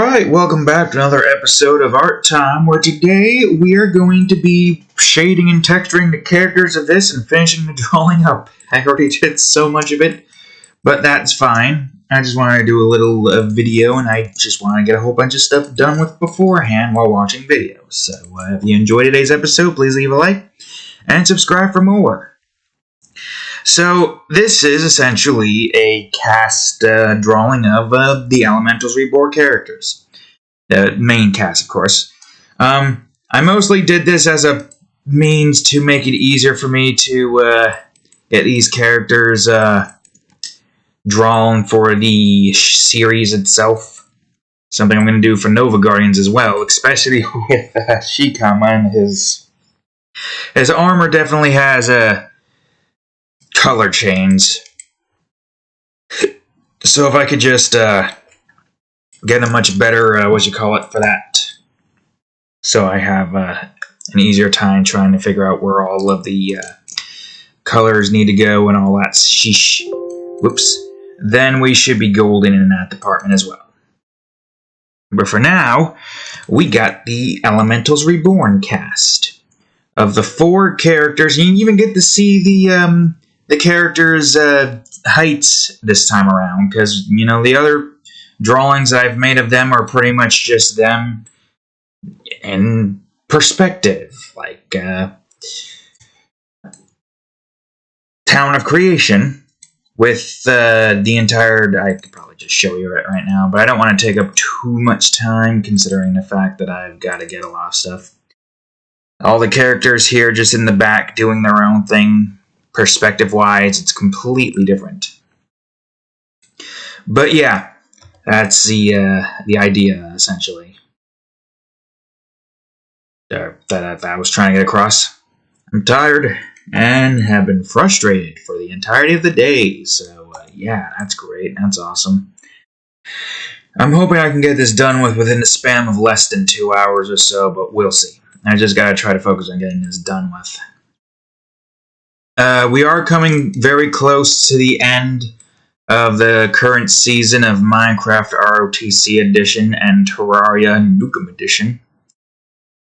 Alright, welcome back to another episode of Art Time, where today we are going to be shading and texturing the characters of this and finishing the drawing up. I already did so much of it, but that's fine. I just wanted to do a little video, and I just want to get a whole bunch of stuff done with beforehand while watching videos. So if you enjoyed today's episode, please leave a like and subscribe for more. So, this is essentially a cast drawing of the Elementals Reborn characters. The main cast, of course. I mostly did this as a means to make it easier for me to get these characters drawn for the series itself. Something I'm going to do for Nova Guardians as well, especially with Shikama. His armor definitely has a color change. So if I could just get a much better, for that. So I have an easier time trying to figure out where all of the colors need to go and all that sheesh. Whoops. Then we should be golden in that department as well. But for now, we got the Elementals Reborn cast. Of the 4 characters, you even get to see the characters' heights this time around, because, you know, the other drawings I've made of them are pretty much just them in perspective, like Town of Creation, with the entire, I could probably just show you it right now, but I don't want to take up too much time, considering the fact that I've got to get a lot of stuff. All the characters here just in the back doing their own thing. Perspective-wise, it's completely different. But yeah, that's the idea, essentially. That I was trying to get across. I'm tired and have been frustrated for the entirety of the day. So yeah, that's great. That's awesome. I'm hoping I can get this done within the span of less than 2 hours or so, but we'll see. I just gotta try to focus on getting this done with. We are coming very close to the end of the current season of Minecraft ROTC Edition and Terraria Nukem Edition.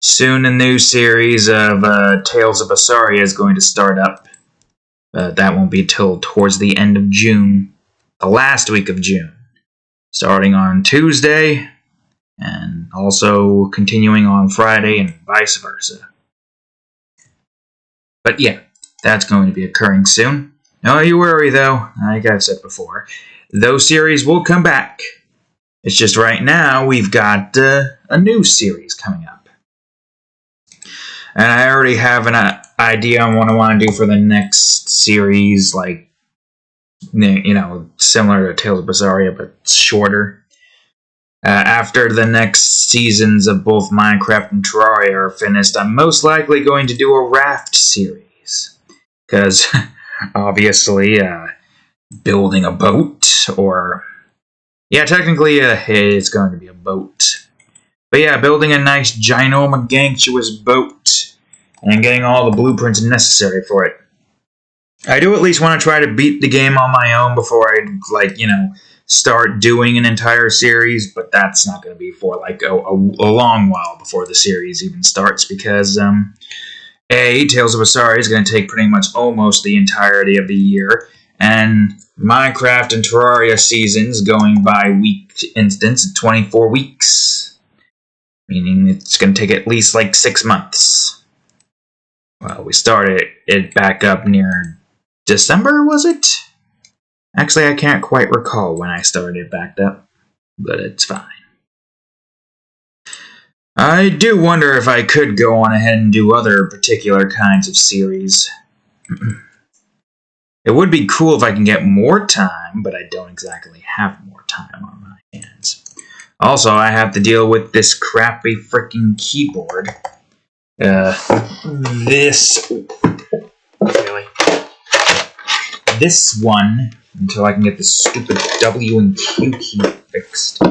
Soon a new series of Tales of Berseria is going to start up. That won't be till towards the end of June, the last week of June. Starting on Tuesday, and also continuing on Friday and vice versa. But yeah. That's going to be occurring soon. Don't you worry, though. Like I've said before, those series will come back. It's just right now we've got a new series coming up. And I already have an idea on what I want to do for the next series, like, you know, similar to Tales of Berseria, but shorter. After the next seasons of both Minecraft and Terraria are finished, I'm most likely going to do a raft series. Because, obviously, building a boat, or... Yeah, technically, it's going to be a boat. But yeah, building a nice, ginormous boat, and getting all the blueprints necessary for it. I do at least want to try to beat the game on my own before I, start doing an entire series, but that's not going to be for, a long while before the series even starts, because, Tales of Berseria is going to take pretty much almost the entirety of the year, and Minecraft and Terraria seasons going by week instance, 24 weeks. Meaning it's going to take at least 6 months. Well, we started it back up near December, was it? Actually, I can't quite recall when I started it back up, but it's fine. I do wonder if I could go on ahead and do other particular kinds of series. It would be cool if I can get more time, but I don't exactly have more time on my hands. Also, I have to deal with this crappy freaking keyboard. This one, until I can get this stupid W and Q key fixed.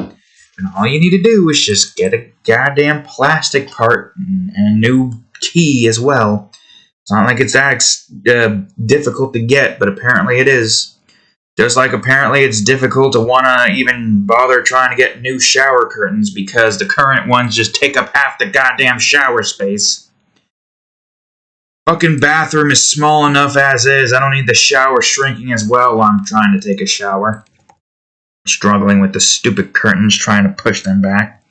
And all you need to do is just get a goddamn plastic part and a new key as well. It's not like it's that difficult to get, but apparently it is. Just like apparently it's difficult to want to even bother trying to get new shower curtains because the current ones just take up half the goddamn shower space. Fucking bathroom is small enough as is. I don't need the shower shrinking as well while I'm trying to take a shower. Struggling with the stupid curtains, trying to push them back.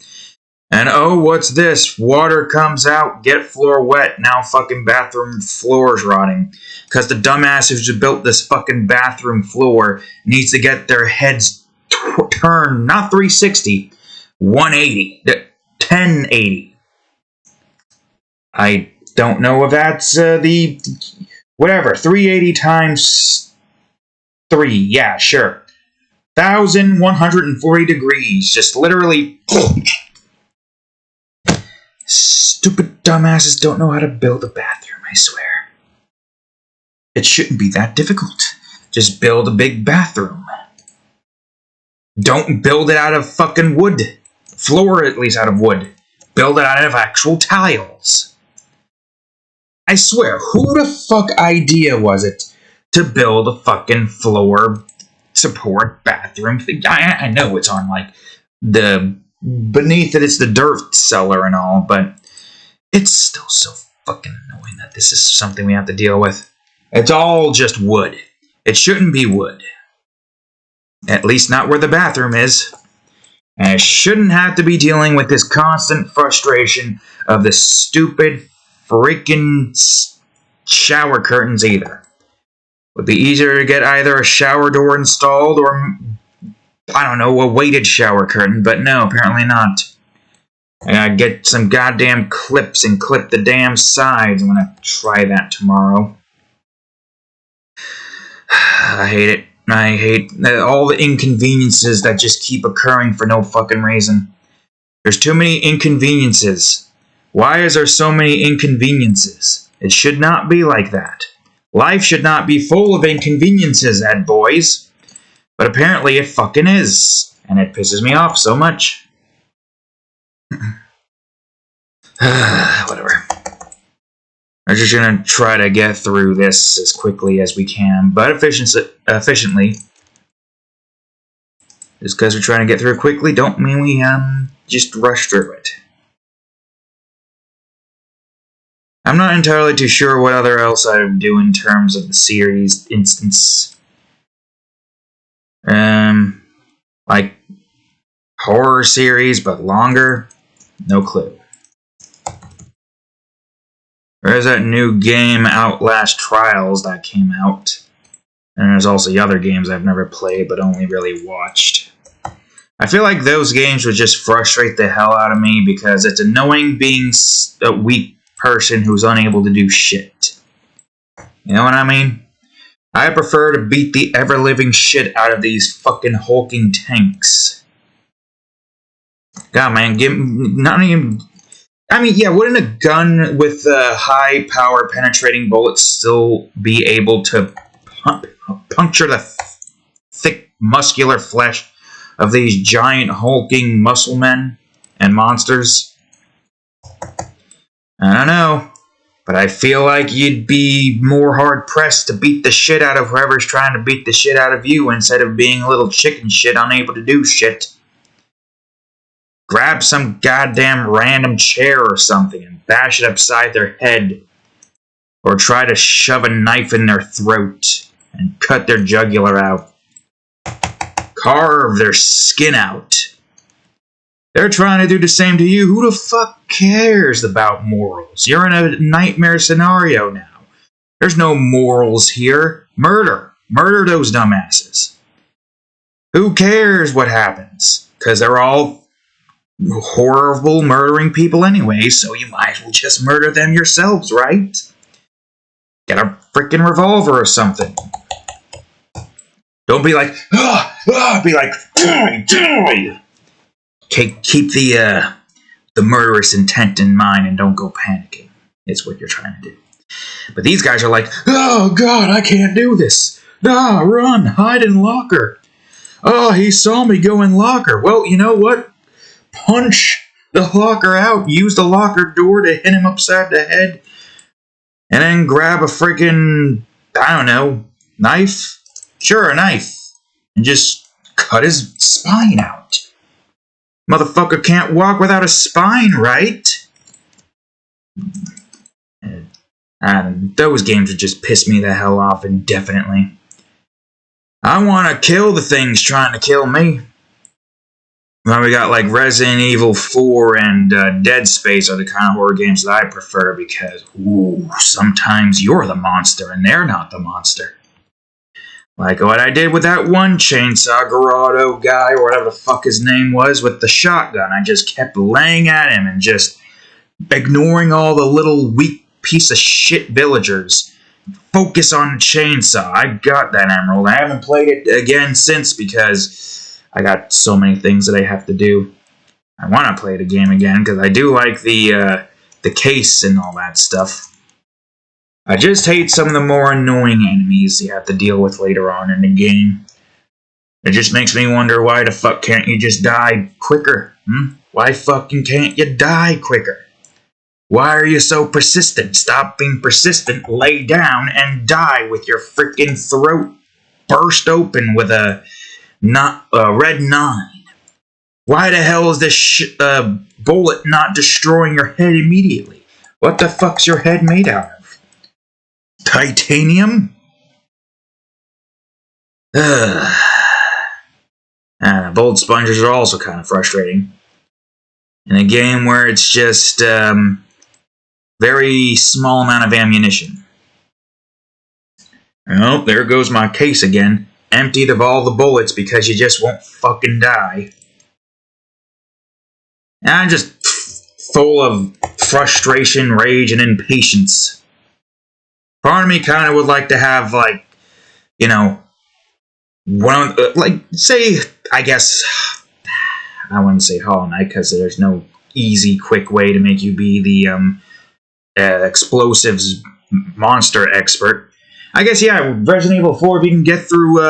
And oh, what's this? Water comes out, get floor wet, now fucking bathroom floor's rotting. Because the dumbasses who built this fucking bathroom floor needs to get their heads turned, not 360, 180, 1080. I don't know if that's whatever, 380 times 3, yeah, sure. 1,140 degrees, just literally... Stupid dumbasses don't know how to build a bathroom, I swear. It shouldn't be that difficult. Just build a big bathroom. Don't build it out of fucking wood. Floor at least out of wood. Build it out of actual tiles. I swear, who the fuck idea was it to build a fucking floor support bathroom thing? I know it's on like the... Beneath it, it's the dirt cellar and all, but it's still so fucking annoying that this is something we have to deal with. It's all just wood. It shouldn't be wood. At least not where the bathroom is. And I shouldn't have to be dealing with this constant frustration of the stupid freaking shower curtains either. It would be easier to get either a shower door installed or... I don't know, a weighted shower curtain, but no, apparently not. I gotta get some goddamn clips and clip the damn sides. I'm gonna try that tomorrow. I hate it. I hate all the inconveniences that just keep occurring for no fucking reason. There's too many inconveniences. Why is there so many inconveniences? It should not be like that. Life should not be full of inconveniences, Ed boys. But apparently it fucking is. And it pisses me off so much. Whatever. We're just gonna try to get through this as quickly as we can. But efficiently. Just because we're trying to get through it quickly don't mean we just rush through it. I'm not entirely too sure what other else I would do in terms of the series instance. Like horror series, but longer? No clue. There's that new game, Outlast Trials, that came out. And there's also the other games I've never played, but only really watched. I feel like those games would just frustrate the hell out of me, because it's annoying being a weak person who's unable to do shit. You know what I mean? I prefer to beat the ever-living shit out of these fucking hulking tanks. God, man, not even... I mean, yeah, wouldn't a gun with high-power penetrating bullets still be able to puncture the thick, muscular flesh of these giant, hulking muscle men and monsters? I don't know. But I feel like you'd be more hard-pressed to beat the shit out of whoever's trying to beat the shit out of you instead of being a little chicken shit unable to do shit. Grab some goddamn random chair or something and bash it upside their head. Or try to shove a knife in their throat and cut their jugular out. Carve their skin out. They're trying to do the same to you. Who the fuck cares about morals? You're in a nightmare scenario now. There's no morals here. Murder. Murder those dumbasses. Who cares what happens? Because they're all horrible murdering people anyway, so you might as well just murder them yourselves, right? Get a freaking revolver or something. Don't be like, be like, die. Keep the murderous intent in mind and don't go panicking. It's what you're trying to do. But these guys are like, oh God, I can't do this. Run, hide in locker. Oh, he saw me go in locker. Well, you know what? Punch the locker out. Use the locker door to hit him upside the head. And then grab a freaking, I don't know, knife? Sure, a knife. and just cut his spine out. Motherfucker can't walk without a spine, right? And those games would just piss me the hell off indefinitely. I want to kill the things trying to kill me. Well, we got like Resident Evil 4 and Dead Space are the kind of horror games that I prefer because, ooh, sometimes you're the monster and they're not the monster. Like what I did with that one Chainsaw Gerardo guy, or whatever the fuck his name was, with the shotgun. I just kept laying at him and just ignoring all the little weak piece of shit villagers. Focus on the chainsaw. I got that emerald. I haven't played it again since because I got so many things that I have to do. I want to play the game again because I do like the case and all that stuff. I just hate some of the more annoying enemies you have to deal with later on in the game. It just makes me wonder why the fuck can't you just die quicker? Why fucking can't you die quicker? Why are you so persistent? Stop being persistent, lay down, and die with your freaking throat burst open with a red 9. Why the hell is this bullet not destroying your head immediately? What the fuck's your head made out of? Titanium? Bolt sponges are also kind of frustrating. In a game where it's just very small amount of ammunition. Oh, there goes my case again. Emptied of all the bullets because you just won't fucking die. And I'm just full of frustration, rage, and impatience. Part of me kind of would like to have, like, you know, say, I guess, I wouldn't say Hollow Knight because there's no easy, quick way to make you be the explosives monster expert. I guess, yeah, Resident Evil 4, if you can get through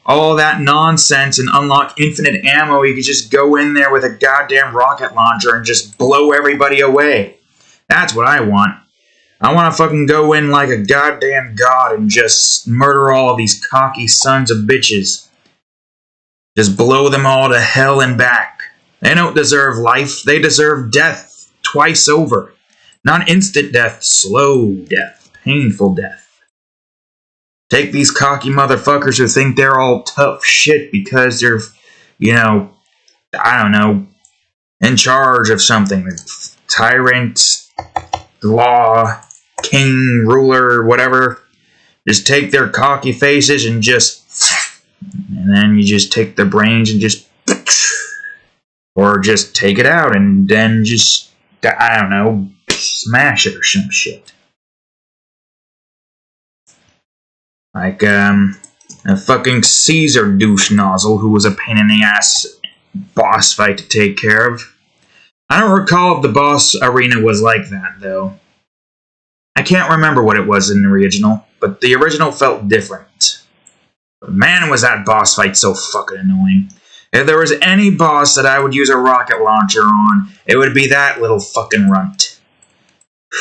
all that nonsense and unlock infinite ammo, you could just go in there with a goddamn rocket launcher and just blow everybody away. That's what I want. I want to fucking go in like a goddamn god and just murder all of these cocky sons of bitches. Just blow them all to hell and back. They don't deserve life. They deserve death twice over. Not instant death, slow death, painful death. Take these cocky motherfuckers who think they're all tough shit because they're, you know, I don't know, in charge of something. Tyrant, law, king, ruler, whatever. Just take their cocky faces and then you just take their brains and just, or just take it out and then just, I don't know, smash it or some shit. Like, a fucking Caesar douche nozzle who was a pain in the ass boss fight to take care of. I don't recall if the boss arena was like that, though. I can't remember what it was in the original, but the original felt different. But man, was that boss fight so fucking annoying. If there was any boss that I would use a rocket launcher on, it would be that little fucking runt.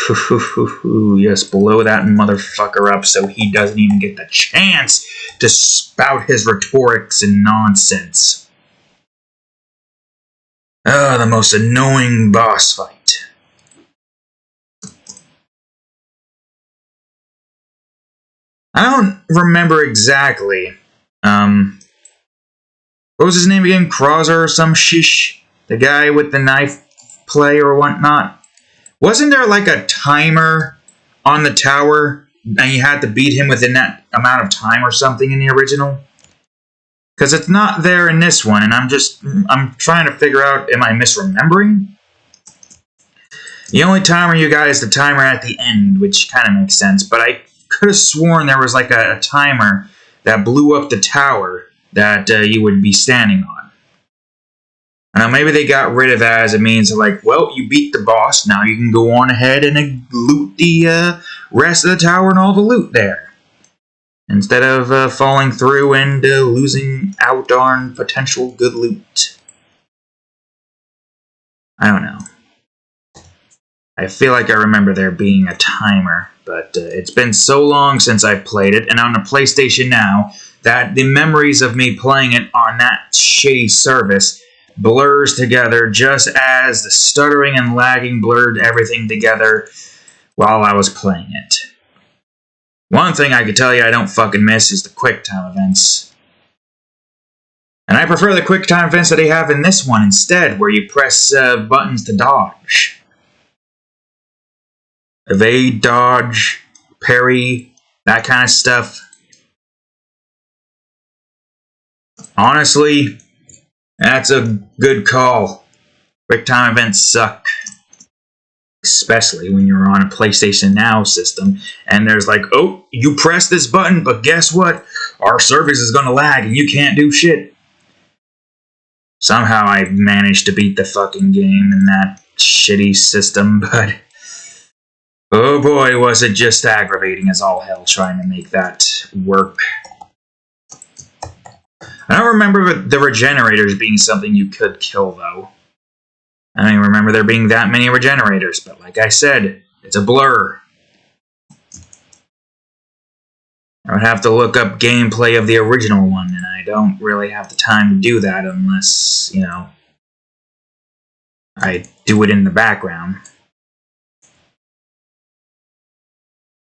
Just blow that motherfucker up so he doesn't even get the chance to spout his rhetorics and nonsense. Oh, the most annoying boss fight. I don't remember exactly. What was his name again? Krauser or some shish? The guy with the knife play or whatnot? Wasn't there like a timer on the tower and you had to beat him within that amount of time or something in the original? Because it's not there in this one, and I'm trying to figure out, am I misremembering? The only timer you got is the timer at the end, which kind of makes sense, but I could have sworn there was like a timer that blew up the tower that you would be standing on. I know maybe they got rid of that as a means of like, well, you beat the boss, now you can go on ahead and loot the rest of the tower and all the loot there. Instead of falling through and losing out on potential good loot. I don't know. I feel like I remember there being a timer, but it's been so long since I played it, and on the PlayStation now, that the memories of me playing it on that shitty service blurs together just as the stuttering and lagging blurred everything together while I was playing it. One thing I can tell you I don't fucking miss is the QuickTime events. And I prefer the QuickTime events that they have in this one instead, where you press buttons to dodge. Evade, dodge, parry, that kind of stuff. Honestly, that's a good call. QuickTime events suck. Especially when you're on a PlayStation Now system, and there's like, oh, you press this button, but guess what? Our service is gonna lag and you can't do shit. Somehow I managed to beat the fucking game in that shitty system, but oh boy, was it just aggravating as all hell trying to make that work. I don't remember the regenerators being something you could kill, though. I don't remember there being that many regenerators, but like I said, it's a blur. I would have to look up gameplay of the original one, and I don't really have the time to do that unless, you know, I do it in the background.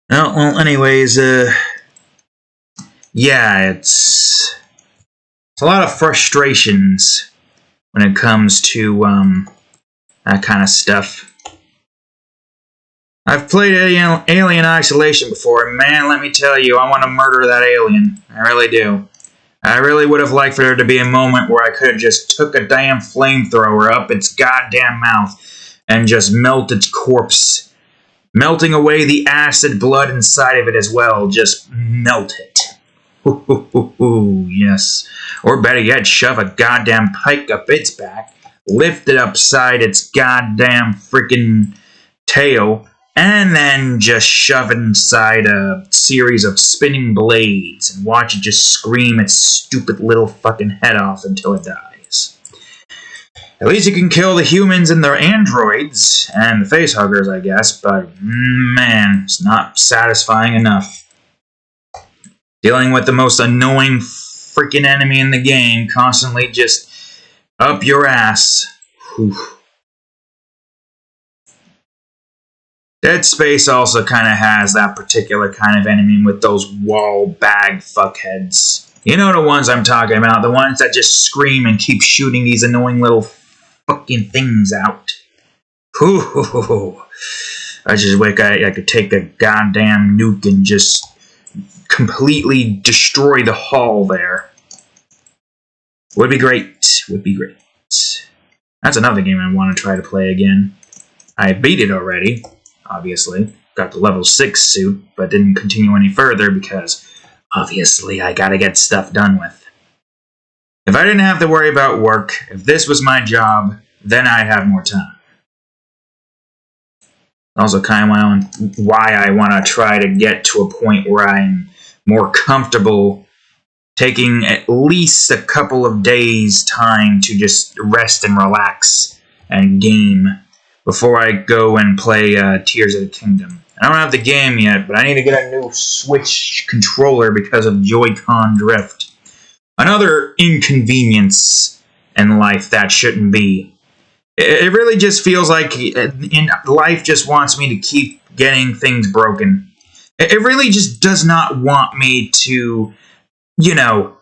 Well, anyways, yeah, it's a lot of frustrations when it comes to, that kind of stuff. I've played Alien Isolation before, and man, let me tell you, I want to murder that alien. I really do. I really would have liked for there to be a moment where I could have just took a damn flamethrower up its goddamn mouth and just melt its corpse. Melting away the acid blood inside of it as well. Just melt it. Ooh, yes. Or better yet, shove a goddamn pike up its back, lift it upside its goddamn freaking tail, and then just shove it inside a series of spinning blades and watch it just scream its stupid little fucking head off until it dies. At least you can kill the humans and their androids, and the facehuggers, I guess, but man, it's not satisfying enough. Dealing with the most annoying freaking enemy in the game, constantly just up your ass. Whew. Dead Space also kind of has that particular kind of enemy with those wall bag fuckheads. You know the ones I'm talking about, the ones that just scream and keep shooting these annoying little fucking things out. Ooh. I just wish I could take a goddamn nuke and just completely destroy the hull there. Would be great. Would be great. That's another game I want to try to play again. I beat it already, obviously. Got the level 6 suit, but didn't continue any further because, obviously, I gotta get stuff done with. If I didn't have to worry about work, if this was my job, then I'd have more time. Also kind of why I want to try to get to a point where I'm more comfortable taking at least a couple of days' time to just rest and relax and game before I go and play Tears of the Kingdom. I don't have the game yet, but I need to get a new Switch controller because of Joy-Con drift. Another inconvenience in life that shouldn't be. It really just feels like life just wants me to keep getting things broken. It really just does not want me to, you know,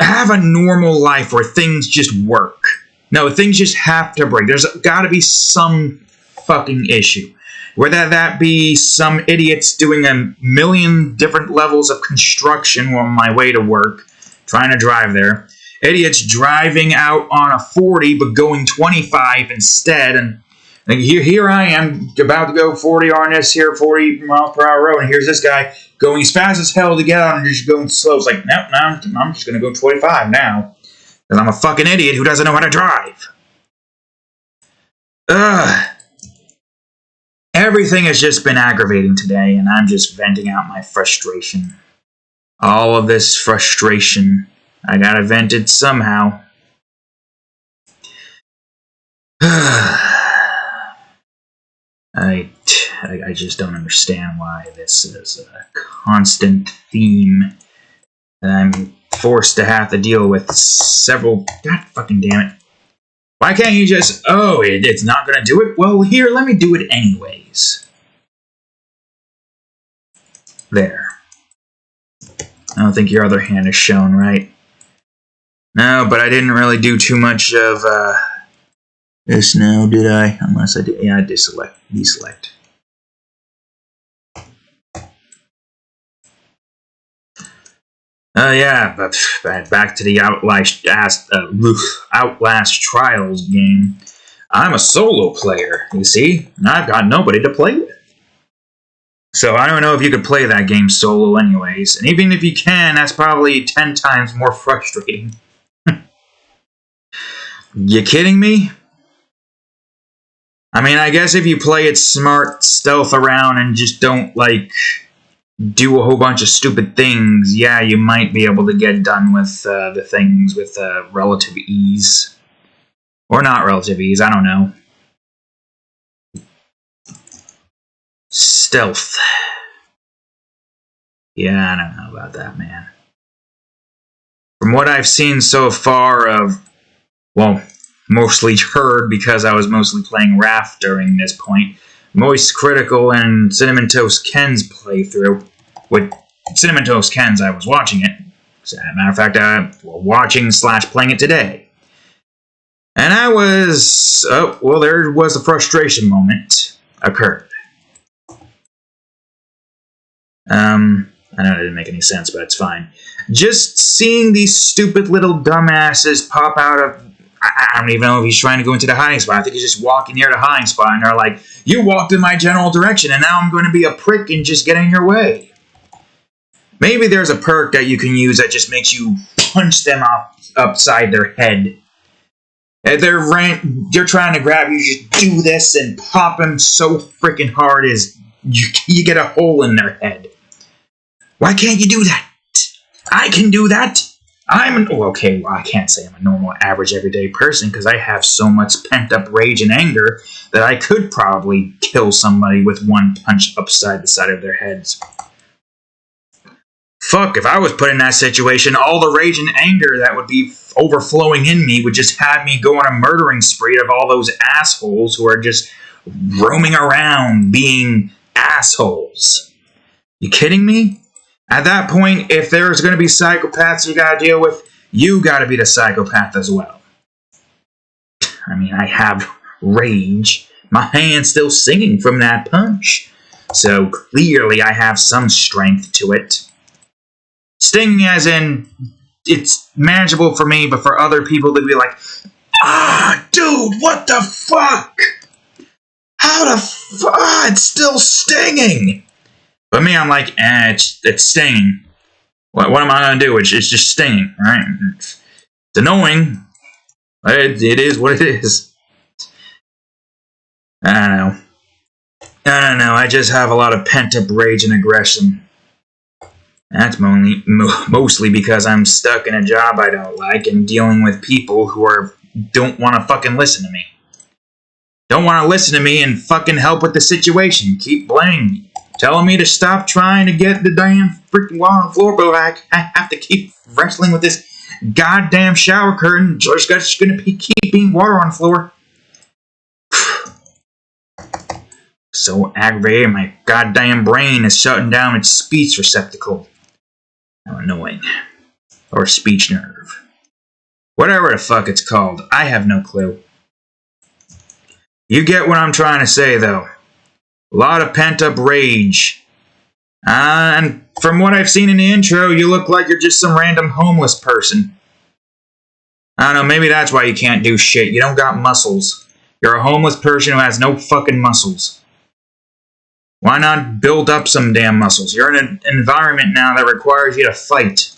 have a normal life where things just work. No, things just have to break. There's got to be some fucking issue. Whether that be some idiots doing a million different levels of construction on my way to work, trying to drive there. Idiots driving out on a 40 but going 25 instead. And here I am about to go 40 on this here 40 miles per hour road. And here's this guy going as fast as hell to get out and just going slow. It's like, nope, I'm just going to go 25 now. Because I'm a fucking idiot who doesn't know how to drive. Ugh. Everything has just been aggravating today, and I'm just venting out my frustration. All of this frustration, I gotta vent it somehow. I just don't understand why this is a constant theme And I'm forced to have to deal with several... God fucking damn it. Why can't you just... Oh, it's not going to do it? Well, here, let me do it anyways. There. I don't think your other hand is shown, right? No, but I didn't really do too much of this now, did I? Unless I did. Yeah, I did deselect. Yeah, but back to the Outlast Trials game. I'm a solo player, you see, and I've got nobody to play with. So I don't know if you could play that game solo anyways, and even if you can, that's probably 10 times more frustrating. You kidding me? I mean, I guess if you play it smart, stealth around, and just don't, like, do a whole bunch of stupid things, yeah, you might be able to get done with the things with relative ease. Or not relative ease, I don't know. Stealth. Yeah, I don't know about that, man. From what I've seen so far of, well, mostly heard because I was mostly playing Raft during this point, Moist Critical and Cinnamon Toast Ken's playthrough. With Cinnamon Toast Ken's, I was watching it. As a matter of fact, watching / playing it today. And I was... Oh, well, there was a frustration moment occurred. I know it didn't make any sense, but it's fine. Just seeing these stupid little dumbasses pop out of... I don't even know if he's trying to go into the hiding spot. I think he's just walking near the hiding spot, and they're like, you walked in my general direction, and now I'm going to be a prick and just get in your way. Maybe there's a perk that you can use that just makes you punch them upside their head. If they're trying to grab you, just do this and pop them so freaking hard as you get a hole in their head. Why can't you do that? I can do that. Okay, well, I can't say I'm a normal, average, everyday person because I have so much pent-up rage and anger that I could probably kill somebody with one punch upside the side of their heads. Fuck, if I was put in that situation, all the rage and anger that would be overflowing in me would just have me go on a murdering spree of all those assholes who are just roaming around being assholes. You kidding me? At that point, if there's going to be psychopaths you gotta deal with, you gotta be the psychopath as well. I mean, I have rage. My hand's still singing from that punch. So clearly I have some strength to it. Stinging as in, it's manageable for me, but for other people to be like, dude, what the fuck? How the fuck? It's still stinging. But me, I'm like, it's stinging. What am I going to do? It's just stinging, right? It's annoying. It is what it is. I don't know. I just have a lot of pent-up rage and aggression. That's mostly because I'm stuck in a job I don't like and dealing with people who don't want to fucking listen to me. Don't want to listen to me and fucking help with the situation. Keep blaming me. Telling me to stop trying to get the damn freaking water on the floor, but I have to keep wrestling with this goddamn shower curtain. Just going to keep being water on the floor. So aggravated, my goddamn brain is shutting down its speech receptacle. How annoying. Or speech nerve. Whatever the fuck it's called. I have no clue. You get what I'm trying to say, though. A lot of pent-up rage. And from what I've seen in the intro, you look like you're just some random homeless person. I don't know, maybe that's why you can't do shit. You don't got muscles. You're a homeless person who has no fucking muscles. Why not build up some damn muscles? You're in an environment now that requires you to fight.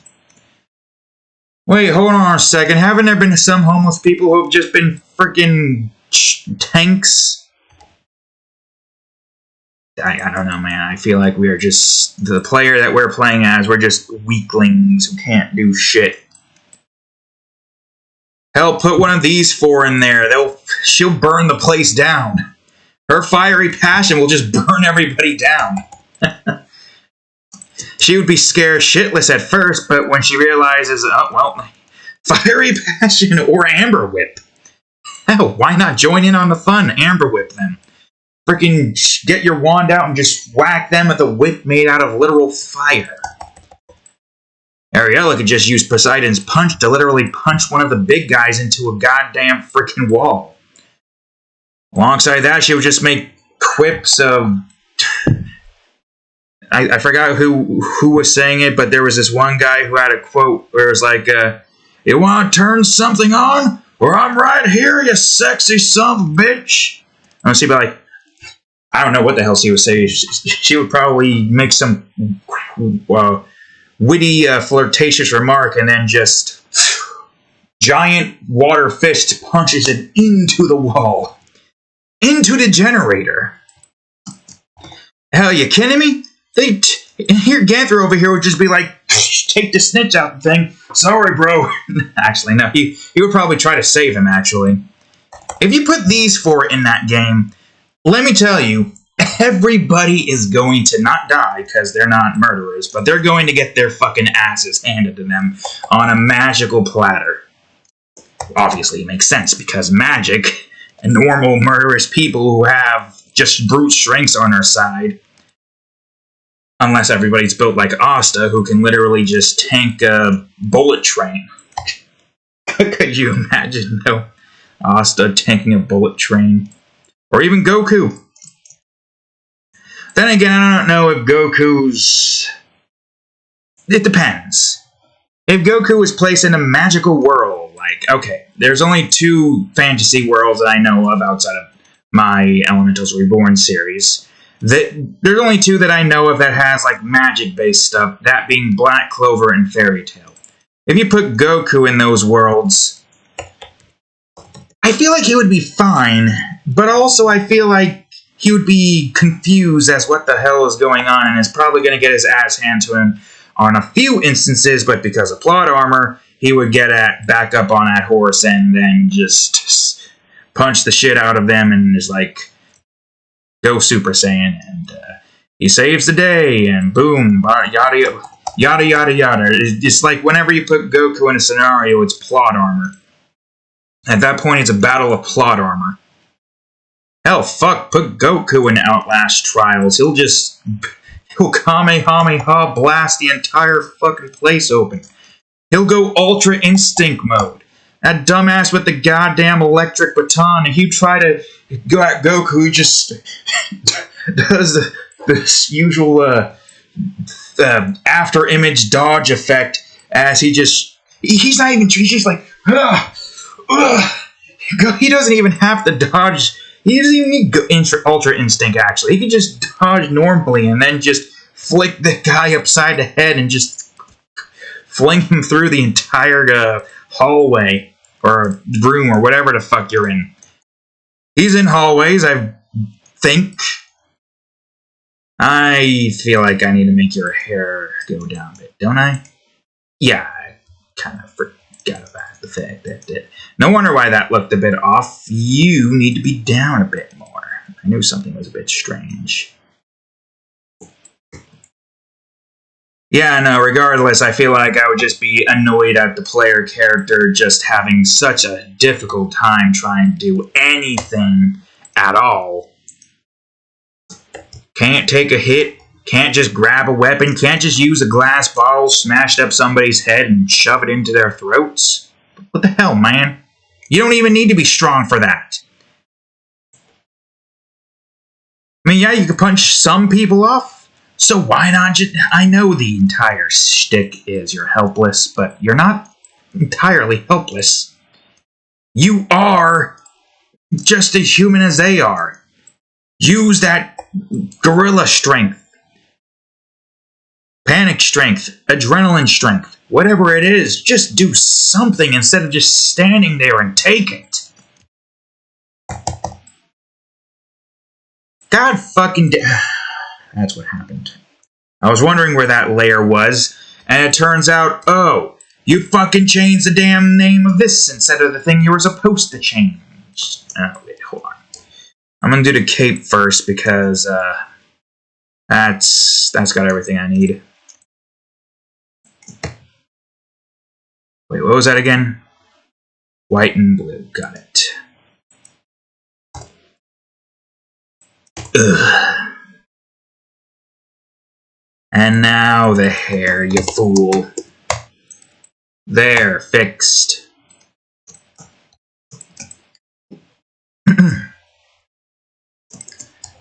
Wait, hold on a second. Haven't there been some homeless people who have just been freaking tanks? I don't know, man. I feel like we are just... The player that we're playing as, we're just weaklings who can't do shit. Hell, put one of these four in there. She'll burn the place down. Her fiery passion will just burn everybody down. She would be scared shitless at first, but when she realizes, oh, well, Fiery Passion or Amber Whip. Hell, why not join in on the fun? Amber Whip them. Freaking get your wand out and just whack them with a whip made out of literal fire. Ariella could just use Poseidon's punch to literally punch one of the big guys into a goddamn freaking wall. Alongside that, she would just make quips of... I forgot who was saying it, but there was this one guy who had a quote where it was like, you want to turn something on? Or I'm right here, you sexy son of a bitch. And she'd be like, I don't know what the hell she would say. She would probably make some witty, flirtatious remark and then just giant water fist punches it into the wall. Into the generator. Hell, you kidding me? Here, Ganther over here would just be like, take the snitch out the thing. Sorry, bro. Actually, no. He would probably try to save him, actually. If you put these four in that game, let me tell you, everybody is going to not die because they're not murderers, but they're going to get their fucking asses handed to them on a magical platter. Obviously, it makes sense because magic and normal murderous people who have just brute strengths on their side, unless everybody's built like Asta, who can literally just tank a bullet train. Could you imagine, though? Asta tanking a bullet train. Or even Goku. Then again, I don't know if Goku's... It depends. If Goku was placed in a magical world, like, okay, there's only 2 fantasy worlds that I know of outside of my Elementals Reborn series. There's only 2 that I know of that has, like, magic-based stuff, that being Black Clover and Fairy Tail. If you put Goku in those worlds, I feel like he would be fine, but also I feel like he would be confused as what the hell is going on and is probably going to get his ass handed to him on a few instances, but because of plot armor, he would get back up on that horse and then just punch the shit out of them and is like, go Super Saiyan, and he saves the day, and boom, yada yada yada yada. It's like whenever you put Goku in a scenario, it's plot armor. At that point, it's a battle of plot armor. Hell, fuck, put Goku in Outlast Trials. He'll Kamehameha blast the entire fucking place open. He'll go Ultra Instinct mode. That dumbass with the goddamn electric baton, if you try to go at Goku, he just does this usual after image dodge effect as he's just like, he doesn't even have to dodge. He doesn't even need Ultra Instinct, actually. He can just dodge normally and then just flick the guy upside the head and just fling him through the entire hallway or room or whatever the fuck you're in. He's in hallways, I think. I feel like I need to make your hair go down a bit, don't I? Yeah, I kind of forgot about the fact that no wonder why that looked a bit off. You need to be down a bit more. I knew something was a bit strange. Yeah, no, regardless, I feel like I would just be annoyed at the player character just having such a difficult time trying to do anything at all. Can't take a hit, can't just grab a weapon, can't just use a glass bottle smashed up somebody's head and shove it into their throats. What the hell, man? You don't even need to be strong for that. I mean, yeah, you could punch some people off. So why not just... I know the entire shtick is you're helpless, but you're not entirely helpless. You are just as human as they are. Use that gorilla strength, panic strength, adrenaline strength, whatever it is. Just do something instead of just standing there and take it. God fucking... That's what happened. I was wondering where that layer was, and it turns out, oh, you fucking changed the damn name of this instead of the thing you were supposed to change. Oh, wait, hold on. I'm gonna do the cape first because, that's got everything I need. Wait, what was that again? White and blue. Got it. Ugh. And now the hair, you fool. There, fixed.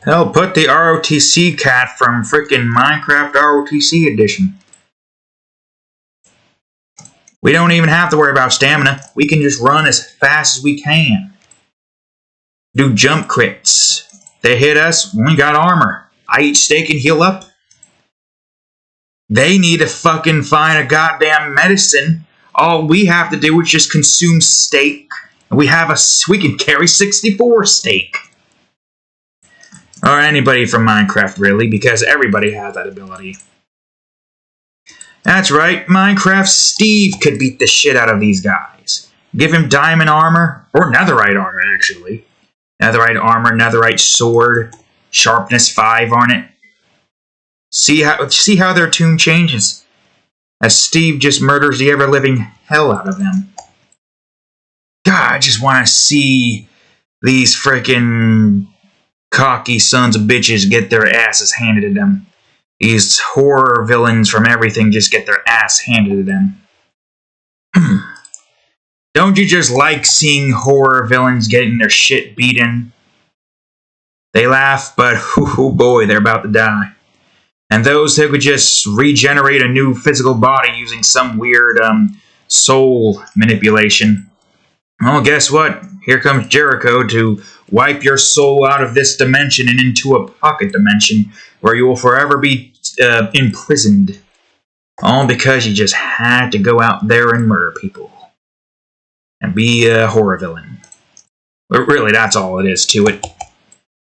Hell, put the ROTC cat from frickin' Minecraft ROTC edition. We don't even have to worry about stamina. We can just run as fast as we can. Do jump crits. They hit us, we got armor. I eat steak and heal up. They need to fucking find a goddamn medicine. All we have to do is just consume steak. We can carry 64 steak. Or anybody from Minecraft, really, because everybody has that ability. That's right, Minecraft Steve could beat the shit out of these guys. Give him diamond armor, or netherite armor, actually. Netherite armor, netherite sword, sharpness 5 on it. See how their tune changes, as Steve just murders the ever-living hell out of them. God, I just want to see these frickin' cocky sons of bitches get their asses handed to them. These horror villains from everything just get their ass handed to them. Don't you just like seeing horror villains getting their shit beaten? They laugh, but oh boy, they're about to die. And those who could just regenerate a new physical body using some weird soul manipulation. Well, guess what? Here comes Jericho to wipe your soul out of this dimension and into a pocket dimension where you will forever be imprisoned. All because you just had to go out there and murder people. And be a horror villain. But really, that's all it is to it.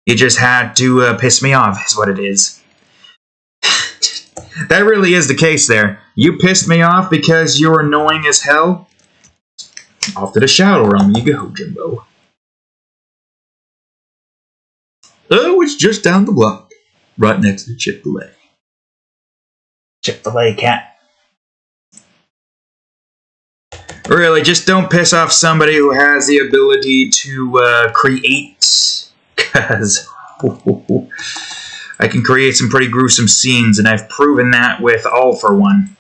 You just had to piss me off, is what it is. That really is the case there. You pissed me off because you're annoying as hell? Off to the Shadow Realm you go, Jimbo. Oh, it's just down the block. Right next to Chick-fil-A. Chick-fil-A cat. Really, just don't piss off somebody who has the ability to create. Because I can create some pretty gruesome scenes, and I've proven that with All for One.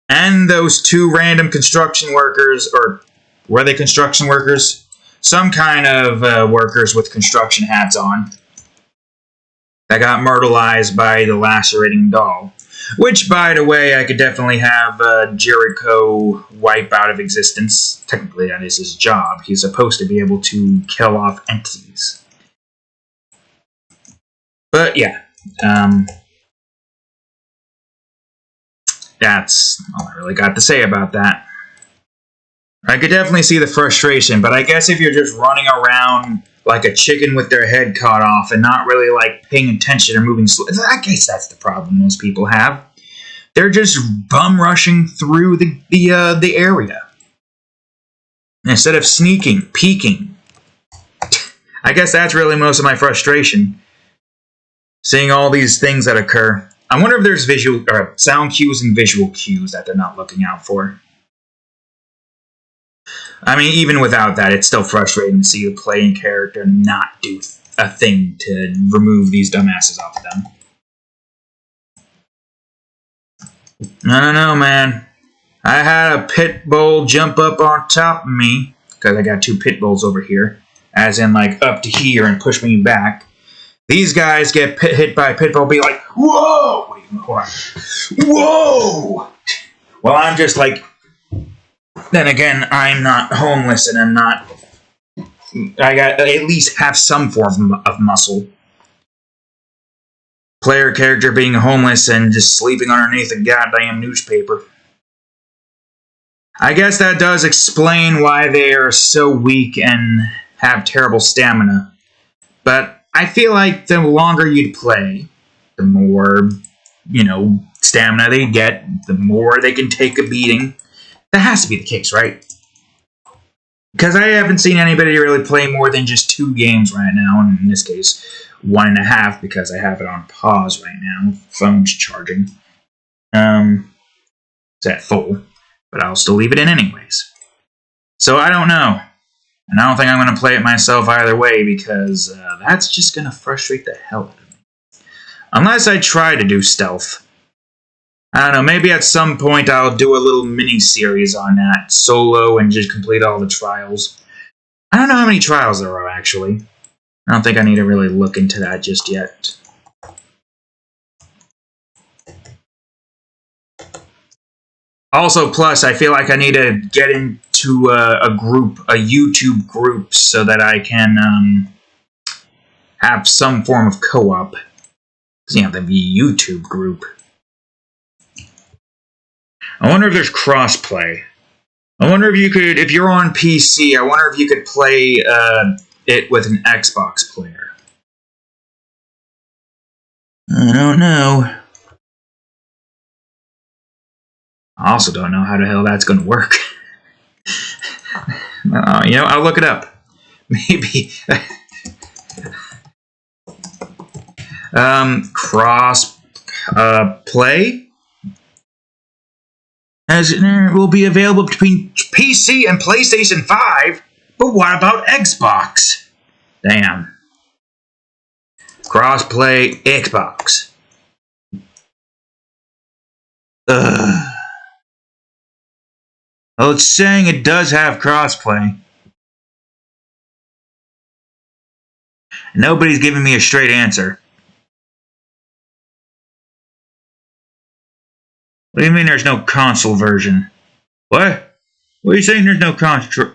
And those 2 random construction workers, or were they construction workers? Some kind of workers with construction hats on. That got myrtleized by the lacerating doll. Which, by the way, I could definitely have Jericho wipe out of existence. Technically, that is his job. He's supposed to be able to kill off entities. But, yeah. That's all I really got to say about that. I could definitely see the frustration, but I guess if you're just running around like a chicken with their head cut off and not really like paying attention or moving slow, I guess that's the problem most people have. They're just bum rushing through the area instead of sneaking, peeking. I guess that's really most of my frustration. Seeing all these things that occur. I wonder if there's visual or sound cues and visual cues that they're not looking out for. I mean, even without that, it's still frustrating to see the playing character not do a thing to remove these dumbasses off of them. I don't know, man. I had a pit bull jump up on top of me, because I got 2 pit bulls over here, as in like up to here and push me back. These guys get hit by a pit bull, be like, whoa! Wait, hold on. Whoa! Well, I'm just like, then again, I'm not homeless and I'm not, I got at least have some form of muscle. Player character being homeless and just sleeping underneath a goddamn newspaper. I guess that does explain why they are so weak and have terrible stamina. But I feel like the longer you play, the more, stamina they get, the more they can take a beating. That has to be the case, right? Because I haven't seen anybody really play more than just 2 games right now, and in this case, 1.5 because I have it on pause right now. Phone's charging. It's at full. but I'll still leave it in anyways. So I don't know. And I don't think I'm going to play it myself either way, because that's just going to frustrate the hell out of me. Unless I try to do stealth. I don't know, maybe at some point I'll do a little mini-series on that, solo, and just complete all the trials. I don't know how many trials there are, actually. I don't think I need to really look into that just yet. Also, plus, I feel like I need to get into a YouTube group, so that I can have some form of co-op. Because you have to be a YouTube group. I wonder if there's crossplay. I wonder if you could, if you're on PC, I wonder if you could play it with an Xbox player. I don't know. I also don't know how the hell that's going to work. You know, I'll look it up. Maybe. Cross play as will be available between PC and PlayStation 5. But what about Xbox? Damn. Cross-play Xbox. Ugh. Well, it's saying it does have crossplay. Nobody's giving me a straight answer. What do you mean there's no console version? What? What are you saying there's no console?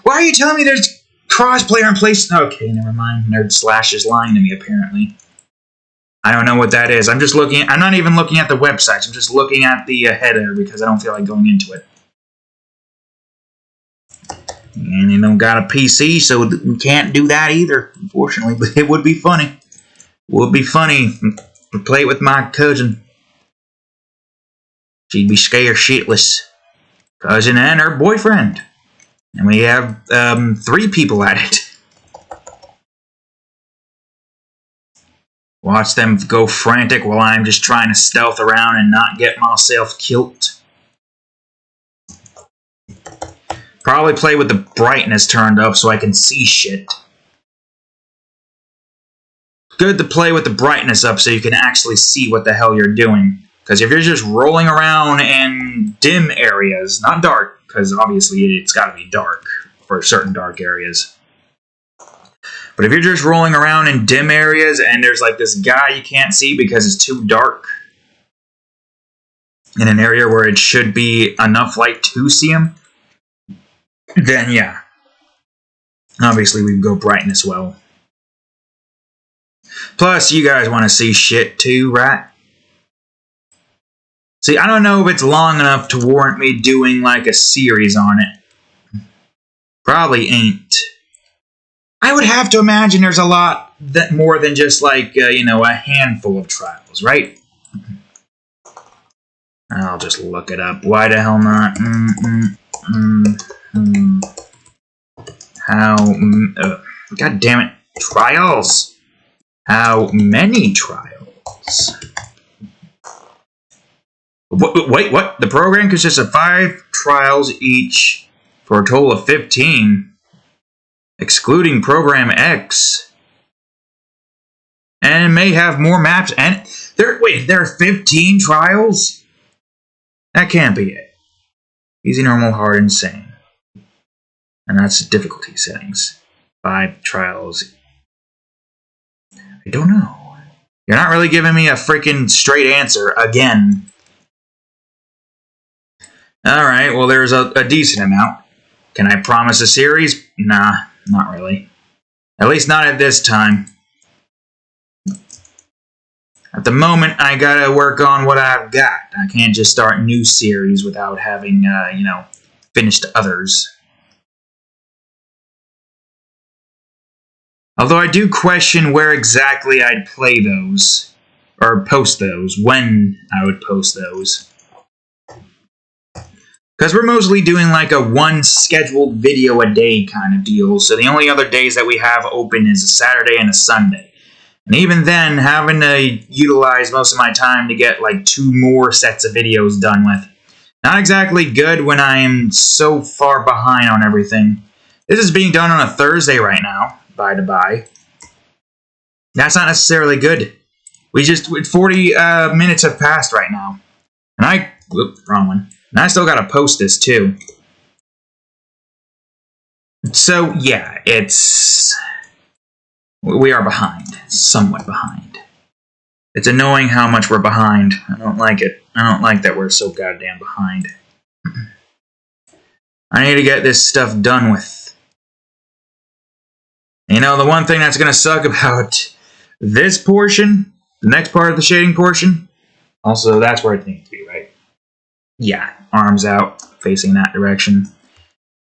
Why are you telling me there's crossplay on PlayStation? Okay, never mind. Nerd Slash is lying to me, apparently. I don't know what that is. I'm just looking. I'm not even looking at the websites. I'm just looking at the header because I don't feel like going into it. And you don't got a PC, so we can't do that either, unfortunately. But it would be funny. It would be funny to play it with my cousin. She'd be scared shitless. Cousin and her boyfriend. And we have 3 people at it. Watch them go frantic while I'm just trying to stealth around and not get myself killed. Probably play with the brightness turned up so I can see shit. Good to play with the brightness up so you can actually see what the hell you're doing. Because if you're just rolling around in dim areas, not dark, because obviously it's got to be dark for certain dark areas. But if you're just rolling around in dim areas and there's like this guy you can't see because it's too dark in an area where it should be enough light to see him, then yeah. Obviously we go brightness well. Plus, you guys want to see shit too, right? See, I don't know if it's long enough to warrant me doing like a series on it. Probably ain't. I would have to imagine there's a lot that more than just like, you know, a handful of trials, right? I'll just look it up. Why the hell not? God damn it. Trials. How many trials? Wait, what? The program consists of 5 trials each for a total of 15, excluding Program X. And it may have more maps. And there are 15 trials? That can't be it. Easy, normal, hard, insane. And that's the difficulty settings. 5 trials. I don't know. You're not really giving me a freaking straight answer again. Alright, well there's a decent amount. Can I promise a series? Nah, not really. At least not at this time. At the moment, I gotta work on what I've got. I can't just start new series without having, you know, finished others. Although I do question where exactly I'd play those. Or post those. When I would post those. Because we're mostly doing like a one scheduled video a day kind of deal. So the only other days that we have open is a Saturday and a Sunday. And even then, having to utilize most of my time to get like 2 more sets of videos done with. Not exactly good when I am so far behind on everything. This is being done on a Thursday right now, by the by. That's not necessarily good. 40 minutes have passed right now. And wrong one. And I still gotta post this too. So, yeah, we are behind. Somewhat behind. It's annoying how much we're behind. I don't like it. I don't like that we're so goddamn behind. I need to get this stuff done with. You know, the one thing that's gonna suck about this portion, the next part of the shading portion, also that's where it needs to be, right? Yeah, arms out, facing that direction.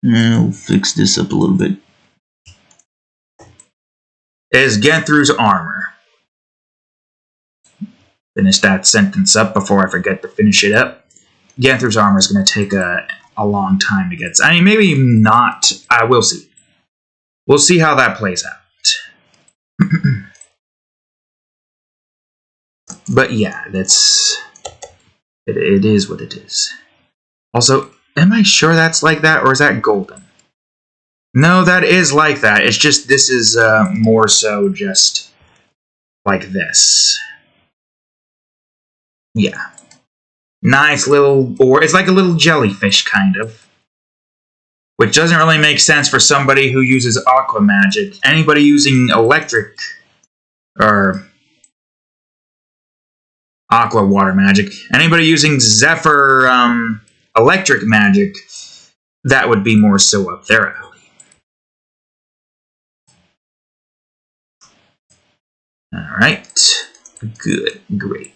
I'll fix this up a little bit. Is Genthru's armor. Finish that sentence up before I forget to finish it up. Genthru's armor is going to take a long time to get. I mean, maybe not. We'll see. We'll see how that plays out. But yeah, it is what it is. Also, am I sure that's like that, or is that golden? No, that is like that. It's just this is more so just like this. Yeah. Nice little, or it's like a little jellyfish, kind of. Which doesn't really make sense for somebody who uses aqua magic. Anybody using electric, or aqua water magic, anybody using Zephyr electric magic, that would be more so up their alley. Alright. Good. Great.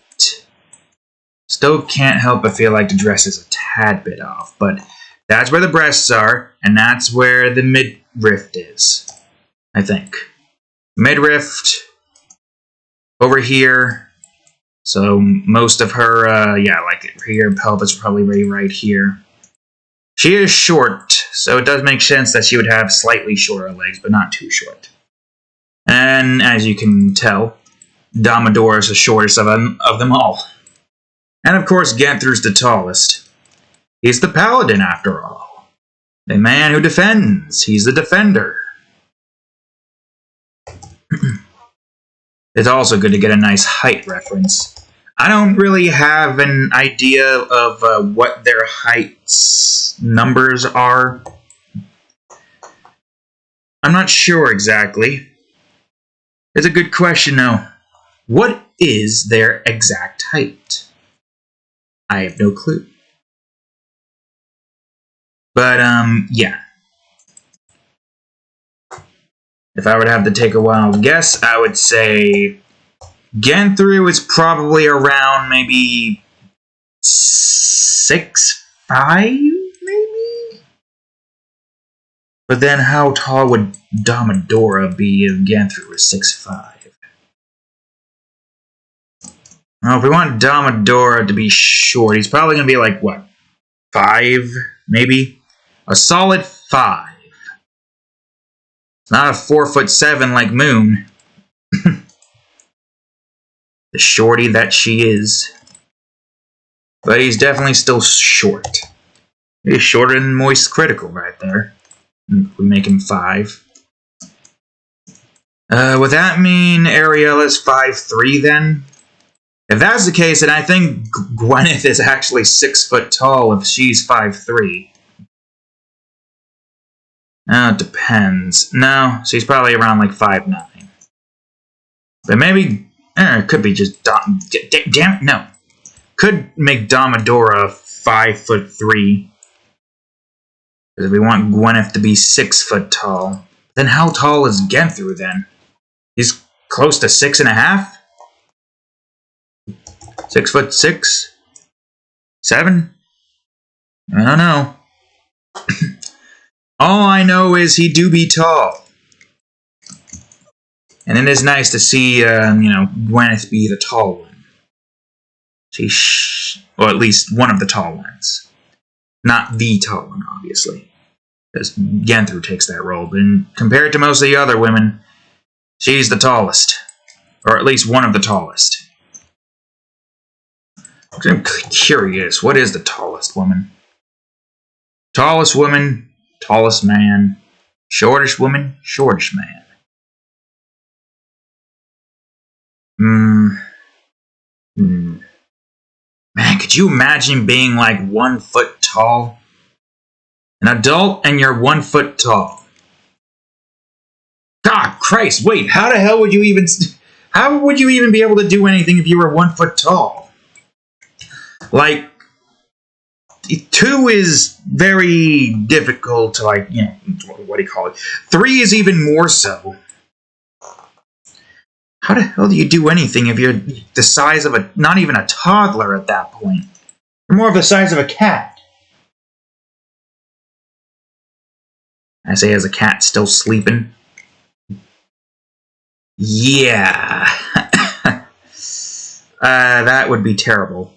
Still can't help but feel like the dress is a tad bit off, but that's where the breasts are, and that's where the midriff is, I think. Midriff over here, so most of her, like her pelvis is probably right here. She is short, so it does make sense that she would have slightly shorter legs, but not too short. And as you can tell, Damador is the shortest of them all. And of course, Genthru's the tallest. He's the paladin, after all. The man who defends. He's the defender. It's also good to get a nice height reference. I don't really have an idea of what their heights numbers are. I'm not sure exactly. It's a good question, though. What is their exact height? I have no clue. But, yeah. If I would have to take a wild guess, I would say Genthru is probably around maybe 6'5", maybe? But then how tall would Damadora be if Genthru was 6'5"? Well, if we want Damadora to be short, he's probably going to be like, what, 5, maybe? A solid 5. It's not a 4'7" like Moon. The shorty that she is. But he's definitely still short. He's shorter than Moist Critical right there. We make him 5. Would that mean Ariella's 5'3" then? If that's the case, then I think Gwyneth is actually 6 foot tall if she's 5'3". It depends. No, she's probably around like 5'9". But maybe, it could be just damn it, no. Could make Damadora 5'3". Because if we want Gwyneth to be 6 foot tall, then how tall is Genthru then? He's close to 6.5? 6'6", 7? I don't know. All I know is he do be tall. And it is nice to see, Gwyneth be the tall one. Or at least one of the tall ones. Not the tall one, obviously. Because Genthru takes that role. And compared to most of the other women, she's the tallest. Or at least one of the tallest. I'm curious. What is the tallest woman? Tallest woman, tallest man. Shortest woman, shortest man. Man, could you imagine being like 1 foot tall? An adult and you're 1 foot tall. God Christ, wait, how the hell would you even... How would you even be able to do anything if you were 1 foot tall? Like, 2 is very difficult to, like, you know, what do you call it? 3 is even more so. How the hell do you do anything if you're the size of a... Not even a toddler at that point. You're more of the size of a cat. I say as a cat still sleeping. Yeah. That would be terrible.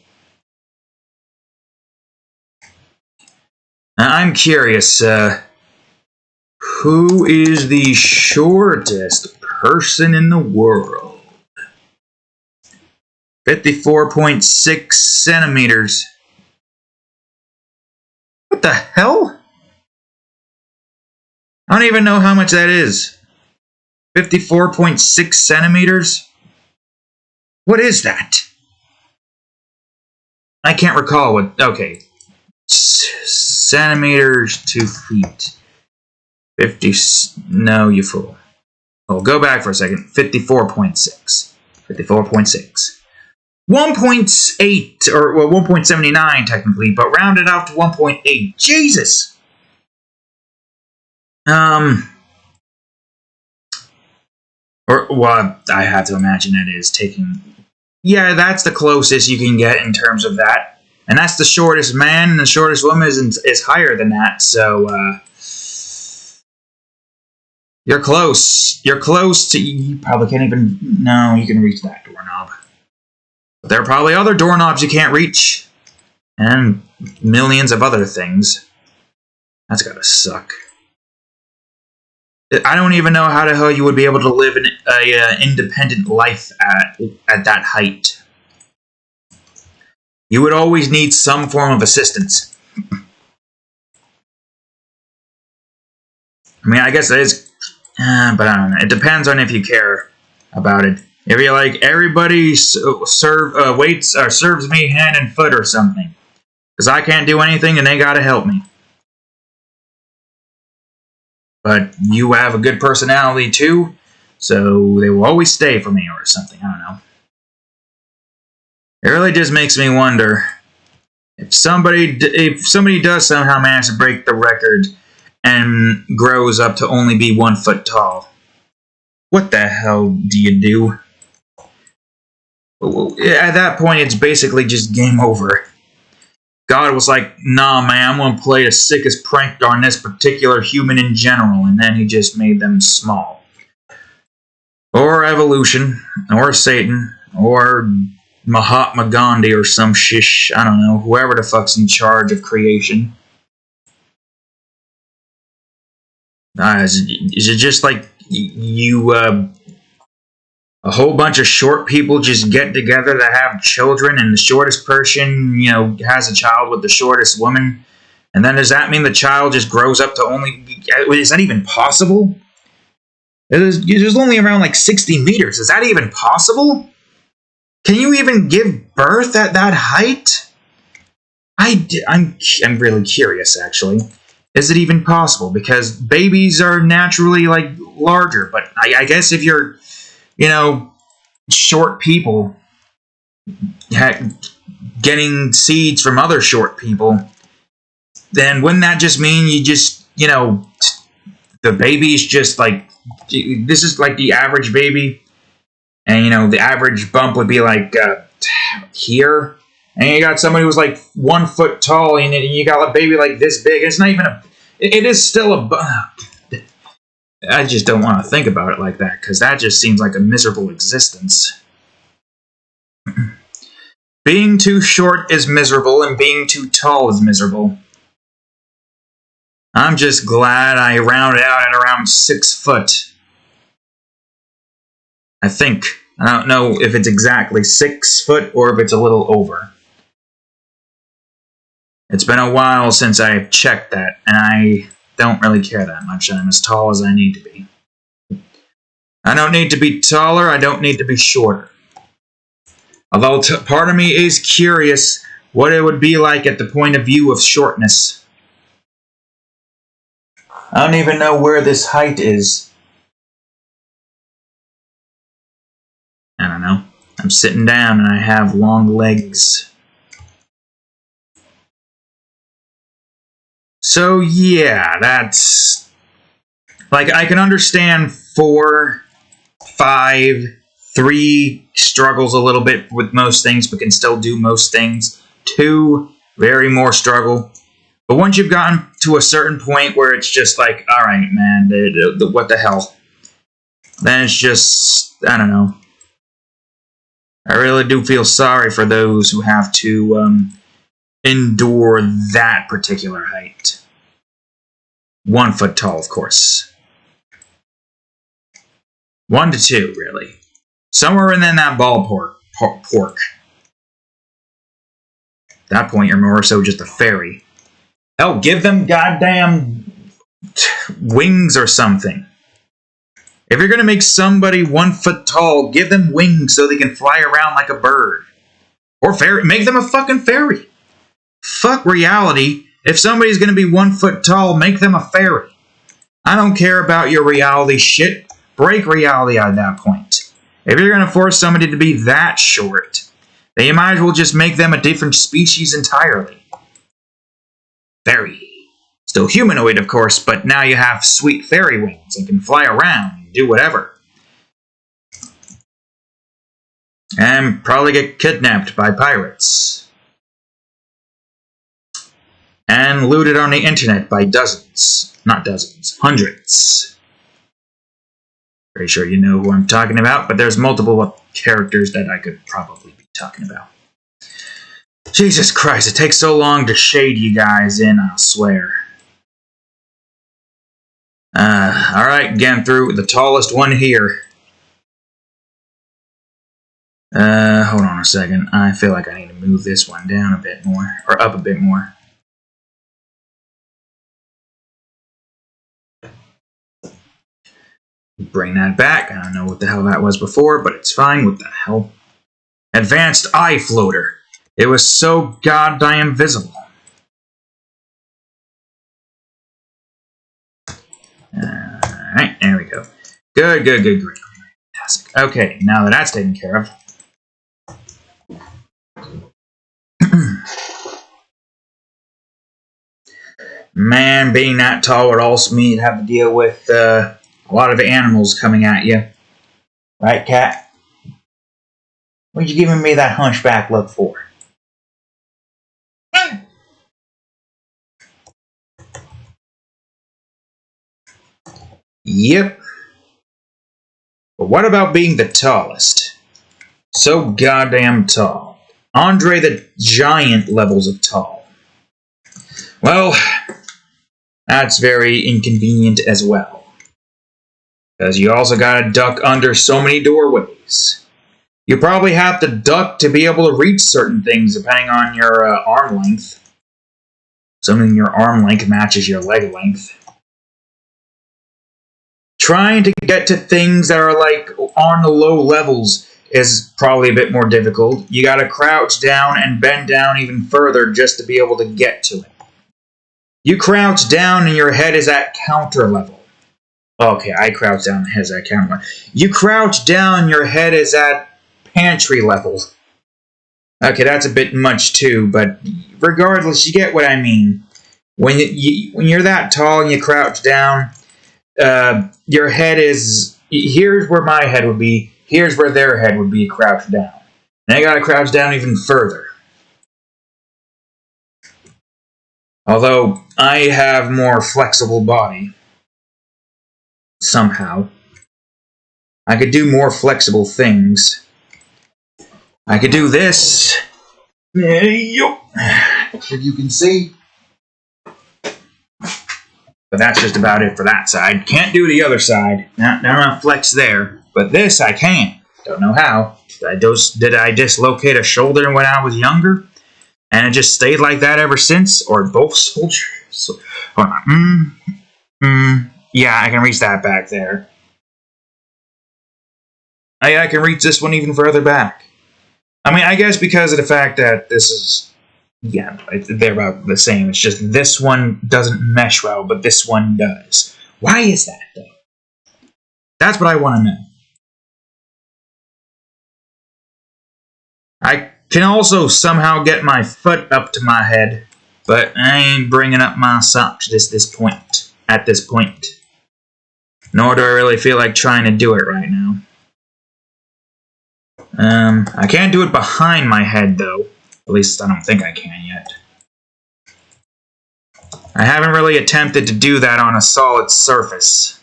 I'm curious, who is the shortest person in the world? 54.6 centimeters. What the hell? I don't even know how much that is. 54.6 centimeters? What is that? I can't recall what... Okay. Centimeters to feet. 50... No, you fool. Oh, go back for a second. 54.6. 54.6. 1.8, or well, 1.79 technically, but rounded out to 1.8. Jesus! Or, well, I have to imagine it is taking... Yeah, that's the closest you can get in terms of that. And that's the shortest man, and the shortest woman is higher than that, so, you're close. You're close to... You probably can't even... No, you can reach that doorknob. But there are probably other doorknobs you can't reach. And millions of other things. That's gotta suck. I don't even know how the hell you would be able to live an independent life at that height. You would always need some form of assistance. I mean, I guess that is... but I don't know. It depends on if you care about it. If you're like, everybody waits or serves me hand and foot or something. Because I can't do anything and they gotta help me. But you have a good personality too, so they will always stay for me or something. I don't know. It really just makes me wonder if somebody does somehow manage to break the record and grows up to only be 1 foot tall. What the hell do you do? At that point, it's basically just game over. God was like, nah, man, I'm going to play the sickest prank on this particular human in general, and then he just made them small. Or evolution, or Satan, or Mahatma Gandhi, or some shish, I don't know, whoever the fuck's in charge of creation. Is it just like a whole bunch of short people just get together to have children, and the shortest person, you know, has a child with the shortest woman? And then does that mean the child just grows up to only... Is that even possible? There's only around like 60 meters. Is that even possible? Can you even give birth at that height? I'm really curious, actually. Is it even possible? Because babies are naturally, like, larger. But I guess if you're, you know, short people getting seeds from other short people, then wouldn't that just mean you just, you know, the baby's just like, this is like the average baby, and, you know, the average bump would be like here, and you got somebody who's like 1 foot tall, and you got a baby like this big. It's not even it is still a... I just don't want to think about it like that, because that just seems like a miserable existence. Being too short is miserable, and being too tall is miserable. I'm just glad I rounded out at around 6 foot. I think. I don't know if it's exactly 6 foot or if it's a little over. It's been a while since I've checked that, and I don't really care that much. I'm as tall as I need to be. I don't need to be taller, I don't need to be shorter. Although part of me is curious what it would be like at the point of view of shortness. I don't even know where this height is. I don't know. I'm sitting down and I have long legs. So yeah, that's... Like, I can understand 4, 5, 3 struggles a little bit with most things, but can still do most things. 2, very more struggle. But once you've gotten to a certain point where it's just like, alright, man, what the hell? Then it's just, I don't know. I really do feel sorry for those who have to endure that particular height. 1 foot tall, of course. 1 to 2, really. Somewhere in that ballpark. At that point, you're more so just a fairy. Hell, give them goddamn wings or something. If you're gonna make somebody 1 foot tall, give them wings so they can fly around like a bird. Or fairy. Make them a fucking fairy. Fuck reality. If somebody's gonna be 1 foot tall, make them a fairy. I don't care about your reality shit. Break reality at that point. If you're gonna force somebody to be that short, then you might as well just make them a different species entirely. Fairy. Still humanoid, of course, but now you have sweet fairy wings and can fly around and do whatever. And probably get kidnapped by pirates. And looted on the internet by dozens. Not dozens, hundreds. Pretty sure you know who I'm talking about, but there's multiple characters that I could probably be talking about. Jesus Christ, it takes so long to shade you guys in, I'll swear. Alright, getting through the tallest one here. Hold on a second. I feel like I need to move this one down a bit more, or up a bit more. Bring that back. I don't know what the hell that was before, but it's fine. What the hell? Advanced eye floater. It was so goddamn visible. Alright, there we go. Good. Fantastic. Okay, now that that's taken care of. Man, being that tall would also mean you'd have to deal with a lot of animals coming at you. Right, cat? What you giving me that hunchback look for? Yep. But what about being the tallest? So goddamn tall. Andre the Giant levels of tall. Well, that's very inconvenient as well. Because you also gotta duck under so many doorways. You probably have to duck to be able to reach certain things depending on your arm length. Assuming your arm length matches your leg length. Trying to get to things that are like on the low levels is probably a bit more difficult. You gotta crouch down and bend down even further just to be able to get to it. You crouch down and your head is at counter level. Okay, I crouch down and head is at counter level. You crouch down, your head is at pantry level. Okay, that's a bit much too, but regardless, you get what I mean. When you're that tall and you crouch down, your head is... Here's where my head would be. Here's where their head would be crouched down. And I gotta crouch down even further. Although, I have more flexible body. Somehow. I could do more flexible things. I could do this. If you can see. But that's just about it for that side. Can't do the other side. Not flex there. But this I can. Don't know how. Did I dislocate a shoulder when I was younger? And it just stayed like that ever since? Or both soldiers? Hold on. Yeah, I can reach that back there. I can reach this one even further back. I mean, I guess because of the fact that this is... Yeah, they're about the same. It's just this one doesn't mesh well, but this one does. Why is that, though? That's what I want to know. I can also somehow get my foot up to my head, but I ain't bringing up my socks at this point. Nor do I really feel like trying to do it right now. I can't do it behind my head, though. At least I don't think I can yet. I haven't really attempted to do that on a solid surface.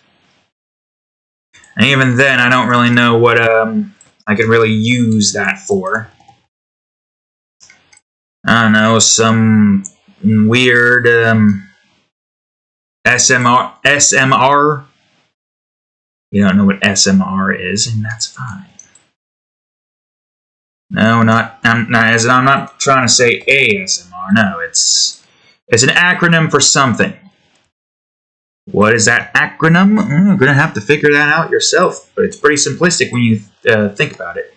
And even then, I don't really know what I could really use that for. I don't know, some weird SMR. You don't know what SMR is, and that's fine. No, I'm not trying to say ASMR. No, it's an acronym for something. What is that acronym? You're gonna have to figure that out yourself, but it's pretty simplistic when you think about it.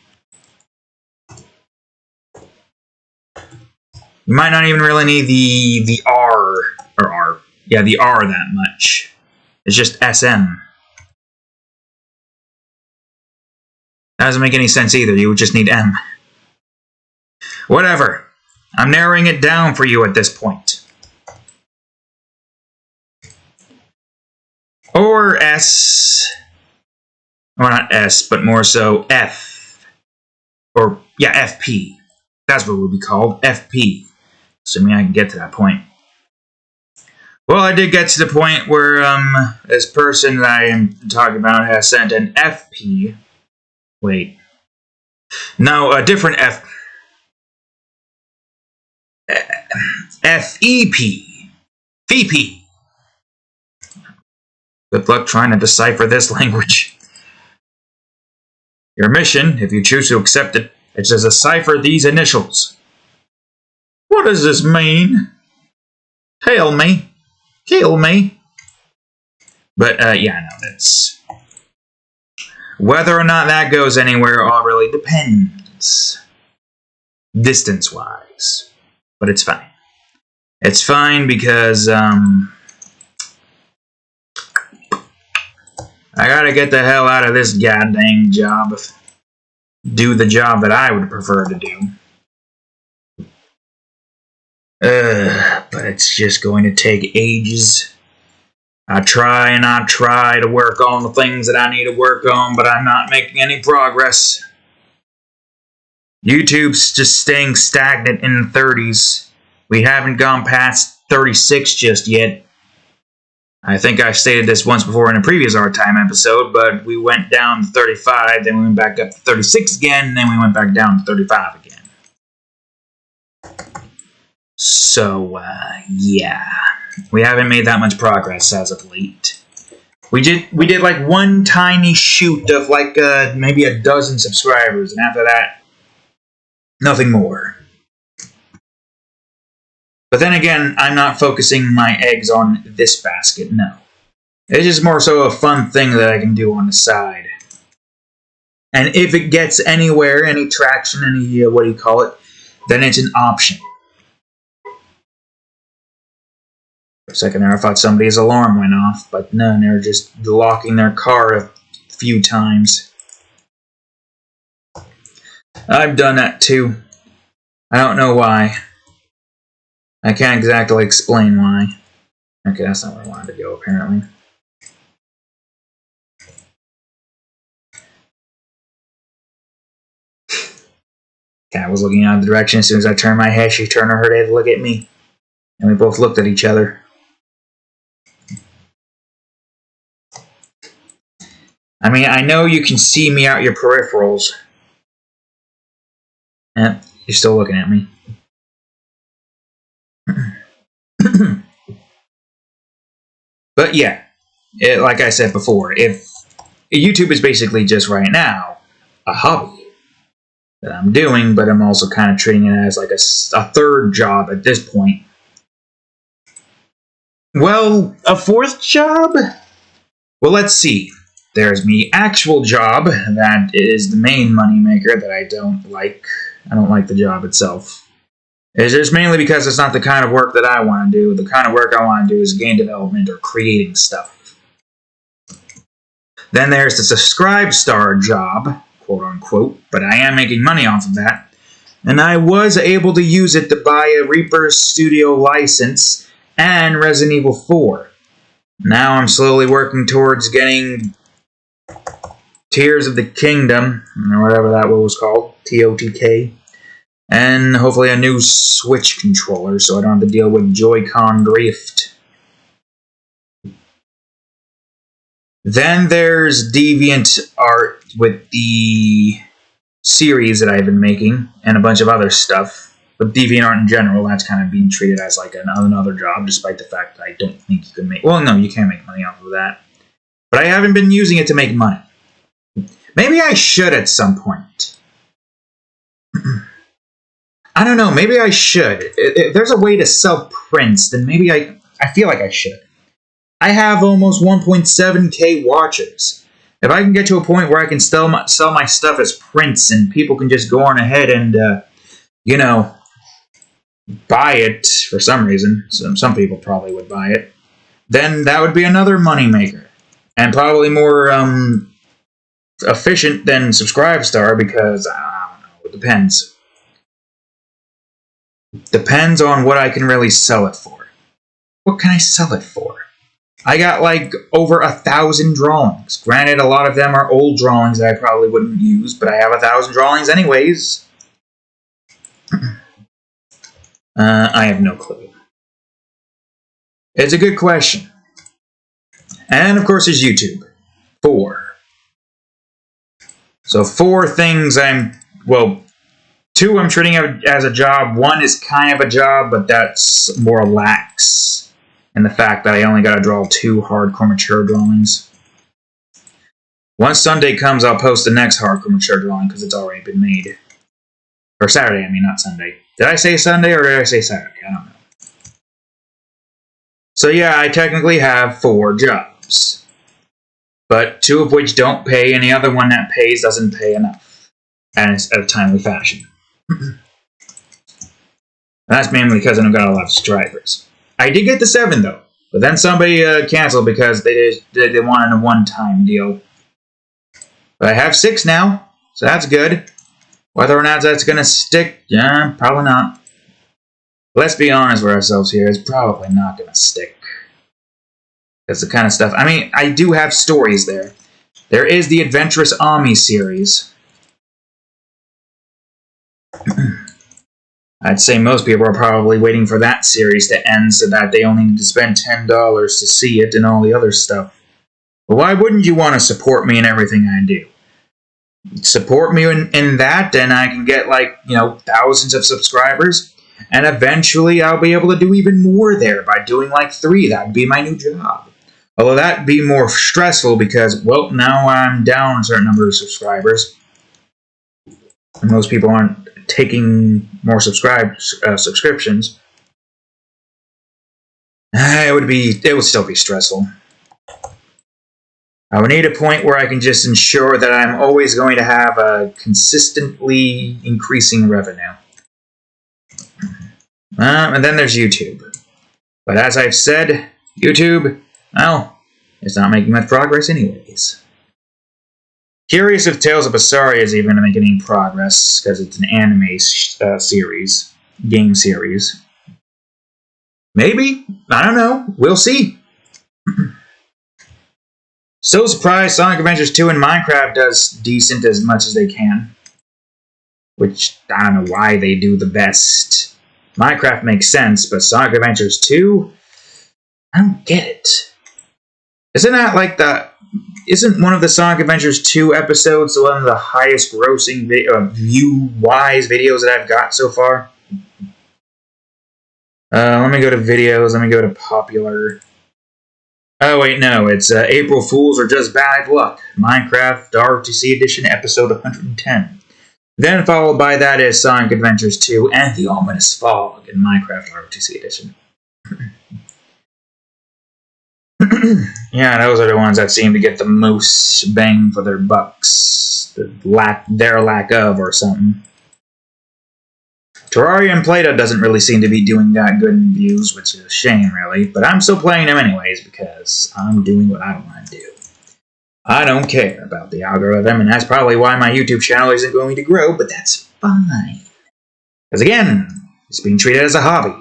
You might not even really need the R or R. Yeah, the R that much. It's just SM. That doesn't make any sense either. You would just need M. Whatever. I'm narrowing it down for you at this point. Or S. Or not S, but more so F. Or, yeah, FP. That's what it would be called. FP. Assuming I can get to that point. Well, I did get to the point where this person that I am talking about has sent an FP. Wait. No, a different FEP. VP. Good luck trying to decipher this language. Your mission, if you choose to accept it, is to decipher these initials. What does this mean? Tell me. Kill me. But, yeah, no, that's... Whether or not that goes anywhere all really depends. Distance-wise. But it's fine. It's fine because, I gotta get the hell out of this goddamn job. Do the job that I would prefer to do. But it's just going to take ages. I try to work on the things that I need to work on, but I'm not making any progress. YouTube's just staying stagnant in the 30s. We haven't gone past 36 just yet. I think I've stated this once before in a previous Our Time episode, but we went down to 35, then we went back up to 36 again, and then we went back down to 35 again. So, yeah. We haven't made that much progress as of late. We did like one tiny shoot of like maybe a dozen subscribers, and after that, nothing more. But then again, I'm not focusing my eggs on this basket, no. It's just more so a fun thing that I can do on the side. And if it gets anywhere, any traction, any, what do you call it, then it's an option. For a second there, I thought somebody's alarm went off, but no, they're just locking their car a few times. I've done that too. I don't know why. I can't exactly explain why. Okay, that's not where I wanted to go, apparently. Cat was looking out of the direction. As soon as I turned my head, she turned her head to look at me. And we both looked at each other. I mean, I know you can see me out your peripherals. Eh, you're still looking at me. But yeah, like I said before, if YouTube is basically just right now a hobby, that I'm doing, but I'm also kind of treating it as like a third job at this point. Well, a fourth job? Well, let's see. There's the actual job. That is the main moneymaker that I don't like. I don't like the job itself. It's just mainly because it's not the kind of work that I want to do. The kind of work I want to do is game development or creating stuff. Then there's the Subscribe Star job, quote unquote, but I am making money off of that. And I was able to use it to buy a Reaper Studio license and Resident Evil 4. Now I'm slowly working towards getting Tears of the Kingdom, or whatever that was called, TOTK, and hopefully a new Switch controller so I don't have to deal with Joy-Con drift. Then there's DeviantArt with the series that I've been making, and a bunch of other stuff. With DeviantArt in general, that's kind of being treated as like another job, despite the fact that I don't think you can make... Well, no, you can't make money off of that. But I haven't been using it to make money. Maybe I should at some point. I don't know, maybe I should. If there's a way to sell prints, then maybe I feel like I should. I have almost 1.7k watchers. If I can get to a point where I can sell my stuff as prints and people can just go on ahead and, buy it for some reason, some people probably would buy it, then that would be another moneymaker. And probably more efficient than Subscribestar because, I don't know, it depends. Depends on what I can really sell it for. What can I sell it for? I got like over 1,000 drawings. Granted, a lot of them are old drawings that I probably wouldn't use, but I have 1,000 drawings anyways. I have no clue. It's a good question. And of course there's YouTube. 4. So 4 things well, 2 I'm treating as a job. 1 is kind of a job, but that's more lax in the fact that I only got to draw 2 hardcore mature drawings. Once Sunday comes, I'll post the next hardcore mature drawing because it's already been made. Or Saturday, I mean, not Sunday. Did I say Sunday or did I say Saturday? I don't know. So yeah, I technically have 4 jobs. But 2 of which don't pay, and the other one that pays doesn't pay enough. And it's at a timely fashion. That's mainly because I don't got a lot of subscribers. I did get to 7 though, but then somebody canceled because they wanted a one-time deal. But I have 6 now, so that's good. Whether or not that's going to stick, yeah, probably not. Let's be honest with ourselves here, it's probably not going to stick. That's the kind of stuff, I mean, I do have stories there. There is the Adventurous Ami series. I'd say most people are probably waiting for that series to end so that they only need to spend $10 to see it and all the other stuff. But why wouldn't you want to support me in everything I do? Support me in that, and I can get, like, thousands of subscribers, and eventually I'll be able to do even more there by doing, like, 3. That'd be my new job. Although that'd be more stressful because, well, now I'm down a certain number of subscribers. And most people aren't taking more subscriptions. It would still be stressful. I would need a point where I can just ensure that I'm always going to have a consistently increasing revenue. And then there's YouTube. But as I've said, YouTube, well, it's not making much progress anyways. Curious if Tales of Berseria is even going to make any progress, because it's an anime series, game series. Maybe? I don't know. We'll see. Still surprised Sonic Adventures 2 and Minecraft does decent as much as they can. Which, I don't know why they do the best. Minecraft makes sense, but Sonic Adventures 2? I don't get it. Isn't that like isn't one of the Sonic Adventures 2 episodes one of the highest grossing view-wise videos that I've got so far? Let me go to videos, let me go to popular. Oh wait, no, it's April Fools or Just Bad Luck. Minecraft RTC Edition episode 110. Then followed by that is Sonic Adventures 2 and The Ominous Fog in Minecraft ROTC Edition. Yeah, those are the ones that seem to get the most bang for their bucks. Their lack of, or something. Terraria and Play-Doh doesn't really seem to be doing that good in views, which is a shame, really. But I'm still playing them anyways, because I'm doing what I want to do. I don't care about the algorithm, and that's probably why my YouTube channel isn't going to grow, but that's fine. Because again, it's being treated as a hobby.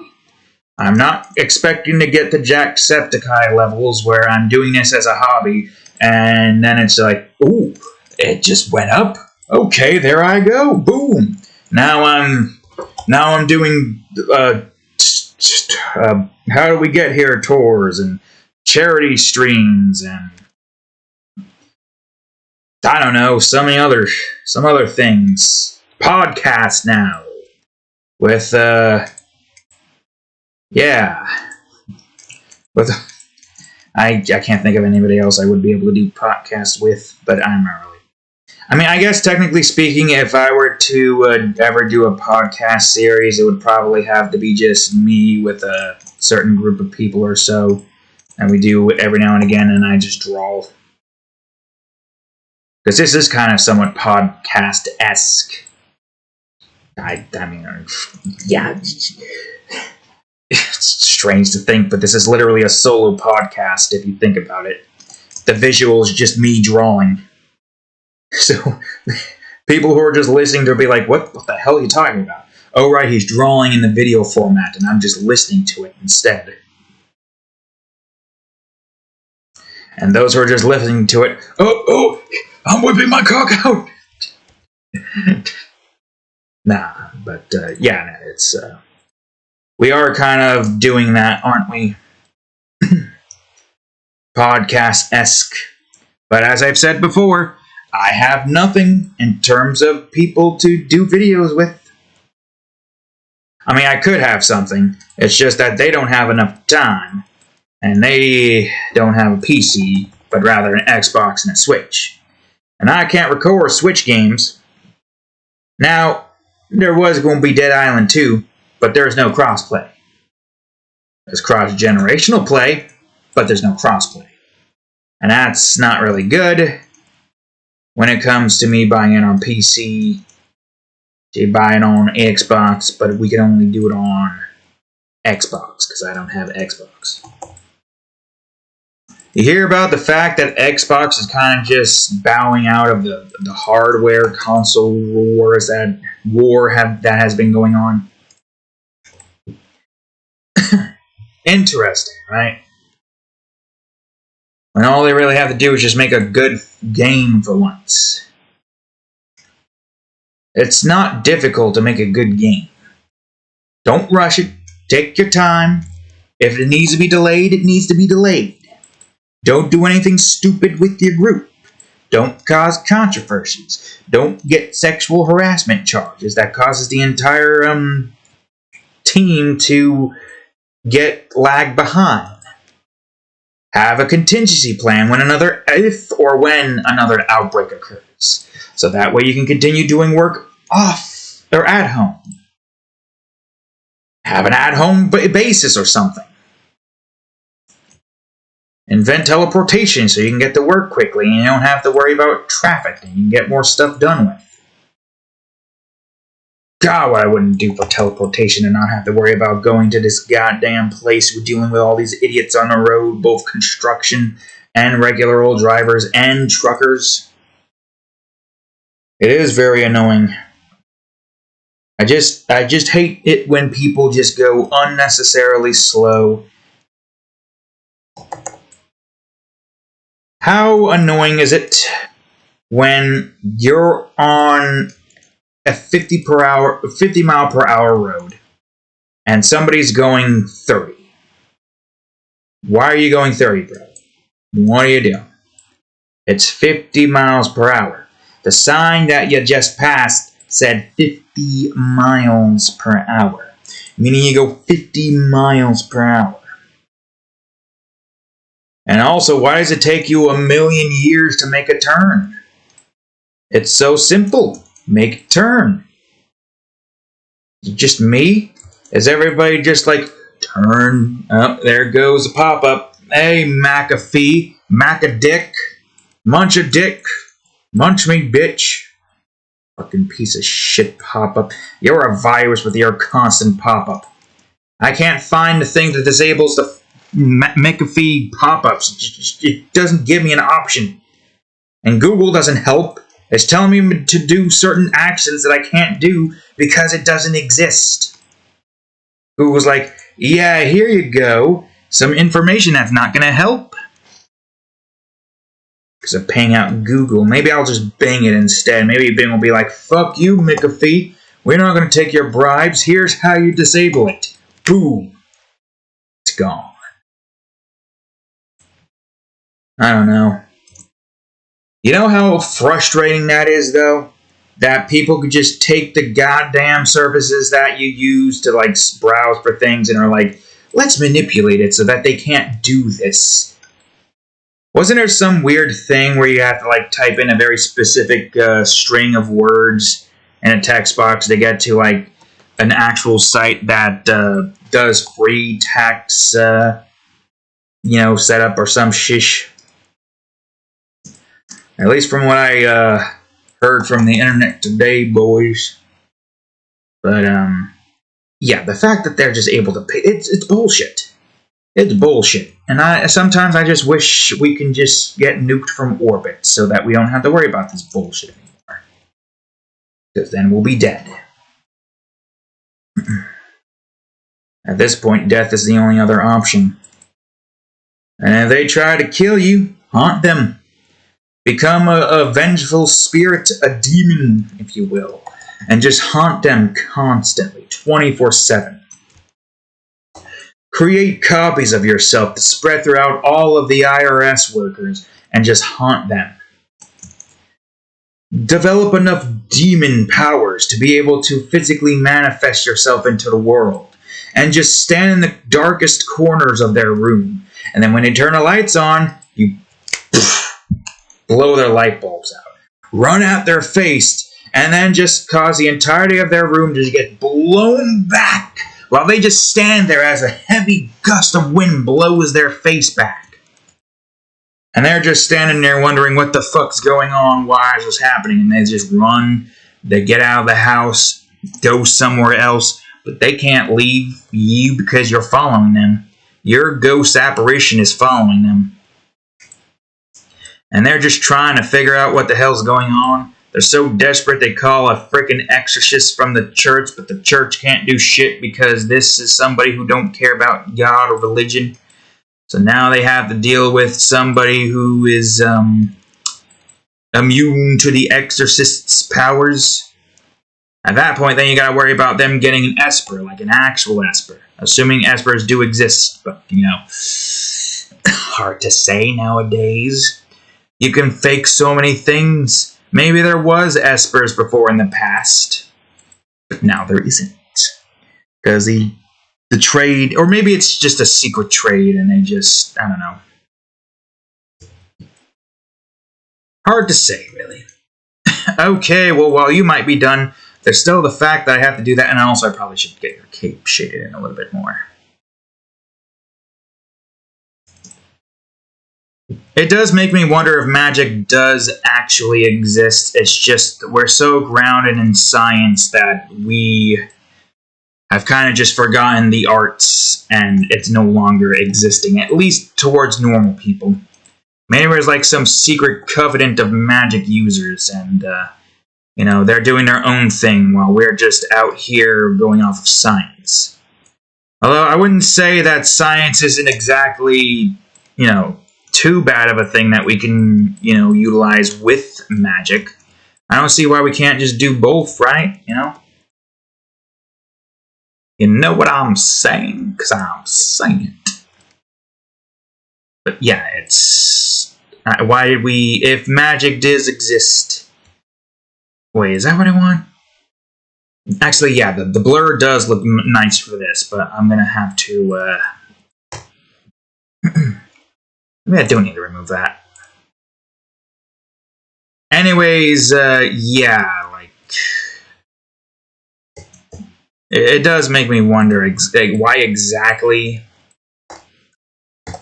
I'm not expecting to get the Jacksepticeye levels where I'm doing this as a hobby, and then it's like, ooh, it just went up? Okay, there I go, boom. Now I'm doing, how do we get here tours, and charity streams, and I don't know, some other things. Podcast now. With, yeah. With, I can't think of anybody else I would be able to do podcasts with, but I'm not really. I mean, I guess technically speaking, if I were to ever do a podcast series, it would probably have to be just me with a certain group of people or so. And we do every now and again, and I just draw. Because this is kind of somewhat podcast-esque. I mean, yeah. It's strange to think, but this is literally a solo podcast if you think about it. The visual is just me drawing. So, people who are just listening to be like, what the hell are you talking about? Oh, right, he's drawing in the video format, and I'm just listening to it instead. And those who are just listening to it, oh, I'm whipping my cock out! Nah, but, yeah, it's, we are kind of doing that, aren't we? Podcast-esque. But as I've said before, I have nothing in terms of people to do videos with. I mean, I could have something. It's just that they don't have enough time. And they don't have a PC, but rather an Xbox and a Switch. And I can't record Switch games. Now, there was going to be Dead Island 2, but there's no crossplay. There's cross-generational play, but there's no crossplay. And that's not really good when it comes to me buying it on PC, to buy it on Xbox, but we can only do it on Xbox, because I don't have Xbox. You hear about the fact that Xbox is kind of just bowing out of the hardware console wars, that has been going on? Interesting, right? When all they really have to do is just make a good game for once. It's not difficult to make a good game. Don't rush it. Take your time. If it needs to be delayed, it needs to be delayed. Don't do anything stupid with your group. Don't cause controversies. Don't get sexual harassment charges that causes the entire team to get lagged behind. Have a contingency plan when another outbreak occurs. So that way you can continue doing work off or at home. Have an at-home basis or something. Invent teleportation so you can get to work quickly and you don't have to worry about traffic and you can get more stuff done with. God, what I wouldn't do for teleportation and not have to worry about going to this goddamn place. We're dealing with all these idiots on the road, both construction and regular old drivers and truckers. It is very annoying. I just hate it when people just go unnecessarily slow. How annoying is it when you're on a 50 mile per hour road and somebody's going 30? Why are you going 30, bro? What are you doing? It's 50 miles per hour. The sign that you just passed said 50 miles per hour, meaning you go 50 miles per hour. And also, why does it take you 1,000,000 years to make a turn? It's so simple. make it turn. Just me? Is everybody just like, turn? Oh, there goes a pop-up. Hey, McAfee, Mac-a-dick, munch a dick, munch me, bitch. Fucking piece of shit pop-up. You're a virus with your constant pop-up. I can't find the thing that disables the McAfee pop-ups. It doesn't give me an option. And Google doesn't help. It's telling me to do certain actions that I can't do because it doesn't exist. Google's like, yeah, here you go. Some information that's not going to help. Because of paying out Google. Maybe I'll just Bing it instead. Maybe Bing will be like, fuck you, McAfee. We're not going to take your bribes. Here's how you disable it. Boom. It's gone. I don't know. You know how frustrating that is, though? That people could just take the goddamn services that you use to, like, browse for things and are like, let's manipulate it so that they can't do this. Wasn't there some weird thing where you have to, like, type in a very specific string of words in a text box to get to, like, an actual site that does free tax, setup or some shish? At least from what I heard from the internet today, boys. But, yeah, the fact that they're just able to pay, it's bullshit. It's bullshit. And sometimes I just wish we can just get nuked from orbit so that we don't have to worry about this bullshit anymore. Because then we'll be dead. At this point, death is the only other option. And if they try to kill you, haunt them. Become a vengeful spirit, a demon, if you will, and just haunt them constantly, 24/7. Create copies of yourself to spread throughout all of the IRS workers and just haunt them. Develop enough demon powers to be able to physically manifest yourself into the world and just stand in the darkest corners of their room. And then when they turn the lights on, you blow their light bulbs out, run at their face, and then just cause the entirety of their room to get blown back while they just stand there as a heavy gust of wind blows their face back. And they're just standing there wondering what the fuck's going on, why is this happening, and they just run, they get out of the house, go somewhere else, but they can't leave you because you're following them. Your ghost apparition is following them. And they're just trying to figure out what the hell's going on. They're so desperate they call a freaking exorcist from the church, but the church can't do shit because this is somebody who don't care about God or religion. So now they have to deal with somebody who is immune to the exorcist's powers. At that point, then you gotta worry about them getting an Esper, like an actual Esper. Assuming Espers do exist, but, hard to say nowadays. You can fake so many things. Maybe there was Espers before in the past, but now there isn't. Because the trade, or maybe it's just a secret trade and they just, I don't know. Hard to say, really. Okay, well, while you might be done, there's still the fact that I have to do that, and also I probably should get your cape shaded in a little bit more. It does make me wonder if magic does actually exist. It's just we're so grounded in science that we have kind of just forgotten the arts and it's no longer existing, at least towards normal people. Maybe there's like some secret covenant of magic users and, they're doing their own thing while we're just out here going off of science. Although I wouldn't say that science isn't exactly, too bad of a thing that we can, utilize with magic. I don't see why we can't just do both, right? You know what I'm saying? Because I'm saying it. But yeah, it's... why did we... If magic does exist... Wait, is that what I want? Actually, yeah, the blur does look nice for this, but I'm going to have to... Maybe I don't need to remove that. Anyways, yeah, like... it does make me wonder why exactly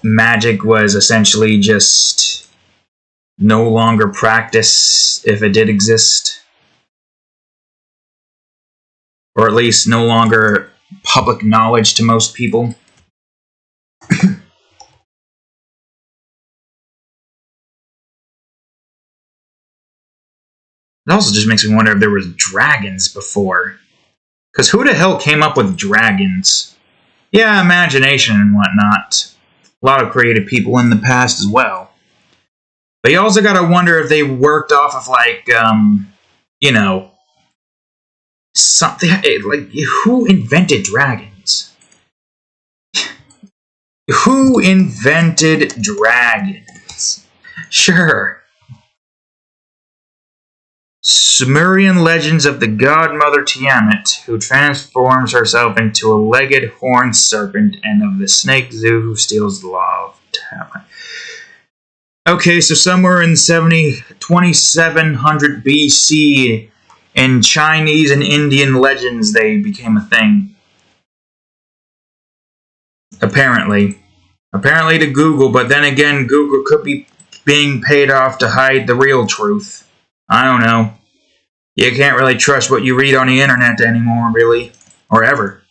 magic was essentially just no longer practiced if it did exist. Or at least no longer public knowledge to most people. It also just makes me wonder if there was dragons before. Because who the hell came up with dragons? Yeah, imagination and whatnot. A lot of creative people in the past as well. But you also gotta wonder if they worked off of, like, you know, something, like, who invented dragons? Who invented dragons? Sure. Sumerian legends of the god Mother Tiamat, who transforms herself into a legged horned serpent, and of the snake Zu, who steals the law of Tiamat. Okay, so somewhere in 2700 BC, in Chinese and Indian legends, they became a thing. Apparently. Apparently to Google, but then again, Google could be being paid off to hide the real truth. I don't know. You can't really trust what you read on the internet anymore, really. Or ever.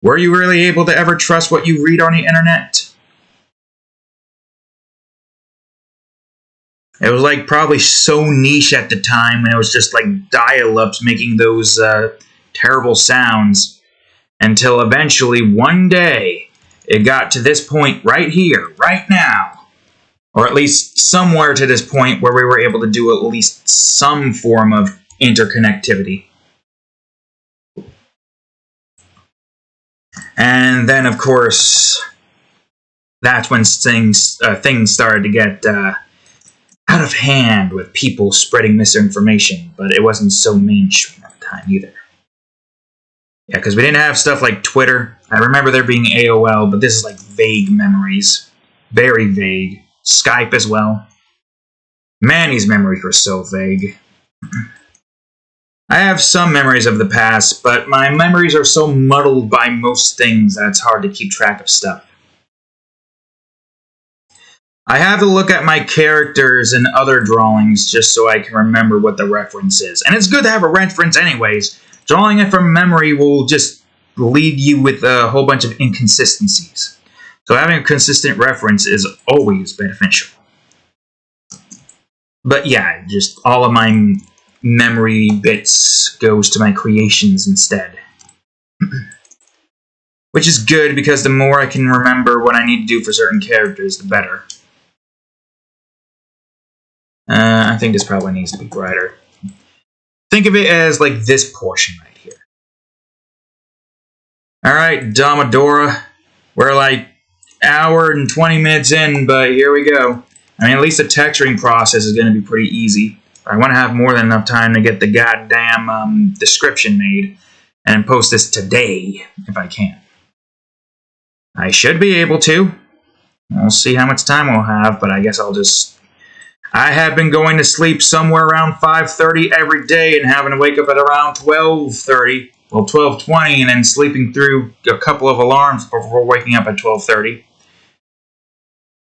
Were you really able to ever trust what you read on the internet? It was like probably so niche at the time, and it was just like dial-ups making those terrible sounds. Until eventually, one day, it got to this point right here, right now. Or at least somewhere to this point where we were able to do at least some form of interconnectivity. And then, of course, that's when things started to get out of hand with people spreading misinformation, but it wasn't so mainstream at the time either. Yeah, because we didn't have stuff like Twitter. I remember there being AOL, but this is like vague memories. Very vague. Skype as well. Manny's memories were so vague. I have some memories of the past, but my memories are so muddled by most things that it's hard to keep track of stuff. I have to look at my characters and other drawings just so I can remember what the reference is. And it's good to have a reference anyways. Drawing it from memory will just leave you with a whole bunch of inconsistencies. So having a consistent reference is always beneficial. But yeah, just all of my memory bits goes to my creations instead. Which is good because the more I can remember what I need to do for certain characters, the better. I think this probably needs to be brighter. Think of it as like this portion right here. Alright, Domadora. We're like hour and 20 minutes in, but here we go. I mean, at least the texturing process is going to be pretty easy. I want to have more than enough time to get the goddamn description made and post this today, if I can. I should be able to. We'll see how much time we'll have, but I guess I'll just... I have been going to sleep somewhere around 5:30 every day and having to wake up at around 12:30, well, 12:20, and then sleeping through a couple of alarms before waking up at 12:30.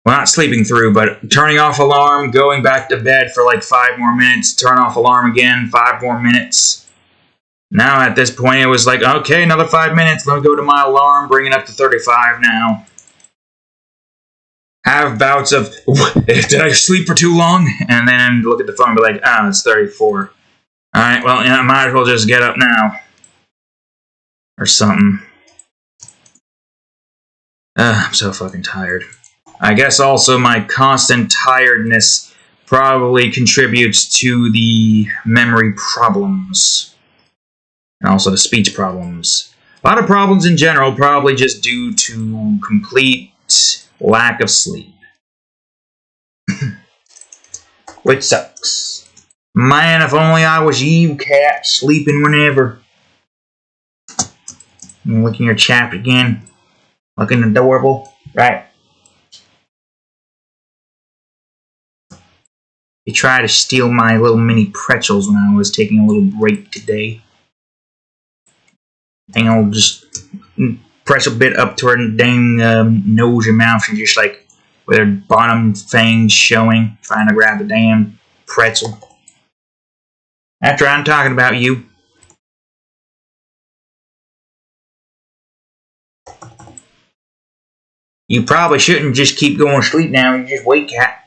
Well, not sleeping through, but turning off alarm, going back to bed for like 5 more minutes, turn off alarm again, 5 more minutes. Now at this point it was like, okay, another 5 minutes, let me go to my alarm, bring it up to 35 now. Have bouts of, did I sleep for too long? And then look at the phone and be like, it's 34. Alright, well, I might as well just get up now. Or something. I'm so fucking tired. I guess also my constant tiredness probably contributes to the memory problems. And also the speech problems. A lot of problems in general, probably just due to complete lack of sleep. Which sucks. Man, if only I was you, cat, sleeping whenever. Looking your chat again. Looking adorable. Right. He tried to steal my little mini pretzels when I was taking a little break today. And I'll just pretzel bit up to her dang nose and mouth and just like with her bottom fangs showing, trying to grab the damn pretzel. After I'm talking about you. You probably shouldn't just keep going to sleep now. You just wake, cat.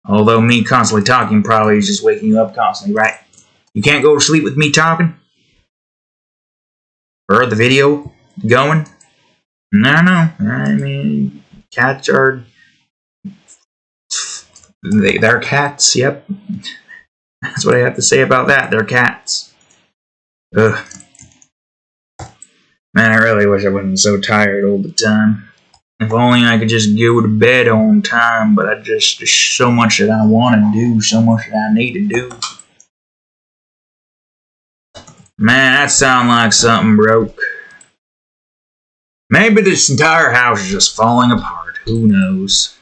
Although me constantly talking probably is just waking you up constantly, right? You can't go to sleep with me talking? Or the video going? No. I mean, cats are... They're cats, yep. That's what I have to say about that. They're cats. Ugh. Man, I really wish I wasn't so tired all the time. If only I could just go to bed on time, but there's so much that I want to do, so much that I need to do. Man, that sounds like something broke. Maybe this entire house is just falling apart. Who knows?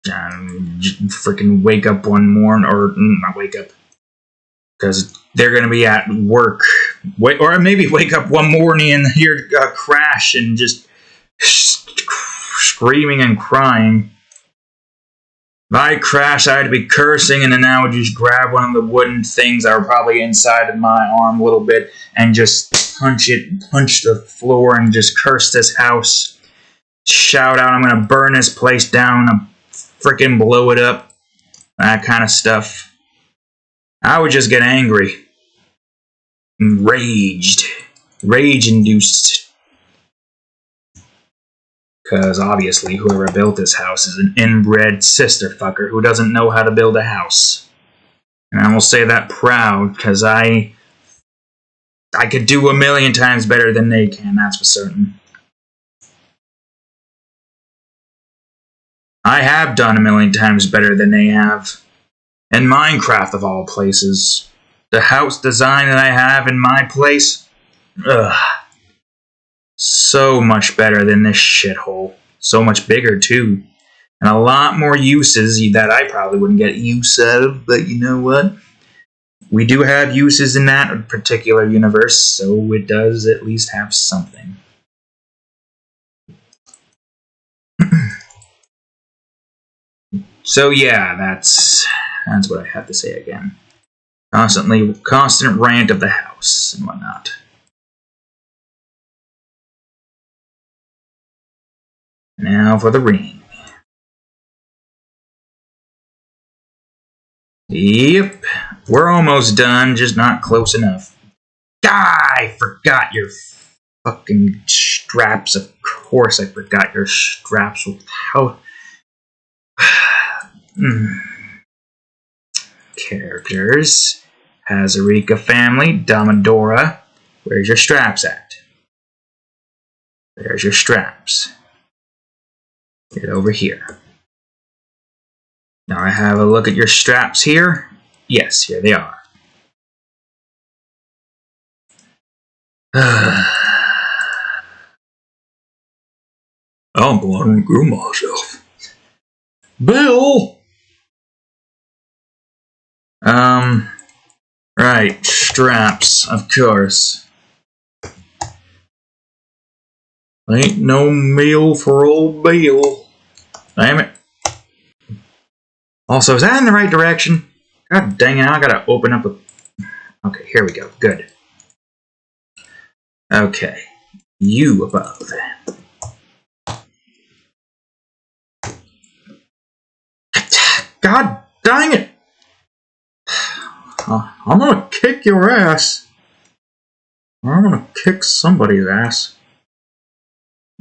Freaking wake up one morning, or not wake up, because they're going to be at work. Or maybe wake up one morning and hear a crash and just screaming and crying. If I crashed, I had to be cursing, and then I would just grab one of the wooden things that were probably inside of my arm a little bit and just punch the floor and just curse this house. Shout out, I'm going to burn this place down and freaking blow it up. That kind of stuff. I would just get angry. Rage-induced. Because obviously whoever built this house is an inbred sister fucker who doesn't know how to build a house. And I will say that proud, because I could do 1,000,000 times better than they can, that's for certain. I have done 1,000,000 times better than they have. In Minecraft, of all places. The house design that I have in my place, so much better than this shithole. So much bigger, too. And a lot more uses that I probably wouldn't get use out of, but you know what? We do have uses in that particular universe, so it does at least have something. So yeah, that's what I have to say again. Constant rant of the house and whatnot. Now for the ring. Yep, we're almost done, just not close enough. I forgot your fucking straps. Of course I forgot your straps. How... Characters. Hazarika family. Domadora. Where's your straps at? There's your straps. Get over here. Now I have a look at your straps here. Yes, here they are. I'm going to groom myself. Bill! Right, straps, of course. Ain't no meal for old Bill. Damn it. Also, is that in the right direction? God dang it, I gotta open up a... Okay, here we go. Good. Okay. You above. God dang it! I'm gonna kick your ass. I'm gonna kick somebody's ass.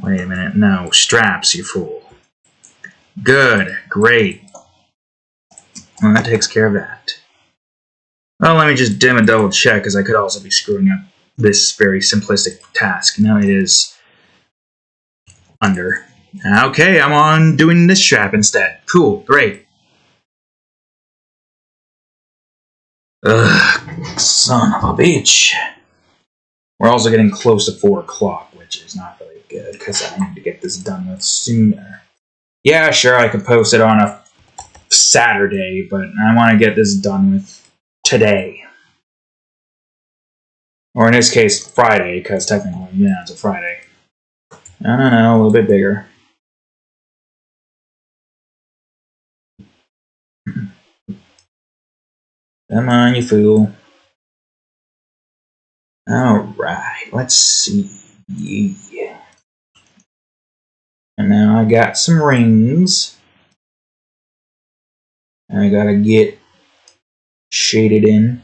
Wait a minute. No, straps, you fool. Good. Great. Well, that takes care of that. Well, let me just dim and double check, because I could also be screwing up this very simplistic task. No, it is under. Okay, I'm on doing this strap instead. Cool. Great. Ugh, son of a bitch. We're also getting close to 4 o'clock, which is not really good, because I need to get this done with sooner. Yeah, sure, I could post it on a Saturday, but I want to get this done with today. Or in this case, Friday, because technically, yeah, it's a Friday. I don't know, a little bit bigger. Come on, you fool. Alright, let's see. Yeah. And now I got some rings. I gotta get shaded in.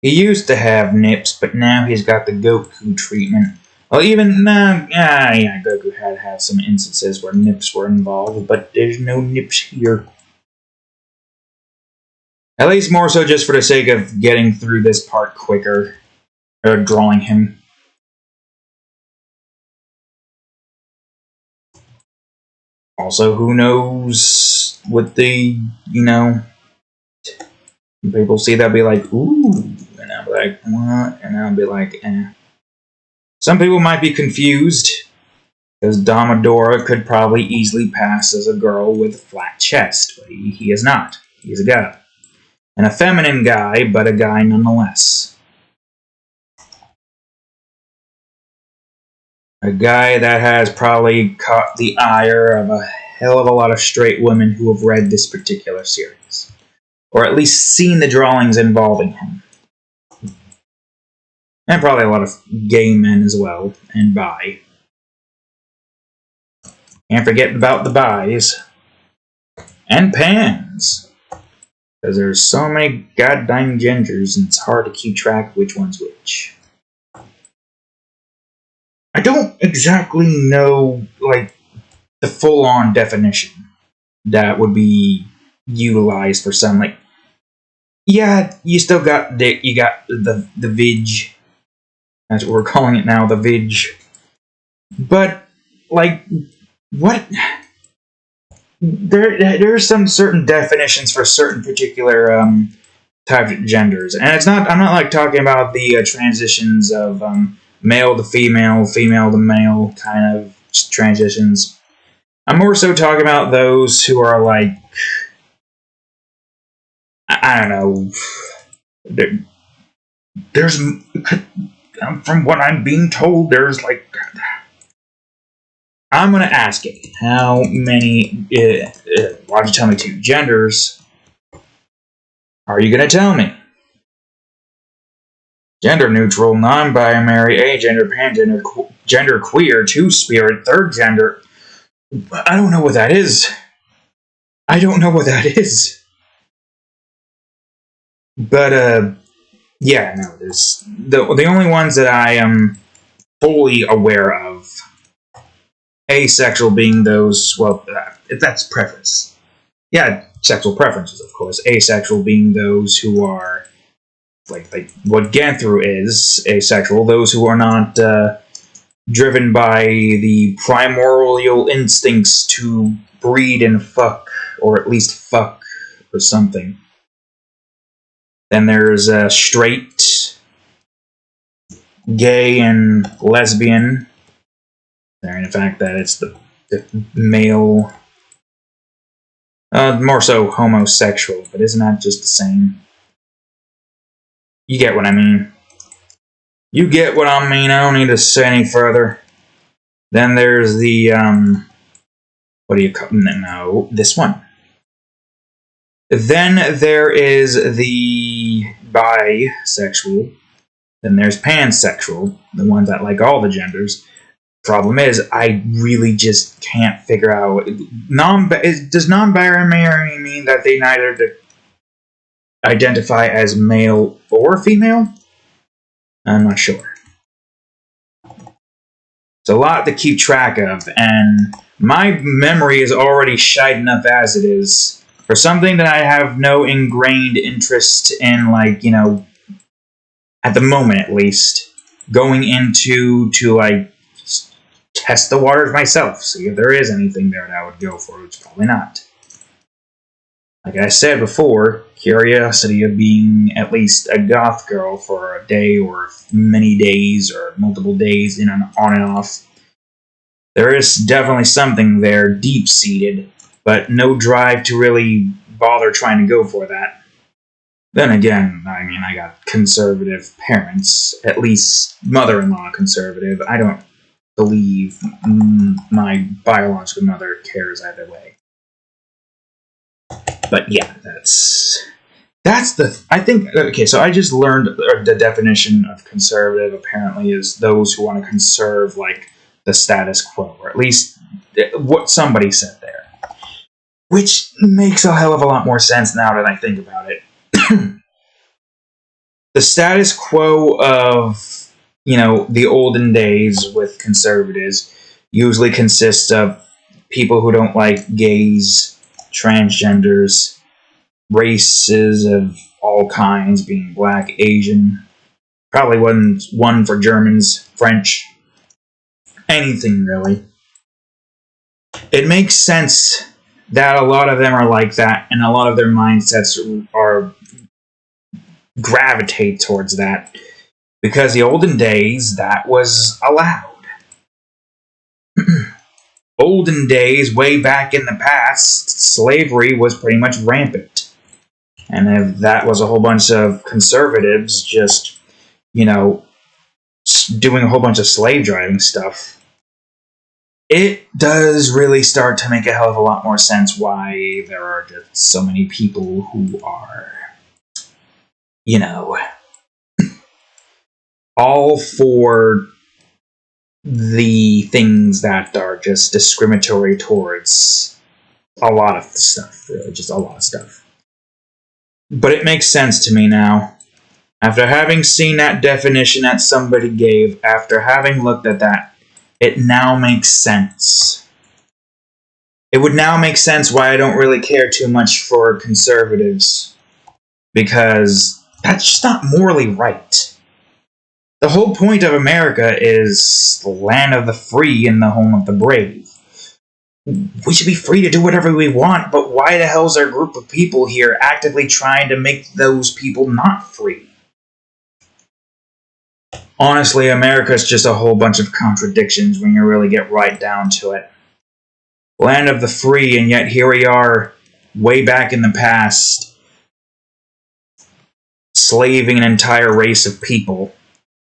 He used to have nips, but now he's got the Goku treatment. Well, even, yeah, Goku had some instances where nips were involved, but there's no nips here. At least more so just for the sake of getting through this part quicker. Or drawing him. Also, who knows what the, people see that be like, ooh, and I'll be like, what? And I'll be like, eh. Some people might be confused, because Domadora could probably easily pass as a girl with a flat chest, but he is not. He's a guy. And a feminine guy, but a guy nonetheless. A guy that has probably caught the ire of a hell of a lot of straight women who have read this particular series. Or at least seen the drawings involving him. And probably a lot of gay men as well, and bi. Can't forget about the bis. And pans. Because there's so many goddamn genders, and it's hard to keep track of which one's which. I don't exactly know, like, the full-on definition that would be utilized for some, like, yeah, you still got you got the vig. That's what we're calling it now, the vig. But, like, what? There's some certain definitions for certain particular types of genders, and it's not. I'm not like talking about the transitions of male to female, female to male kind of transitions. I'm more so talking about those who are like, I don't know. There's, from what I'm being told, there's like, I'm gonna ask it. How many? Why'd you tell me two genders? Are you gonna tell me? Gender neutral, non-binary, agender, pangender, gender queer, two-spirit, third gender. I don't know what that is. I don't know what that is. But, yeah, no, there's the only ones that I am fully aware of, asexual being those, well, that's preference. Yeah, sexual preferences, of course. Asexual being those who are, like what Ganthru is, asexual, those who are not driven by the primordial instincts to breed and fuck, or at least fuck, or something. Then there's straight, gay, and lesbian. There, in fact, that it's the male, more so homosexual, but isn't that just the same? You get what I mean. You get what I mean. I don't need to say any further. Then there's the, what do you call it? No, this one. Then there is the bisexual. Then there's pansexual, the ones that like all the genders. Problem is, I really just can't figure out. Does non-binary mean that they neither identify as male or female? I'm not sure. It's a lot to keep track of, and my memory is already shite enough as it is. For something that I have no ingrained interest in, like, at the moment at least, going into to, like, test the waters myself, see if there is anything there that I would go for, which probably not. Like I said before, curiosity of being at least a goth girl for a day or many days or multiple days on and off. There is definitely something there deep-seated, but no drive to really bother trying to go for that. Then again, I mean, I got conservative parents, at least mother-in-law conservative. I don't believe my biological mother cares either way. But yeah, I think, okay, so I just learned the definition of conservative apparently is those who want to conserve, like, the status quo, or at least what somebody said there. Which makes a hell of a lot more sense now that I think about it. The status quo of, the olden days with conservatives usually consists of people who don't like gays, transgenders, races of all kinds, being black, Asian, probably wasn't one for Germans, French, anything really. It makes sense that a lot of them are like that, and a lot of their mindsets are gravitate towards that, because the olden days, that was allowed. Olden days, way back in the past, slavery was pretty much rampant. And if that was a whole bunch of conservatives just, doing a whole bunch of slave driving stuff, it does really start to make a hell of a lot more sense why there are just so many people who are, all for the things that are just discriminatory towards a lot of stuff, really, just a lot of stuff. But it makes sense to me now. After having seen that definition that somebody gave, after having looked at that, it now makes sense. It would now make sense why I don't really care too much for conservatives, because that's just not morally right. The whole point of America is the land of the free and the home of the brave. We should be free to do whatever we want, but why the hell is there a group of people here actively trying to make those people not free? Honestly, America's just a whole bunch of contradictions when you really get right down to it. Land of the free, and yet here we are, way back in the past, slaving an entire race of people.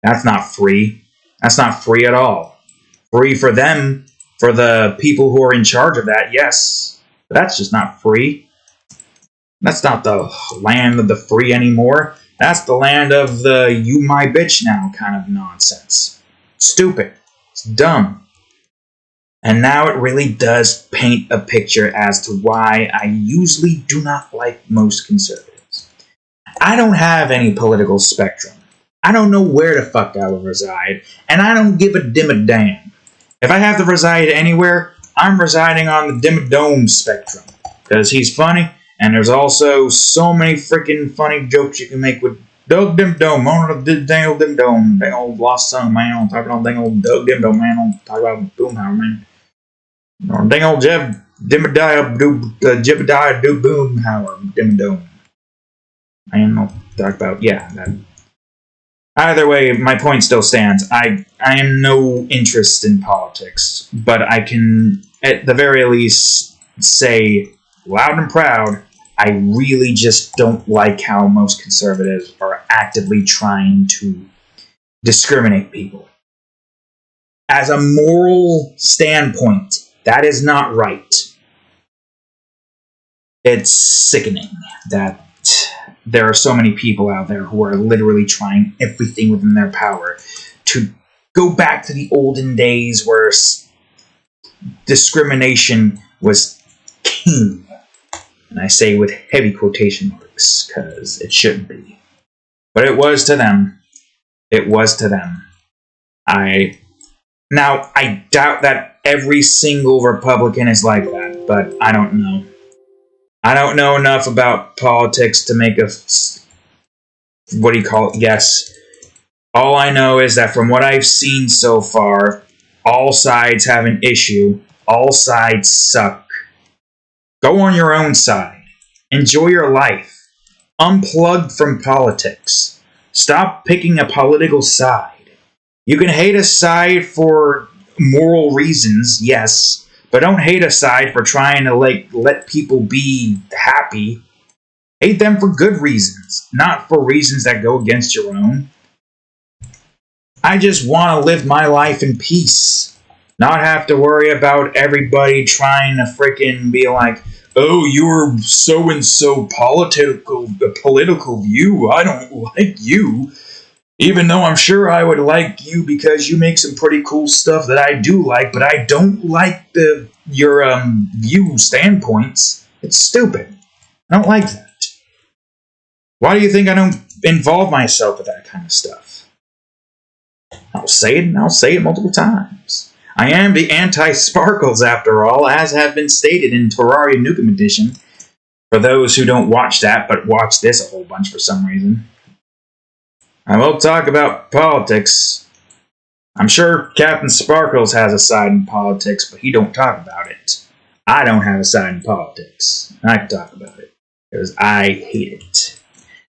That's not free. That's not free at all. Free for them, for the people who are in charge of that, yes. But that's just not free. That's not the land of the free anymore. That's the land of the you my bitch now kind of nonsense. Stupid. It's dumb. And now it really does paint a picture as to why I usually do not like most conservatives. I don't have any political spectrum. I don't know where the fuck I will reside, and I don't give a damn. If I have to reside anywhere, I'm residing on the Dimmadome spectrum, because he's funny, and there's also so many freaking funny jokes you can make with Doug Dimmadome, owner of the dang old Dimmadome, dang old lost son, man, I'm talking about dang old Doug Dimmadome, man, I'm talking about Boomhauer, man. Or dang old Jebediah do Boomhauer, Dimmadome. Man, I'll talk about, that. Either way, my point still stands. I am no interest in politics, but I can, at the very least, say loud and proud, I really just don't like how most conservatives are actively trying to discriminate people. As a moral standpoint, that is not right. It's sickening that there are so many people out there who are literally trying everything within their power to go back to the olden days where discrimination was king. And I say with heavy quotation marks, because it shouldn't be. But it was to them. It was to them. Now, I doubt that every single Republican is like that, but I don't know. I don't know enough about politics to make a, guess. All I know is that from what I've seen so far, all sides have an issue. All sides suck. Go on your own side. Enjoy your life. Unplug from politics. Stop picking a political side. You can hate a side for moral reasons, yes, but don't hate a side for trying to let people be happy. Hate them for good reasons, not for reasons that go against your own. I just want to live my life in peace. Not have to worry about everybody trying to frickin' be like, oh, you're so-and-so political view. I don't like you. Even though I'm sure I would like you because you make some pretty cool stuff that I do like, but I don't like your view standpoints. It's stupid. I don't like that. Why do you think I don't involve myself with that kind of stuff? I'll say it, and I'll say it multiple times. I am the anti-sparkles, after all, as have been stated in Terraria Nukem Edition. For those who don't watch that, but watch this a whole bunch for some reason. I will talk about politics. I'm sure Captain Sparkles has a side in politics, but he don't talk about it. I don't have a side in politics. I can talk about it, because I hate it.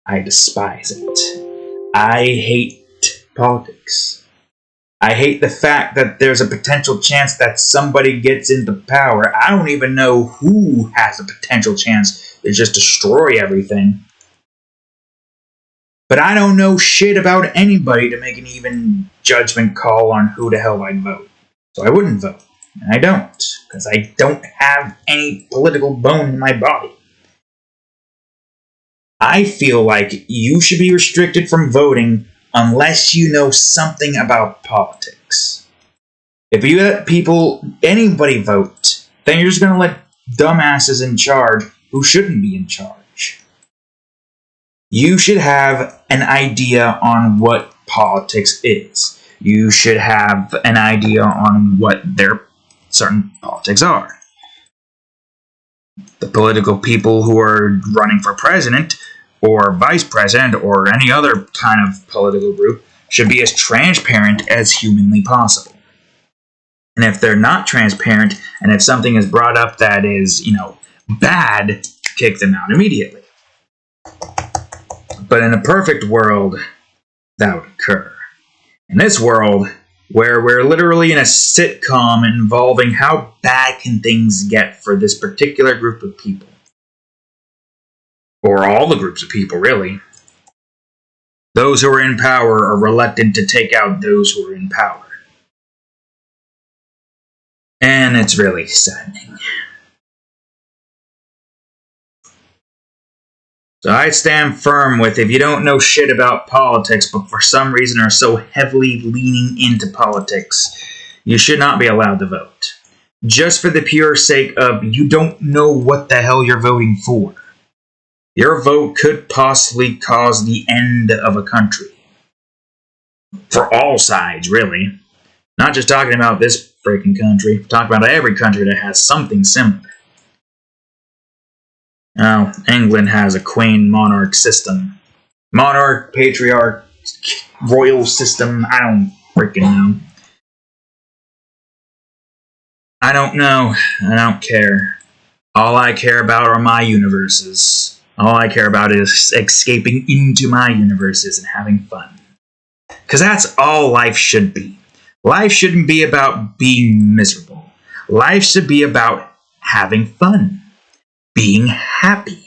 I despise it. I hate politics. I hate the fact that there's a potential chance that somebody gets into power. I don't even know who has a potential chance to just destroy everything. But I don't know shit about anybody to make an even judgment call on who the hell I'd vote. So I wouldn't vote. And I don't. Because I don't have any political bone in my body. I feel like you should be restricted from voting unless you know something about politics. If you let anybody vote, then you're just going to let dumbasses in charge who shouldn't be in charge. You should have an idea on what politics is. You should have an idea on what their certain politics are. The political people who are running for president or vice president or any other kind of political group should be as transparent as humanly possible. And if they're not transparent, and if something is brought up that is, bad, kick them out immediately. But in a perfect world, that would occur. In this world, where we're literally in a sitcom involving how bad can things get for this particular group of people. Or all the groups of people, really. Those who are in power are reluctant to take out those who are in power. And it's really saddening. So I stand firm with, if you don't know shit about politics, but for some reason are so heavily leaning into politics, you should not be allowed to vote. Just for the pure sake of, you don't know what the hell you're voting for. Your vote could possibly cause the end of a country. For all sides, really. Not just talking about this freaking country. We're talking about every country that has something similar. Now, England has a queen monarch system. Monarch, patriarch, royal system, I don't freaking know. I don't know. I don't care. All I care about are my universes. All I care about is escaping into my universes and having fun. Because that's all life should be. Life shouldn't be about being miserable. Life should be about having fun. Being happy.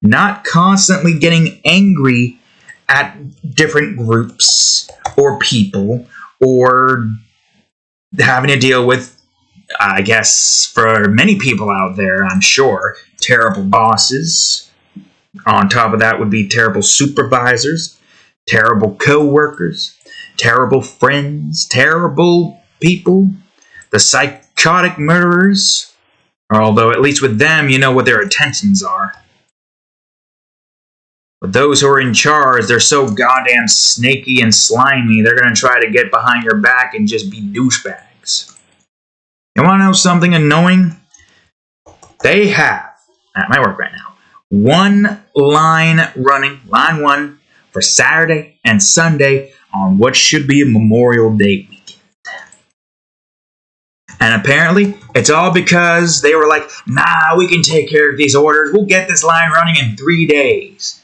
Not constantly getting angry at different groups or people or having to deal with, I guess, for many people out there, I'm sure, terrible bosses. On top of that would be terrible supervisors, terrible co-workers, terrible friends, terrible people, the psychotic murderers. Although, at least with them, you know what their intentions are. But those who are in charge, they're so goddamn snaky and slimy, they're going to try to get behind your back and just be douchebags. You want to know something annoying? They have, at my work right now, one line running, line one, for Saturday and Sunday on what should be a Memorial Day weekend. And apparently, it's all because they were like, nah, we can take care of these orders. We'll get this line running in 3 days.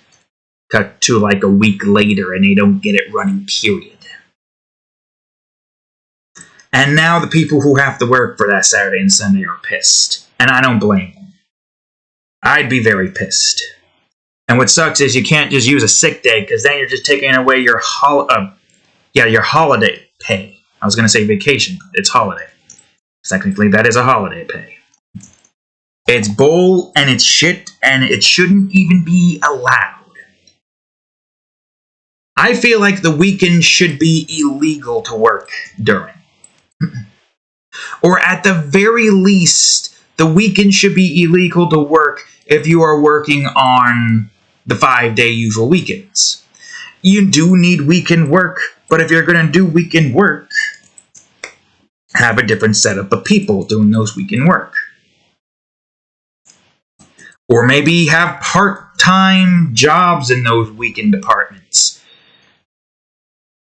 Cut to like a week later and they don't get it running, period. And now the people who have to work for that Saturday and Sunday are pissed. And I don't blame them. I'd be very pissed. And what sucks is you can't just use a sick day, because then you're just taking away your holiday pay. I was going to say vacation. It's holiday. Technically, that is a holiday pay. It's bull and it's shit, and it shouldn't even be allowed. I feel like the weekend should be illegal to work during. Or at the very least, the weekend should be illegal to work if you are working on the 5-day usual weekends. You do need weekend work, but if you're going to do weekend work, have a different setup of people doing those weekend work. Or maybe have part-time jobs in those weekend departments,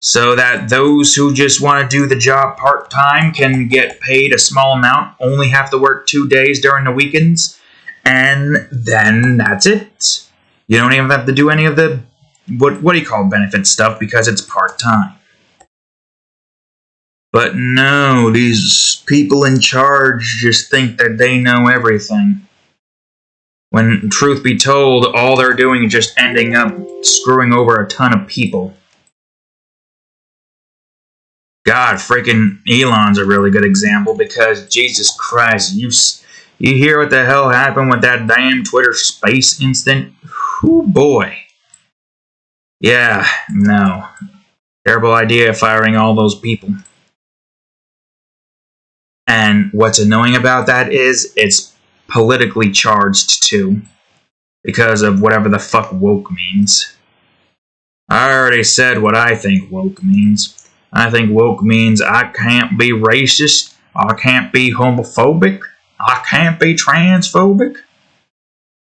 so that those who just want to do the job part-time can get paid a small amount, only have to work 2 days during the weekends, and then that's it. You don't even have to do any of the, what do you call benefit stuff, because it's part-time. But no, these people in charge just think that they know everything. When, truth be told, all they're doing is just ending up screwing over a ton of people. God, freaking Elon's a really good example, because Jesus Christ, you hear what the hell happened with that damn Twitter space incident? Whoo boy. Yeah, no. Terrible idea firing all those people. And what's annoying about that is it's politically charged too, because of whatever the fuck woke means. I already said what I think woke means. I think woke means I can't be racist, I can't be homophobic, I can't be transphobic.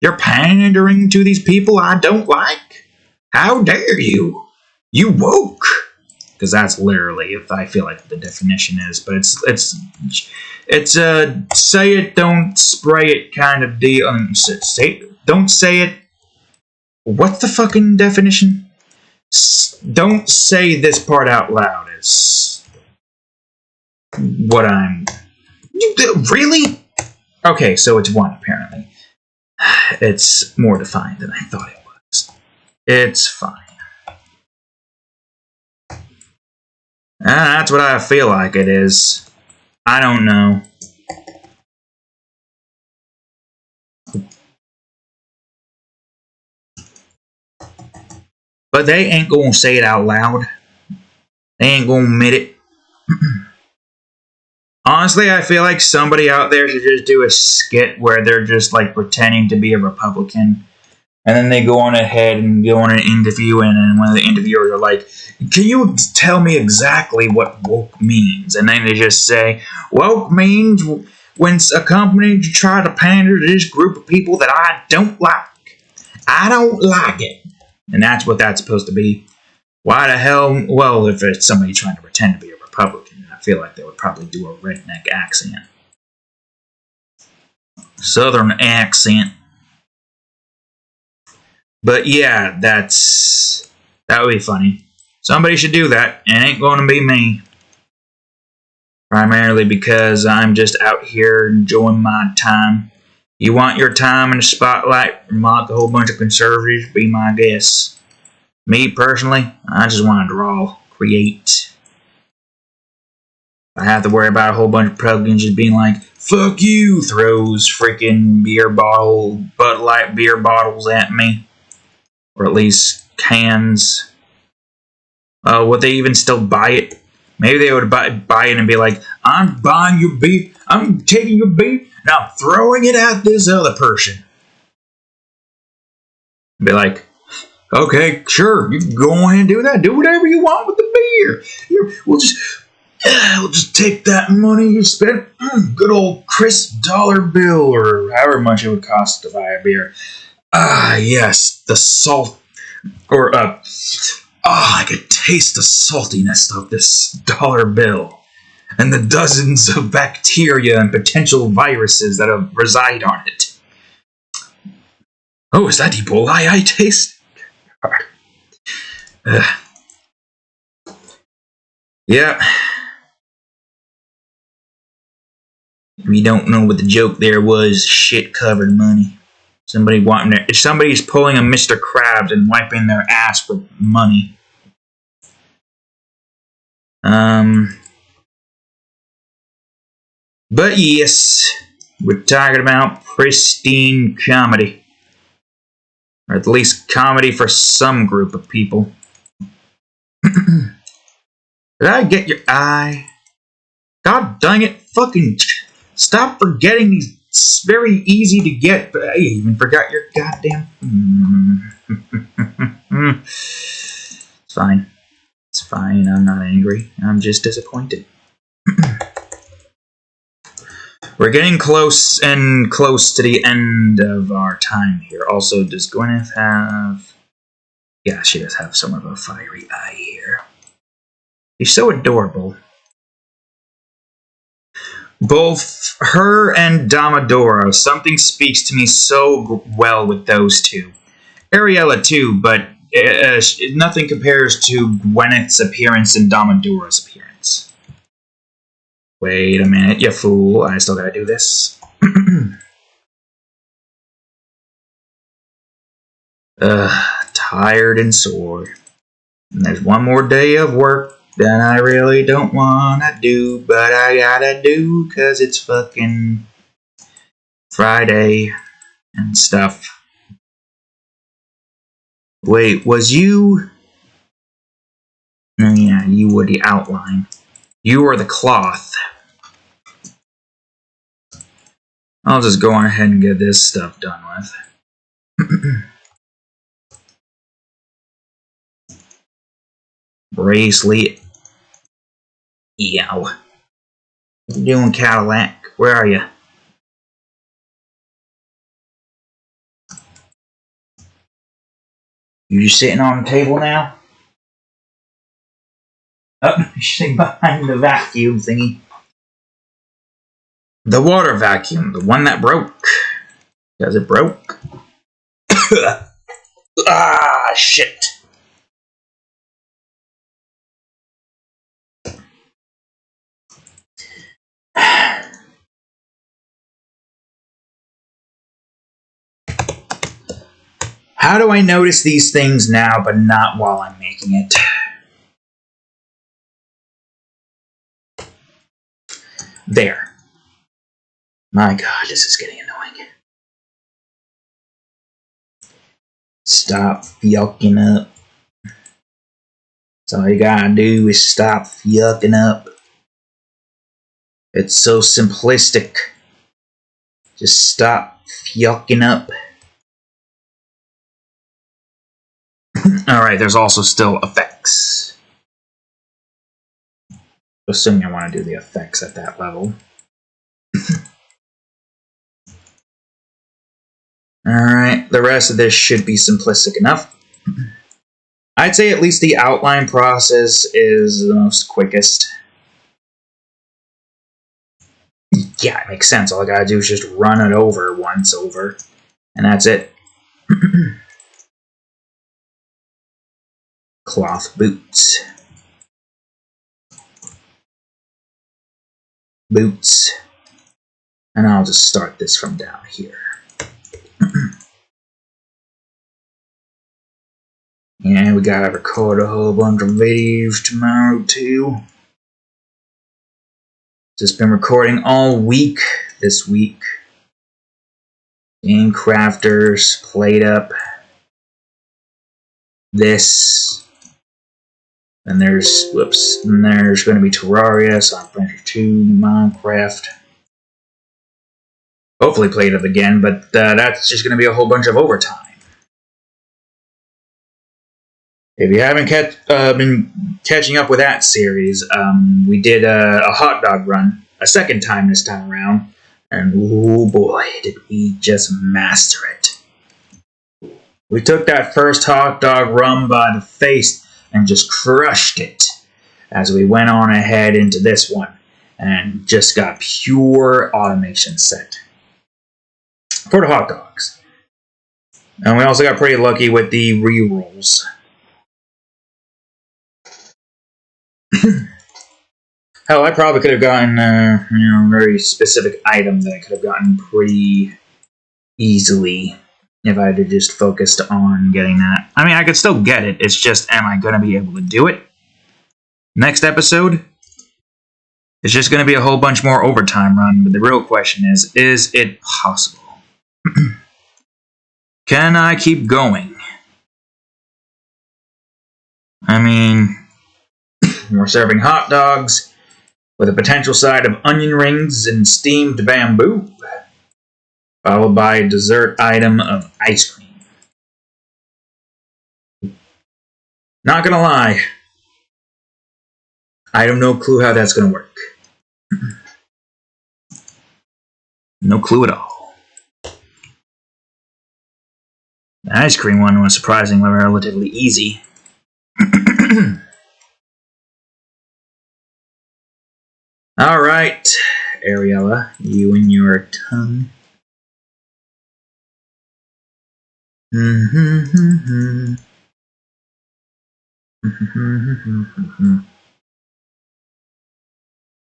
You're pandering to these people I don't like? How dare you? You woke! Because that's literally, if I feel like the definition is, but it's a say it, don't spray it kind of deal. Don't say it. What's the fucking definition? Don't say this part out loud is what I'm... Really? Okay, so it's one, apparently. It's more defined than I thought it was. It's fine. That's what I feel like it is. I don't know. But they ain't gonna say it out loud. They ain't gonna admit it. Honestly, I feel like somebody out there should just do a skit where they're just like pretending to be a Republican. And then they go on ahead and go on an interview, and then one of the interviewers are like, can you tell me exactly what woke means? And then they just say, woke means when a company try to pander to this group of people that I don't like. I don't like it. And that's what that's supposed to be. Why the hell? Well, if it's somebody trying to pretend to be a Republican, I feel like they would probably do a redneck accent. Southern accent. But yeah, that would be funny. Somebody should do that. It ain't going to be me. Primarily because I'm just out here enjoying my time. You want your time in the spotlight, mock a whole bunch of conservatives, be my guest. Me, personally, I just want to draw, create. I have to worry about a whole bunch of Republicans just being like, fuck you, throws freaking Bud Light beer bottles at me. Or at least cans. Would they even still buy it? Maybe they would buy it and be like, I'm buying your beer, I'm taking your beer, and I'm throwing it at this other person. Be like, okay, sure, you can go ahead and do that. Do whatever you want with the beer. We'll just take that money you spent, good old crisp dollar bill, or however much it would cost to buy a beer. Ah, yes, the salt, or, I could taste the saltiness of this dollar bill, and the dozens of bacteria and potential viruses that reside on it. Oh, is that Ebola I taste? Yeah. If you don't know what the joke there was, shit covered money. Somebody's pulling a Mr. Krabs and wiping their ass with money. But yes, we're talking about pristine comedy. Or at least comedy for some group of people. Did I get your eye? God dang it, fucking stop forgetting these very easy to get, but I even forgot your goddamn... It's fine. It's fine, I'm not angry. I'm just disappointed. We're getting close to the end of our time here. Also, does Gwyneth have... Yeah, she does have some of a fiery eye here. She's so adorable. Both her and Domodoro, something speaks to me so well with those two. Ariella too, but nothing compares to Gwyneth's appearance and Domodoro's appearance. Wait a minute, you fool. I still gotta do this. Tired and sore. And there's one more day of work that I really don't wanna do, but I gotta do 'cause it's fucking Friday and stuff. Wait, was you... Oh yeah, you were the outline. You were the cloth. I'll just go on ahead and get this stuff done with. Bracelet. Yow. What you doing, Cadillac? Where are you? You just sitting on the table now? Oh, you're sitting behind the vacuum thingy. The water vacuum, the one that broke. Because it broke. Ah, shit. How do I notice these things now, but not while I'm making it? There. My god, this is getting annoying. Stop yucking up. That's all you gotta do is stop yucking up. It's so simplistic. Just stop yucking up. Alright, there's also still effects. Assuming I want to do the effects at that level. Alright, the rest of this should be simplistic enough. I'd say at least the outline process is the most quickest. Yeah, it makes sense. All I gotta do is just run it over once over. And that's it. Cloth boots. Boots. And I'll just start this from down here. Yeah, we gotta record a whole bunch of videos tomorrow too. Just been recording all week this week. Game Crafters, Played Up. This. And there's, whoops, and there's going to be Terraria, Sonic Adventure 2, Minecraft. Hopefully Played Up again, but that's just going to be a whole bunch of overtime. If you haven't been catching up with that series, we did a hot dog run, a second time this time around, and oh boy, did we just master it. We took that first hot dog run by the face and just crushed it as we went on ahead into this one and just got pure automation set for the hot dogs. And we also got pretty lucky with the re-rolls. Hell, I probably could have gotten a very specific item that I could have gotten pretty easily if I had just focused on getting that. I mean, I could still get it. It's just, am I going to be able to do it? Next episode, it's just going to be a whole bunch more overtime run, but the real question is it possible? Can I keep going? I mean, we're serving hot dogs with a potential side of onion rings and steamed bamboo, followed by a dessert item of ice cream. Not gonna lie, I have no clue how that's gonna work. No clue at all. The ice cream one was surprisingly relatively easy. Alright, Ariella, you and your tongue.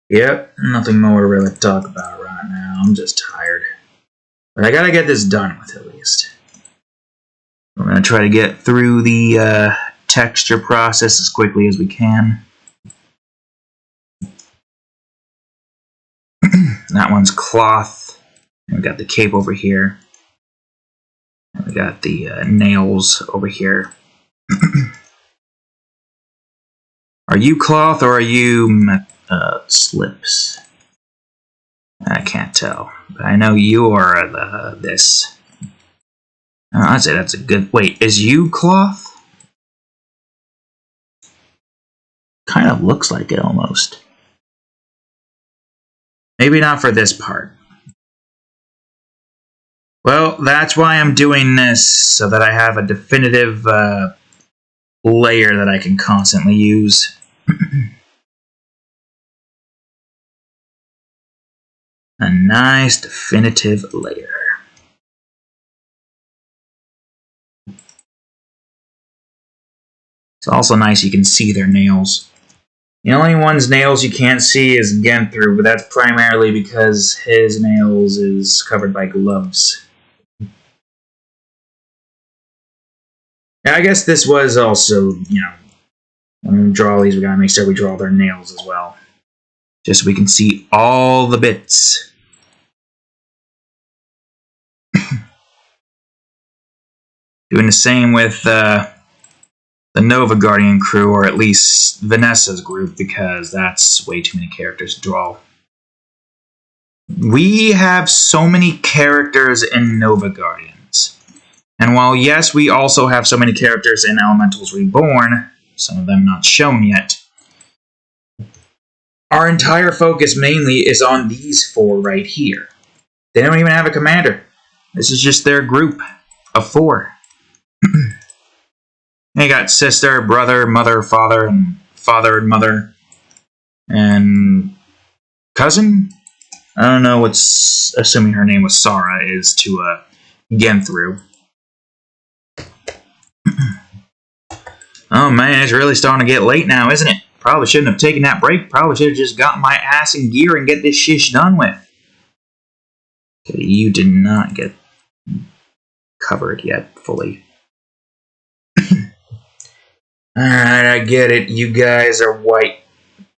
Yep, nothing more to really talk about right now. I'm just tired. But I gotta get this done with at least. We're gonna try to get through the texture process as quickly as we can. That one's cloth. And we got the cape over here. And we got the nails over here. Are you cloth or are you slips? I can't tell. But I know you are this. I'd say that's a good... Wait, is you cloth? Kind of looks like it almost. Maybe not for this part. Well, that's why I'm doing this, so that I have a definitive layer that I can constantly use. A nice definitive layer. It's also nice you can see their nails. The only one's nails you can't see is Gwyneth, but that's primarily because his nails is covered by gloves. Now, I guess this was also, when we draw these, we gotta make sure we draw their nails as well. Just so we can see all the bits. Doing the same with the Nova Guardian crew, or at least Vanessa's group, because that's way too many characters to draw. We have so many characters in Nova Guardians. And while, yes, we also have so many characters in Elementals Reborn, some of them not shown yet, our entire focus mainly is on these four right here. They don't even have a commander. This is just their group of four. You got sister, brother, mother, father and mother, and cousin? I don't know what's, assuming her name was Sarah, is to get through. Oh man, it's really starting to get late now, isn't it? Probably shouldn't have taken that break. Probably should have just gotten my ass in gear and get this shish done with. Okay, you did not get covered yet fully. Alright, I get it. You guys are white.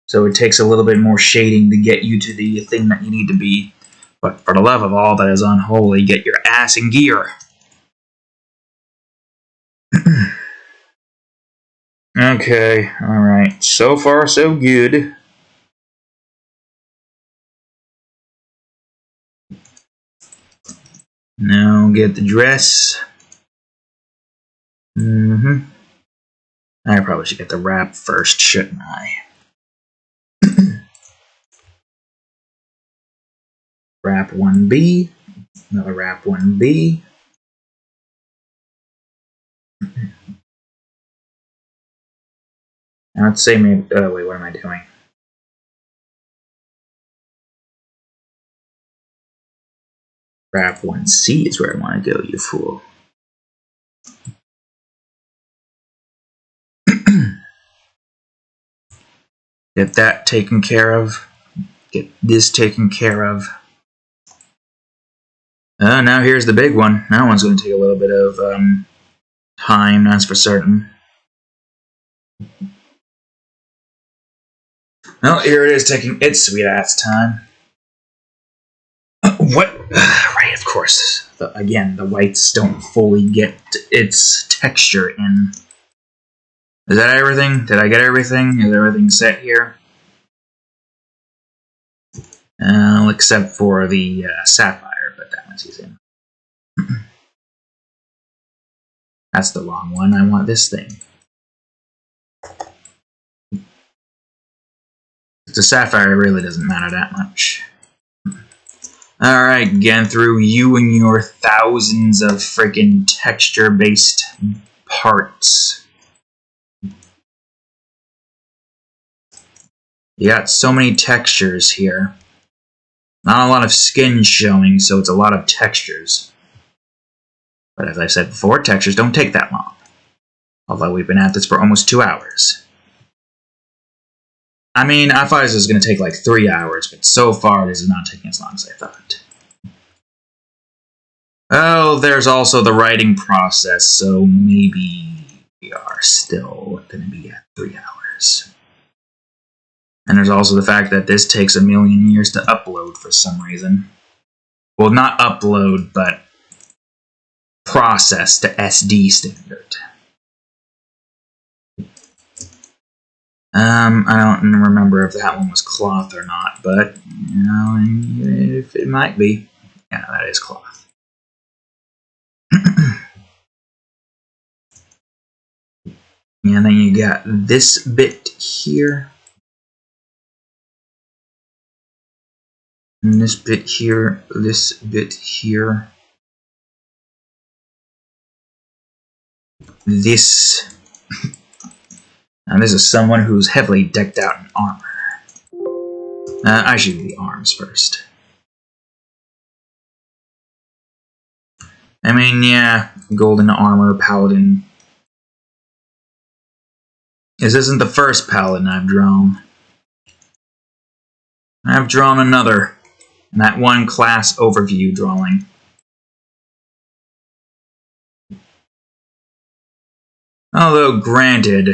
So it takes a little bit more shading to get you to the thing that you need to be. But for the love of all that is unholy, get your ass in gear. Okay, alright. So far, so good. Now get the dress. I probably should get the wrap first, shouldn't I? Wrap 1B. Another wrap 1B. Now let's say maybe... Oh, wait, what am I doing? Wrap 1C is where I want to go, you fool. Get that taken care of. Get this taken care of. Now here's the big one. That one's going to take a little bit of time, that's for certain. Oh, here it is taking its sweet ass time. What? Right, of course. Again, the whites don't fully get its texture in. Is that everything? Did I get everything? Is everything set here? Except for the sapphire, but that one's easy. That's the wrong one. I want this thing. The sapphire really doesn't matter that much. Alright, getting through you and your thousands of freaking texture-based parts. You got so many textures here. Not a lot of skin showing, so it's a lot of textures. But as I said before, textures don't take that long. Although we've been at this for almost 2 hours. I mean, I thought this was going to take like 3 hours, but so far this is not taking as long as I thought. Oh, there's also the writing process, so maybe we are still going to be at 3 hours. And there's also the fact that this takes 1,000,000 years to upload for some reason. Well, not upload, but process to SD standard. I don't remember if that one was cloth or not, but, you know, if it might be. Yeah, that is cloth. And then you got this bit here. And this bit here, this bit here. This. And this is someone who's heavily decked out in armor. I should do the arms first. I mean, yeah, golden armor, paladin. This isn't the first paladin I've drawn. I've drawn another in that one class overview drawing. Although, granted,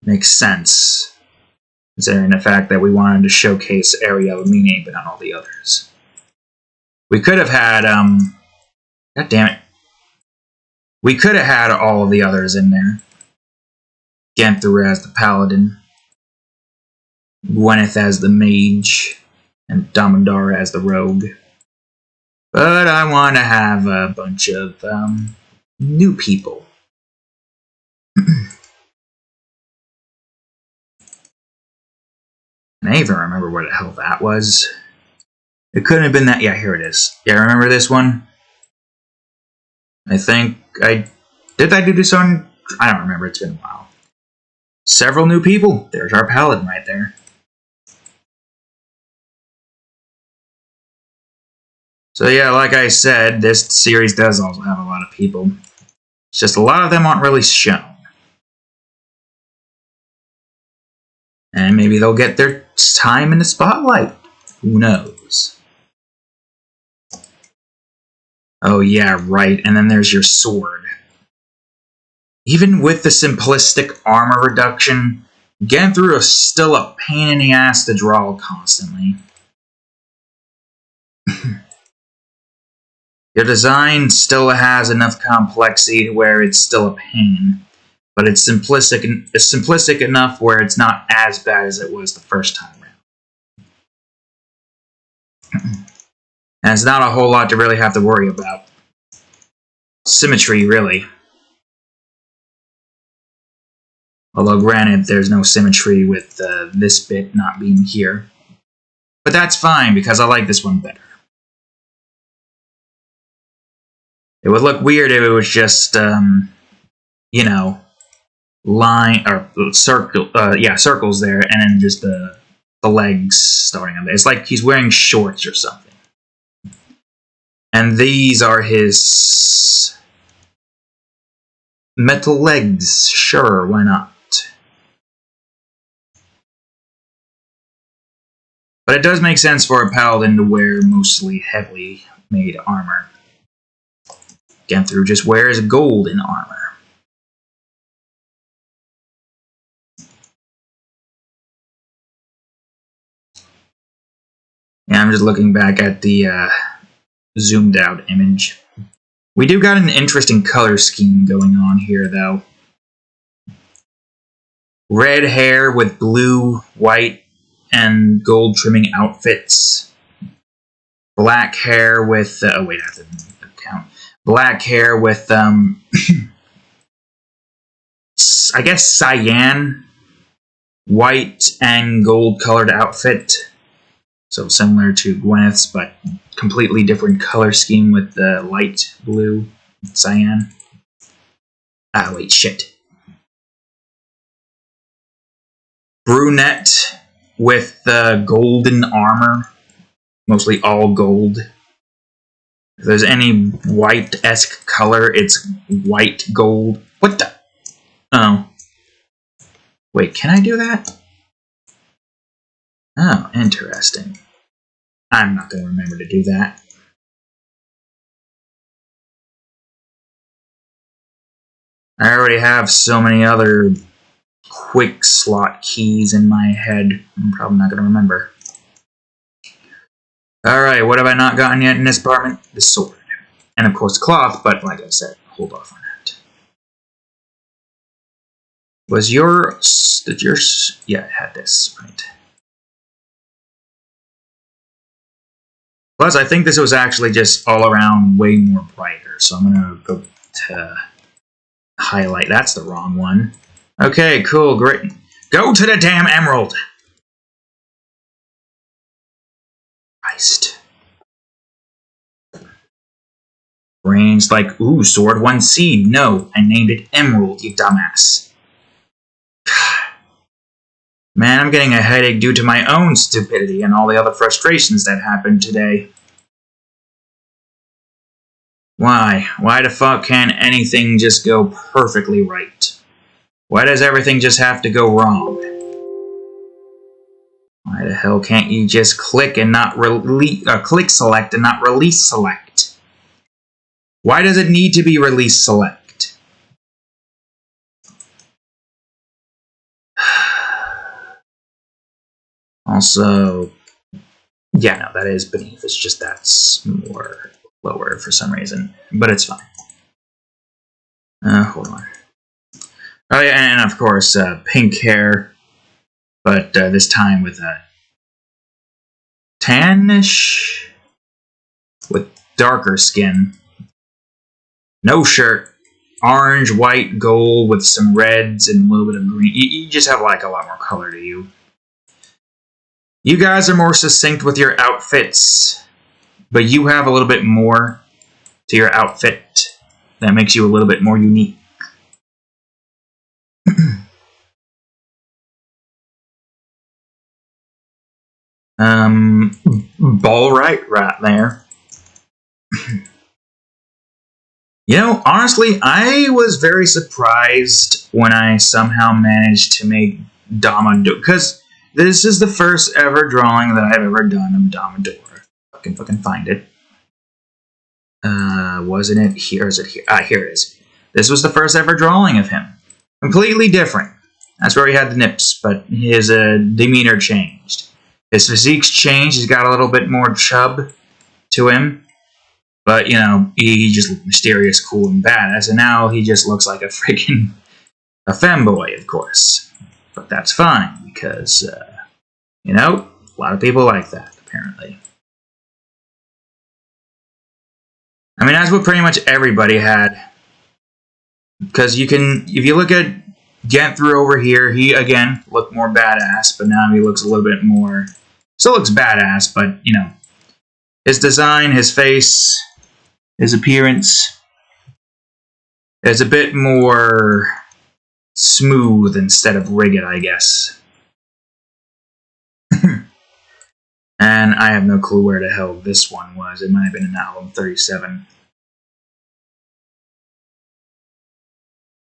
makes sense, considering the fact that we wanted to showcase Ariel Mine, but not all the others. We could have had, God damn it. We could have had all of the others in there. Ganther as the paladin, Gwyneth as the mage, and Damodar as the rogue. But I want to have a bunch of new people. And I even remember what the hell that was. It couldn't have been that. Yeah, here it is. Yeah, remember this one? I think I... Did I do this on... I don't remember. It's been a while. Several new people. There's our paladin right there. So yeah, like I said, this series does also have a lot of people. It's just a lot of them aren't really shown. And maybe they'll get their time in the spotlight. Who knows? Oh yeah, right. And then there's your sword. Even with the simplistic armor reduction, getting through is still a pain in the ass to draw constantly. Your design still has enough complexity where it's still a pain, but it's simplistic enough where it's not as bad as it was the first time around. And it's not a whole lot to really have to worry about. Symmetry, really. Although, granted, there's no symmetry with this bit not being here. But that's fine, because I like this one better. It would look weird if it was just, you know, line, or circle, circles there, and then just the legs starting on there. It's like he's wearing shorts or something. And these are his Metal legs, sure, why not? But it does make sense for a paladin to wear mostly heavily made armor. Gwyneth just wears golden armor. Yeah, I'm just looking back at the zoomed out image. We do got an interesting color scheme going on here, though. Red hair with blue, white, and gold trimming outfits. Black hair with... oh, wait, I have to count. Black hair with, I guess cyan, white, and gold-colored outfit. So similar to Gwyneth's, but completely different color scheme with the light blue, cyan. Ah, wait, shit. Brunette with the golden armor, mostly all gold. If there's any white-esque color, it's white gold. What the? Oh. Wait, can I do that? Oh, interesting. I'm not going to remember to do that. I already have so many other quick slot keys in my head. I'm probably not going to remember. Alright, what have I not gotten yet in this department? The sword. And of course the cloth, but like I said, hold off on that. Was yours... did yours... yeah, it had this, right. Plus, I think this was actually just all around way more brighter, so I'm gonna go to highlight. That's the wrong one. Okay, cool, great. Go to the damn emerald! Christ. Brains like, ooh, sword, one seed. No, I named it Emerald, you dumbass. Man, I'm getting a headache due to my own stupidity and all the other frustrations that happened today. Why? Why the fuck can't anything just go perfectly right? Why does everything just have to go wrong? Why the hell can't you just click and not click select and not release select? Why does it need to be release select? Also, yeah, no, that is beneath. It's just that's more lower for some reason, but it's fine. Hold on. Oh yeah, and of course, pink hair, but this time with a tannish, with darker skin. No shirt, orange, white, gold with some reds and a little bit of green. You just have like a lot more color to you. You guys are more succinct with your outfits, but you have a little bit more to your outfit that makes you a little bit more unique. Ball right there. You know, honestly, I was very surprised when I somehow managed to make Domador, because this is the first ever drawing that I've ever done of Domador. I can fucking find it. Wasn't it here? Is it here? Ah, here it is. This was the first ever drawing of him. Completely different. That's where he had the nips, but his demeanor changed. His physique's changed. He's got a little bit more chub to him. But, you know, he just looked mysterious, cool, and badass, and now he just looks like a freaking... a femboy, of course. But that's fine, because, you know, a lot of people like that, apparently. I mean, that's what pretty much everybody had. Because you can... if you look at Gwyneth over here, he, again, looked more badass, but now he looks a little bit more... still looks badass, but, you know, his design, his face... his appearance is a bit more smooth instead of rigid, I guess. And I have no clue where the hell this one was. It might have been in album 37.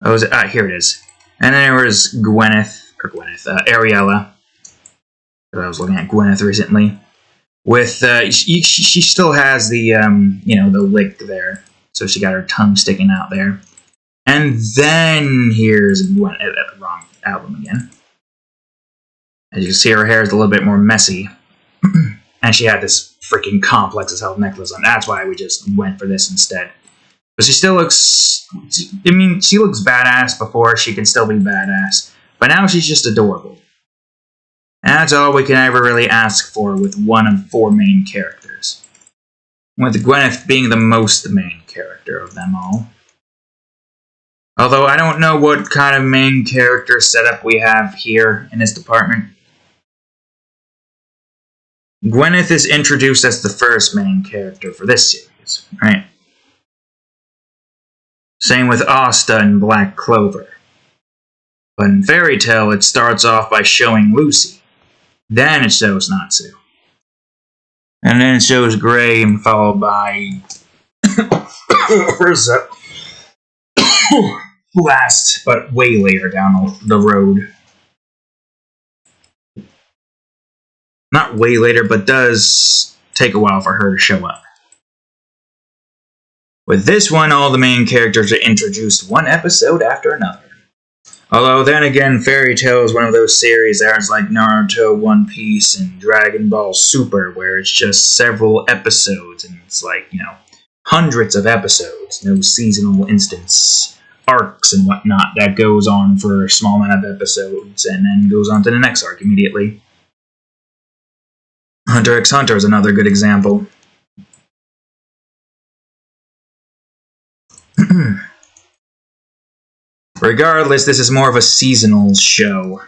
Oh, was it? Here it is. And then there was Ariella. I was looking at Gwyneth recently. With, she still has the, the lick there. So she got her tongue sticking out there. And then here's Gwyneth, the wrong album again. As you can see, her hair is a little bit more messy. And she had this freaking complex as hell necklace on. That's why we just went for this instead. But she still looks... I mean, she looks badass before. She can still be badass. But now she's just adorable. And that's all we can ever really ask for with one of 4 main characters. With Gwyneth being the most main character of them all. Although I don't know what kind of main character setup we have here in this department. Gwyneth is introduced as the first main character for this series, right? Same with Asta in Black Clover. But in Fairy Tail, it starts off by showing Lucy. Then it shows Natsu. And then it shows Gray, followed by... Urza. Last, but way later down the road. Not way later, but does take a while for her to show up. With this one, all the main characters are introduced one episode after another. Although, then again, Fairy Tail is one of those series that is like Naruto, One Piece, and Dragon Ball Super, where it's just several episodes, and it's like, hundreds of episodes, no seasonal instance, arcs and whatnot, that goes on for a small amount of episodes, and then goes on to the next arc immediately. Hunter x Hunter is another good example. Regardless, this is more of a seasonal show.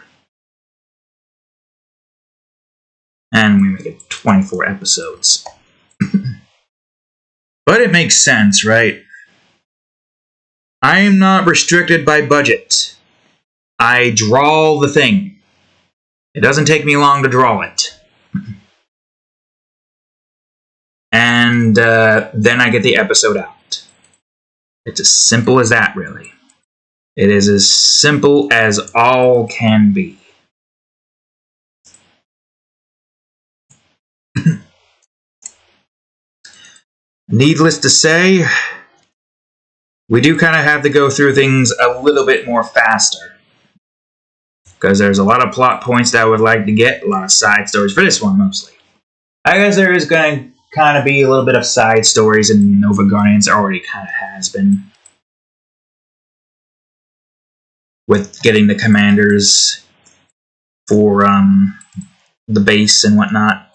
And we make it 24 episodes. But it makes sense, right? I am not restricted by budget. I draw the thing. It doesn't take me long to draw it. And then I get the episode out. It's as simple as that, really. It is as simple as all can be. Needless to say, we do kind of have to go through things a little bit more faster. Because there's a lot of plot points that I would like to get, a lot of side stories, for this one mostly. I guess there is going to kind of be a little bit of side stories in Nova Guardians. It already kind of has been. With getting the commanders for the base and whatnot.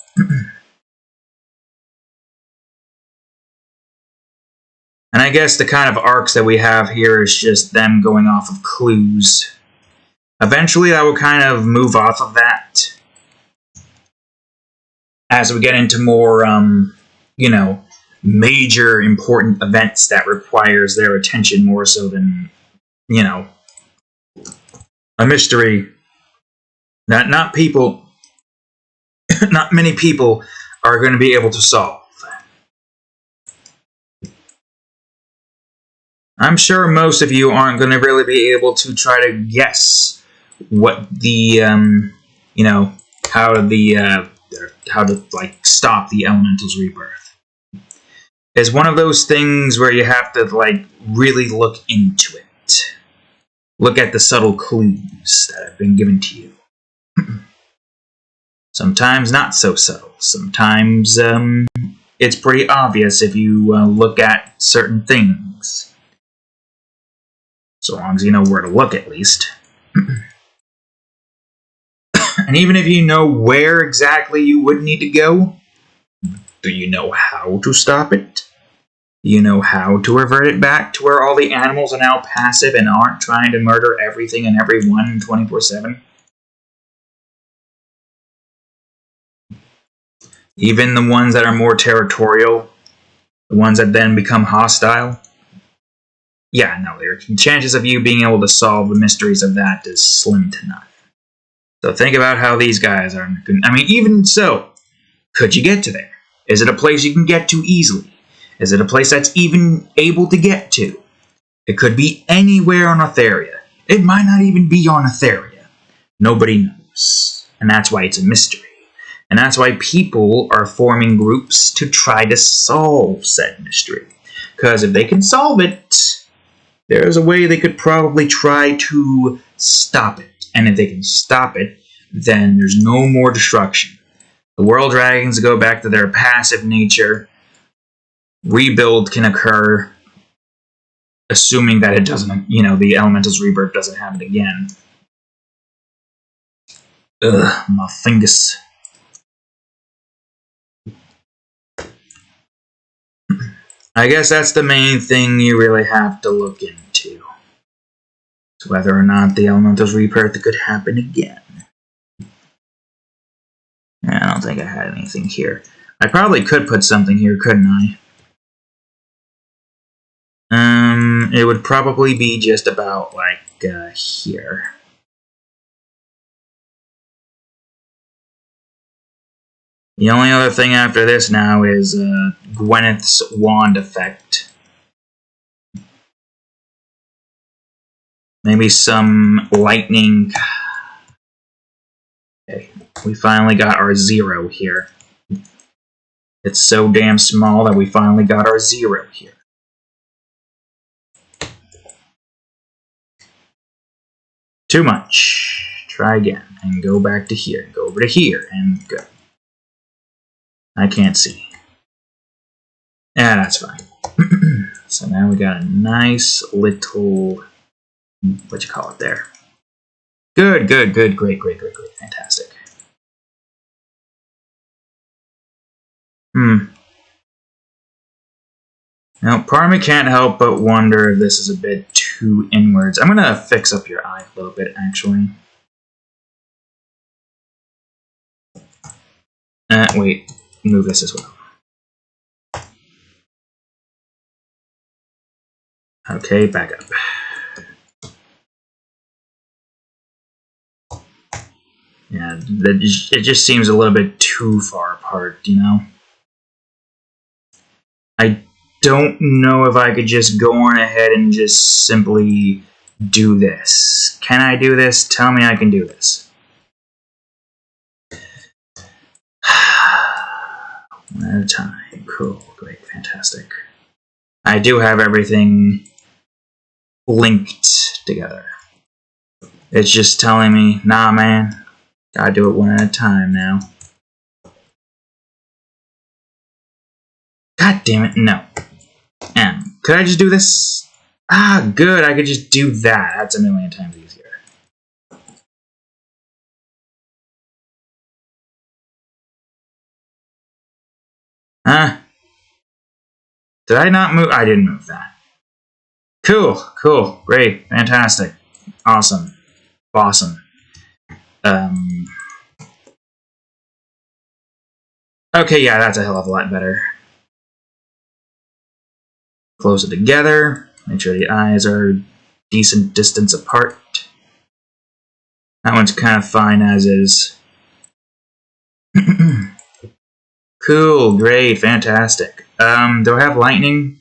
And I guess the kind of arcs that we have here is just them going off of clues. Eventually I will kind of move off of that as we get into more, major important events that requires their attention more so than, a mystery that not many people are going to be able to solve. I'm sure most of you aren't going to really be able to try to guess what the, how to stop the Elementals Rebirth. It's one of those things where you have to, really look into it. Look at the subtle clues that have been given to you. Sometimes not so subtle. Sometimes it's pretty obvious if you look at certain things. So long as you know where to look, at least. And even if you know where exactly you would need to go, do you know how to stop it? You know how to revert it back to where all the animals are now passive and aren't trying to murder everything and everyone 24/7? Even the ones that are more territorial, the ones that then become hostile? Yeah, no, the chances of you being able to solve the mysteries of that is slim to none. So think about how these guys are. I mean, even so, could you get to there? Is it a place you can get to easily? Is it a place that's even able to get to? It could be anywhere on Etheria. It might not even be on Etheria. Nobody knows. And that's why it's a mystery. And that's why people are forming groups to try to solve said mystery. Because if they can solve it, there's a way they could probably try to stop it. And if they can stop it, then there's no more destruction. The world dragons go back to their passive nature. Rebuild can occur, assuming that it doesn't, the Elementals Rebirth doesn't happen again. Ugh, my fingers. I guess that's the main thing you really have to look into. It's whether or not the Elementals Rebirth could happen again. I don't think I had anything here. I probably could put something here, couldn't I? It would probably be just about, like, here. The only other thing after this now is Gwyneth's wand effect. Maybe some lightning. Okay, we finally got our 0 here. It's so damn small that we finally got our 0 here. Too much. Try again, and go back to here, go over to here, and go. I can't see. Yeah, that's fine. So now we got a nice little, what you call it there. Good, good, good, great, great, great, great, fantastic. Now, part of me can't help but wonder if this is a bit too inwards. I'm gonna fix up your eye a little bit, actually. Wait, move this as well. Okay, back up. Yeah, it just seems a little bit too far apart, I don't know if I could just go on ahead and just simply do this. Can I do this? Tell me I can do this. One at a time. Cool, great, fantastic. I do have everything linked together. It's just telling me, nah, man, gotta do it one at a time now. God damn it, no. Could I just do this? Ah, good, I could just do that. That's a million times easier. Huh? Did I not move? I didn't move that. Cool, cool, great, fantastic, awesome, awesome. Okay, yeah, that's a hell of a lot better. Close it together. Make sure the eyes are decent distance apart. That one's kind of fine as is. Cool, great, fantastic. Do I have lightning?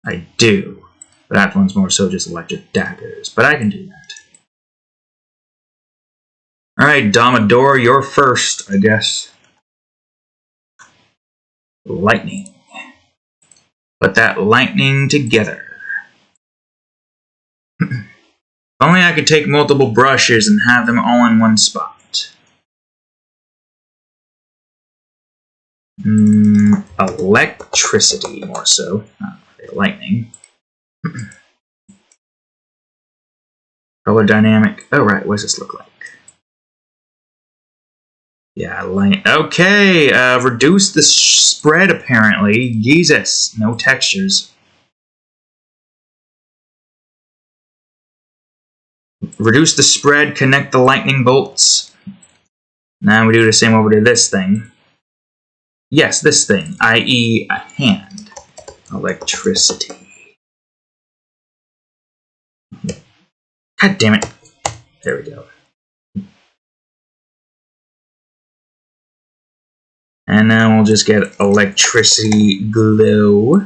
I do. But that one's more so just electric daggers. But I can do that. Alright, Domador, you're first, I guess. Lightning. Put that lightning together. Only I could take multiple brushes and have them all in one spot. Electricity, more so. Not lightning. Color dynamic. Oh, right. What does this look like? Yeah, light. Okay. Reduce the spread, apparently. Jesus. No textures. Reduce the spread. Connect the lightning bolts. Now we do the same over to this thing. Yes, this thing, i.e. a hand. Electricity. God damn it. There we go. And now we'll just get electricity glow.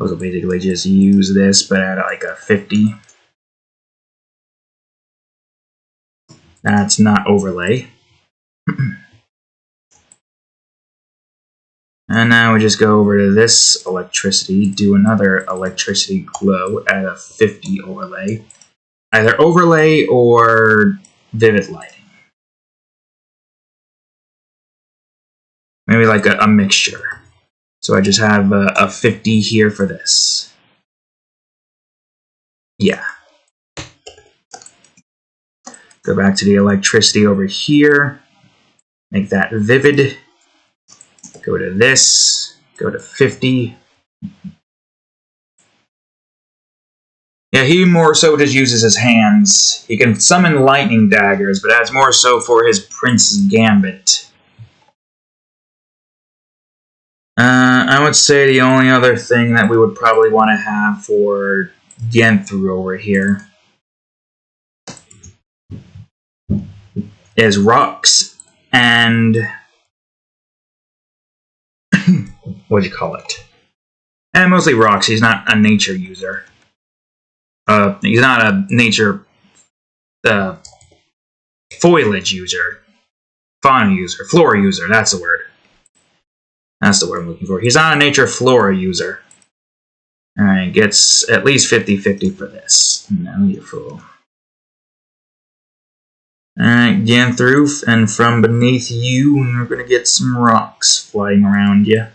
Also basically just use this, but at like a 50. That's not overlay. And now we just go over to this electricity, do another electricity glow at a 50 overlay. Either overlay or vivid lighting. Maybe like a mixture. So I just have a 50 here for this. Yeah. Go back to the electricity over here. Make that vivid. Go to this. Go to 50. Yeah, he more so just uses his hands. He can summon lightning daggers, but that's more so for his Prince's Gambit. I would say the only other thing that we would probably want to have for Gwyneth over here is rocks and what do you call it? And mostly rocks. He's not a nature user. He's not a nature foliage user, fauna user, flora user. That's the word. That's the word I'm looking for. He's not a nature flora user. Alright, gets at least 50-50 for this. No, you fool. Alright, get through, and from beneath you, we're gonna get some rocks flying around you.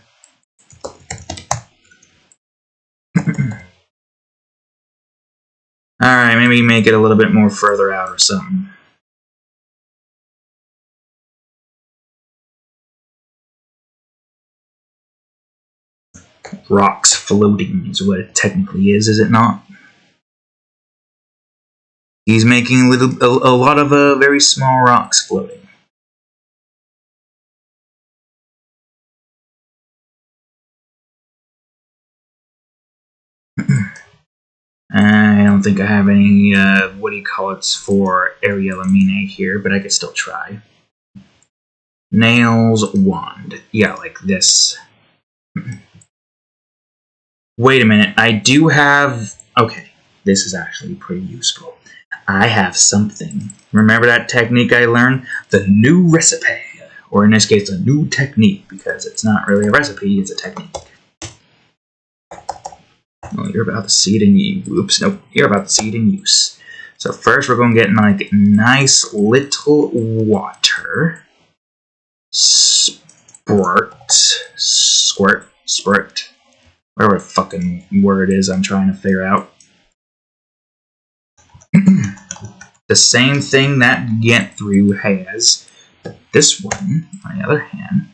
Alright, maybe make it a little bit more further out or something. Rocks floating is what it technically is it not? He's making a lot of very small rocks floating. I don't think I have any, what do you call it, for Ariel Amine here, but I could still try. Nails, wand. Yeah, like this. Wait a minute, I do have... Okay, this is actually pretty useful. I have something. Remember that technique I learned? The new recipe. Or in this case, a new technique, because it's not really a recipe, it's a technique. Well, you're about to see it in use. Oops, nope. You're about to see it in use. So first we're going to get like nice little water. Squirt. Whatever the fucking word is I'm trying to figure out. The same thing that Get Through has. But this one, on the other hand,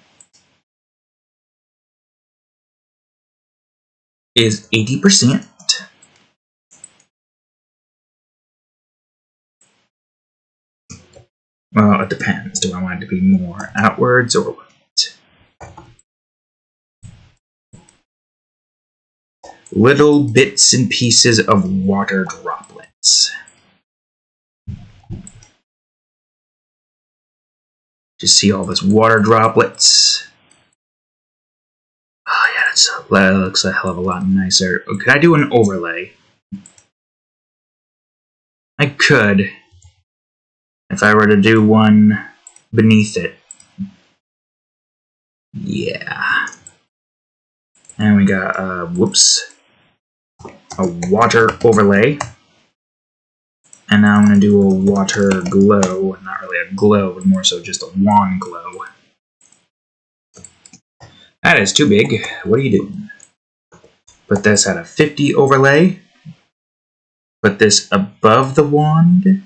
is 80%. Well, it depends. Do I want it to be more outwards or what? Little bits and pieces of water droplets. Just see all those water droplets. Oh yeah, that looks a hell of a lot nicer. Could I do an overlay? I could. If I were to do one beneath it. Yeah. And we got, whoops. A water overlay. And now I'm going to do a water glow. Not really a glow, but more so just a wand glow. That is too big. What are you doing? Put this at a 50 overlay. Put this above the wand.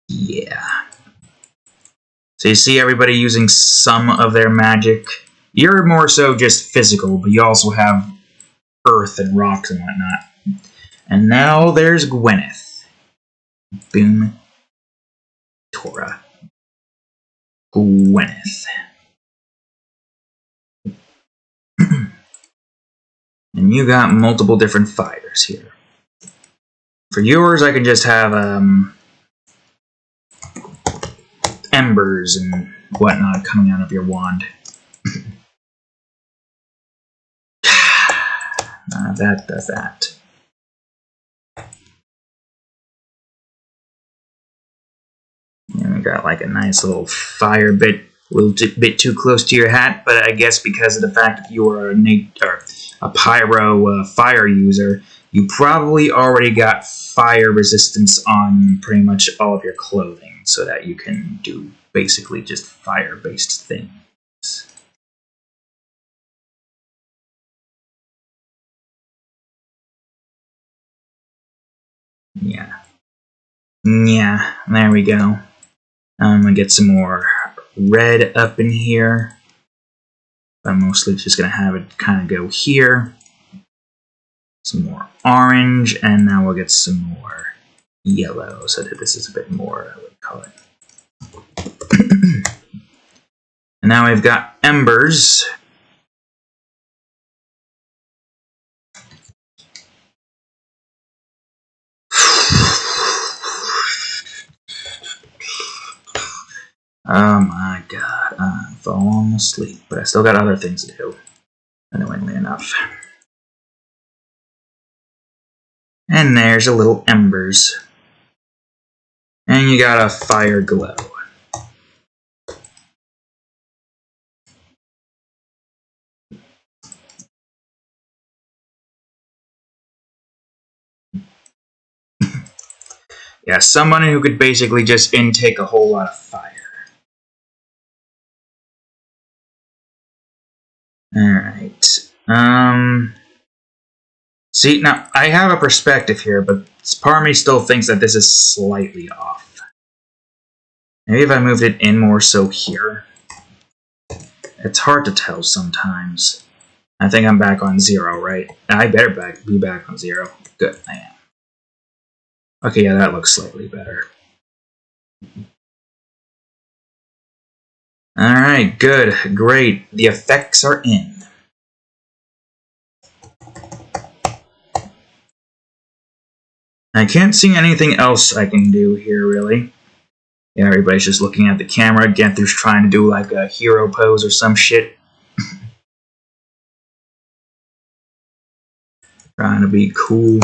Yeah. So you see everybody using some of their magic. You're more so just physical, but you also have earth and rocks and whatnot. And now there's Gwyneth. Boom. Tora. Gwyneth. And you got multiple different fires here. For yours, I can just have embers and whatnot coming out of your wand. that does that. And we got like a nice little fire bit, a little bit too close to your hat, but I guess because of the fact that you are a pyro fire user, you probably already got fire resistance on pretty much all of your clothing, so that you can do basically just fire-based things. Yeah. Yeah, there we go. I'm gonna get some more red up in here. I'm mostly just gonna have it kind of go here. Some more orange, and now we'll get some more yellow, so that this is a bit more, I would call it. And now we've got embers. Oh my god, I'm falling asleep, but I still got other things to do, annoyingly enough. And there's a little embers. And you got a fire glow. Yeah, someone who could basically just intake a whole lot of fire. Alright. See, now, I have a perspective here, but part of me still thinks that this is slightly off. Maybe if I moved it in more so here. It's hard to tell sometimes. I think I'm back on 0, right? I better be back on 0. Good, I am. Okay, yeah, that looks slightly better. Alright, good, great. The effects are in. I can't see anything else I can do here, really. Yeah, everybody's just looking at the camera. Gwyneth's trying to do like a hero pose or some shit. Trying to be cool.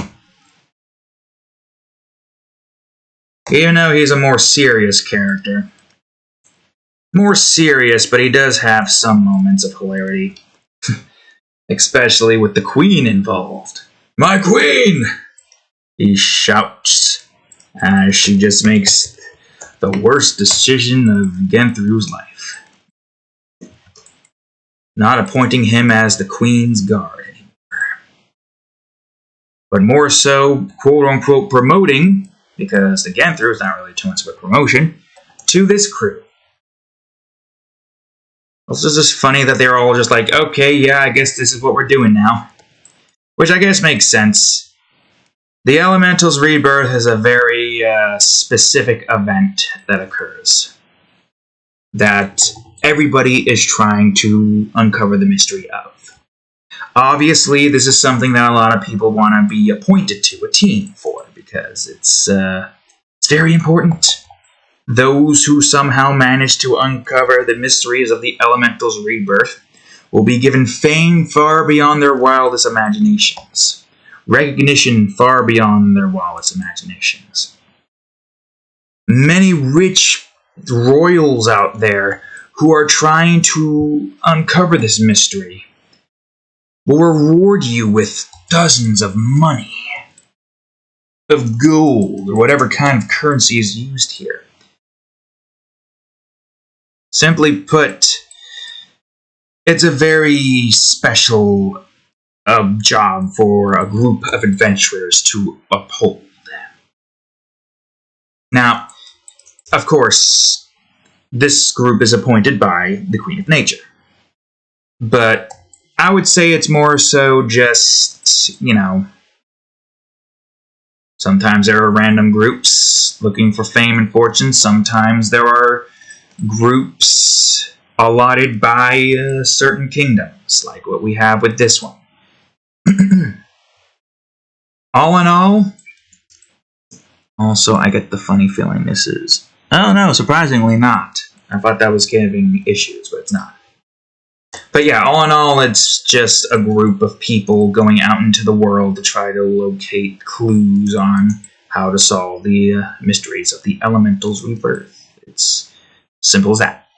Even though he's a more serious character. More serious, but he does have some moments of hilarity. Especially with the queen involved. My queen! He shouts as she just makes the worst decision of Gwyneth's life. Not appointing him as the queen's guard anymore. But more so, quote-unquote, promoting, because the Gwyneth is not really too much of a promotion, to this crew. Also, it's just funny that they're all just like, okay, yeah, I guess this is what we're doing now. Which I guess makes sense. The Elementals Rebirth is a very specific event that occurs. That everybody is trying to uncover the mystery of. Obviously, this is something that a lot of people want to be appointed to a team for, because it's very important. Those who somehow manage to uncover the mysteries of the Elementals Rebirth will be given fame far beyond their wildest imaginations. Recognition far beyond their wildest imaginations. Many rich royals out there who are trying to uncover this mystery will reward you with dozens of money, of gold, or whatever kind of currency is used here. Simply put, it's a very special job for a group of adventurers to uphold. Now, of course, this group is appointed by the Queen of Nature. But I would say it's more so just, sometimes there are random groups looking for fame and fortune. Sometimes there are groups allotted by certain kingdoms, like what we have with this one. All in all, also I get the funny feeling this is... Oh no, surprisingly not. I thought that was giving issues, but it's not. But yeah, all in all, it's just a group of people going out into the world to try to locate clues on how to solve the mysteries of the Elementals Rebirth. It's simple as that.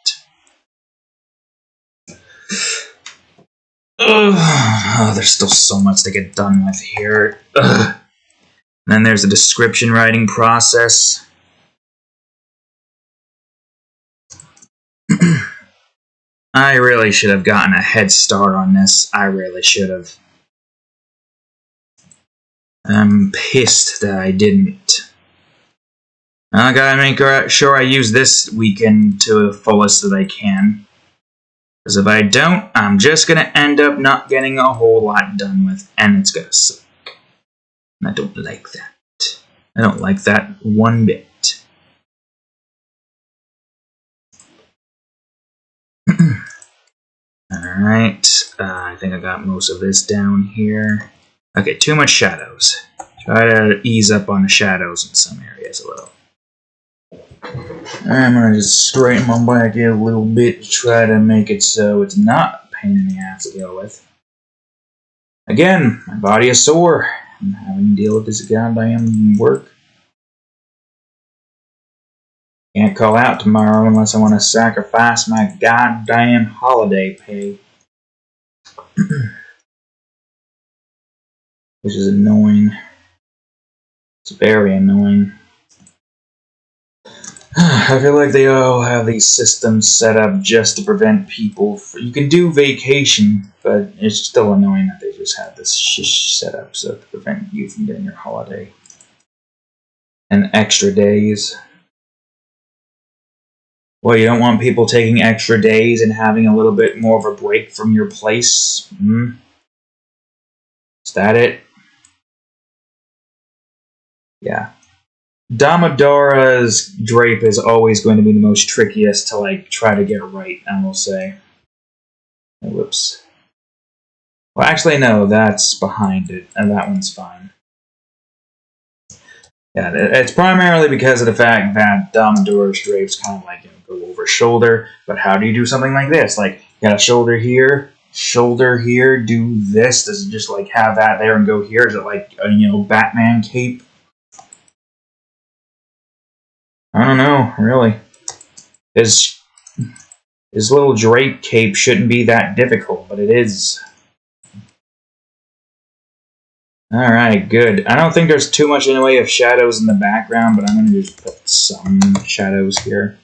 Oh, there's still so much to get done with here. Ugh. Then there's a description writing process. I really should have gotten a head start on this. I really should have. I'm pissed that I didn't. I gotta make sure I use this weekend to the fullest that I can. Because if I don't, I'm just gonna end up not getting a whole lot done with, and it's gonna suck. And I don't like that. I don't like that one bit. Alright, I think I got most of this down here. Okay, too much shadows. Try to ease up on the shadows in some areas a little. I'm gonna just straighten my blanket a little bit to try to make it so it's not a pain in the ass to deal with. Again, my body is sore. I'm having to deal with this goddamn work. Can't call out tomorrow unless I want to sacrifice my goddamn holiday pay. Which is annoying. It's very annoying. I feel like they all have these systems set up just to prevent people. You can do vacation, but it's still annoying that they just have this shish set up so to prevent you from getting your holiday and extra days. Well, you don't want people taking extra days and having a little bit more of a break from your place? Is that it? Yeah. Damodora's drape is always going to be the most trickiest to try to get right, I will say. Oh, whoops. Well, actually, no, that's behind it, and that one's fine. Yeah, it's primarily because of the fact that Damodora's drape's kind of go over shoulder, but how do you do something like this? You got a shoulder here, do this? Does it just have that there and go here? Is it like a Batman cape? I don't know, really. His little drape cape shouldn't be that difficult, but it is. Alright, good. I don't think there's too much in the way of shadows in the background, but I'm going to just put some shadows here.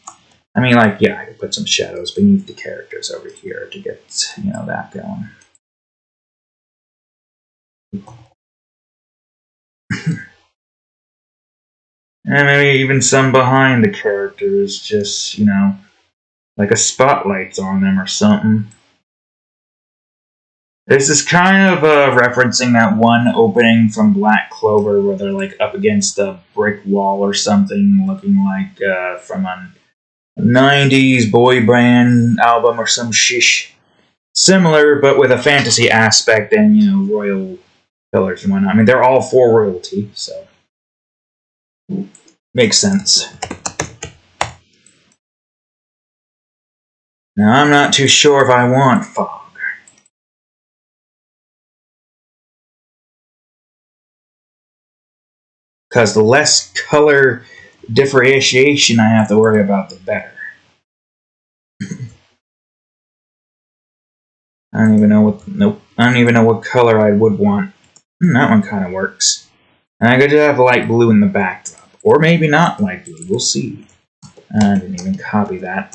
I mean, yeah, I could put some shadows beneath the characters over here to get, that going. And maybe even some behind the characters, just, like a spotlight's on them or something. This is kind of referencing that one opening from Black Clover where they're up against a brick wall or something, looking like from a 90s boy band album or some shish. Similar, but with a fantasy aspect and, royal pillars and whatnot. I mean, they're all for royalty, so makes sense. Now, I'm not too sure if I want fog. Because the less color differentiation I have to worry about, the better. I don't even know what. Nope. I don't even know what color I would want. That one kind of works. And I could have light blue in the backdrop. Or maybe not light blue. We'll see. I didn't even copy that.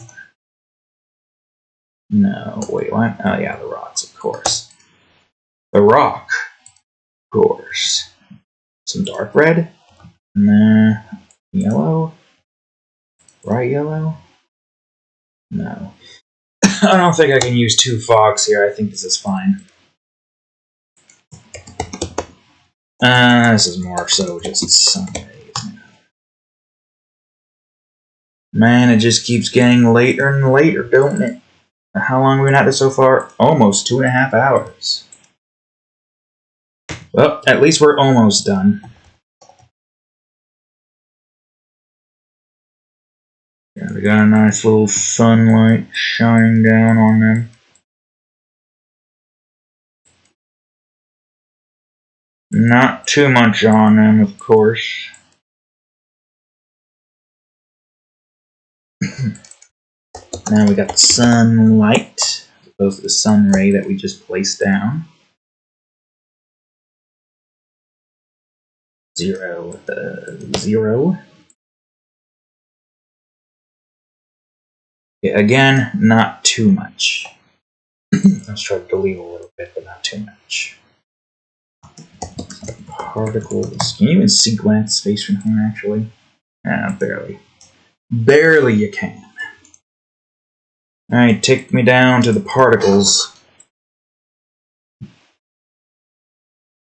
No, wait, what? Oh, yeah, the rocks, of course. The rock. Of course. Some dark red? Nah. Yellow? Bright yellow? No. I don't think I can use two fogs here. I think this is fine. This is more so just sun rays now. Man, it just keeps getting later and later, don't it? How long have we been at this so far? Almost 2.5 hours. Well, at least we're almost done. Yeah, we got a nice little sunlight shining down on them. Not too much on them, of course. Now we got sunlight, as opposed to the sun ray that we just placed down. 0, 0. Yeah, again, not too much. Let's try to delete a little bit, but not too much. Particles. Can you even see Gwyneth's face from here, actually? Barely. Barely you can. Alright, take me down to the particles.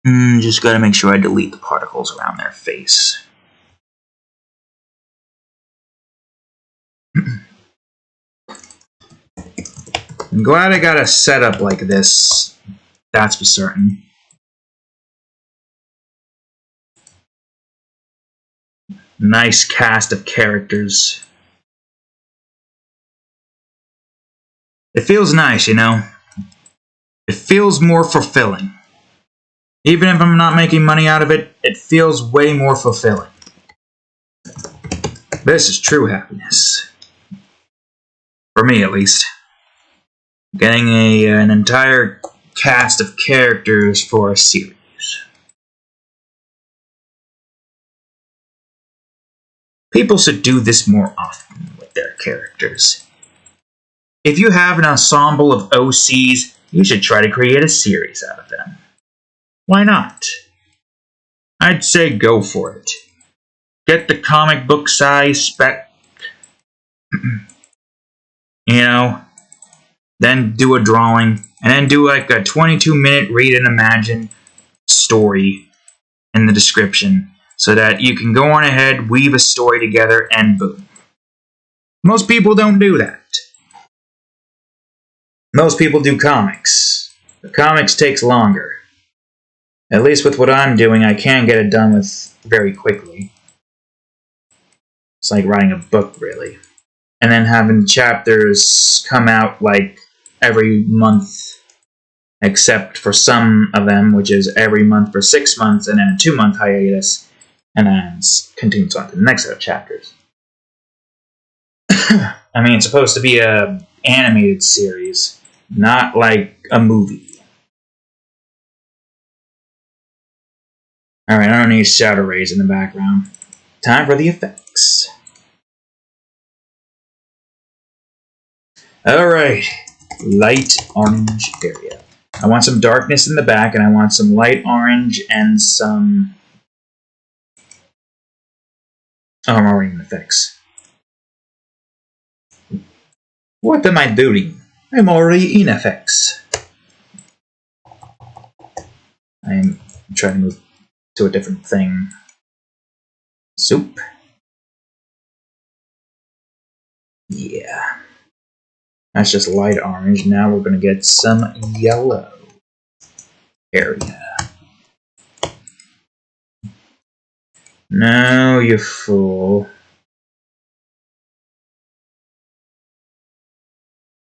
Just gotta make sure I delete the particles around their face. I'm glad I got a setup like this. That's for certain. Nice cast of characters. It feels nice, you know? It feels more fulfilling. Even if I'm not making money out of it, it feels way more fulfilling. This is true happiness. For me, at least. Getting an entire cast of characters for a series. People should do this more often with their characters. If you have an ensemble of OCs, you should try to create a series out of them. Why not? I'd say go for it. Get the comic book size spec, you know, then do a drawing, and then do like a 22-minute read and imagine story in the description so that you can go on ahead, weave a story together, and boom. Most people don't do that. Most people do comics. The comics takes longer. At least with what I'm doing, I can get it done with very quickly. It's like writing a book, really. And then having chapters come out like every month, except for some of them, which is every month for 6 months, and then a 2-month hiatus, and then continues on to the next set of chapters. I mean, it's supposed to be an animated series, not like a movie. Alright, I don't need shadow rays in the background. Time for the effects. Alright, light orange area. I want some darkness in the back, and I want some light orange and some... Oh, I'm already in effects. What am I doing? I'm already in effects. I'm trying to move to a different thing. Soup. Yeah. That's just light orange. Now we're going to get some yellow area. No, you fool.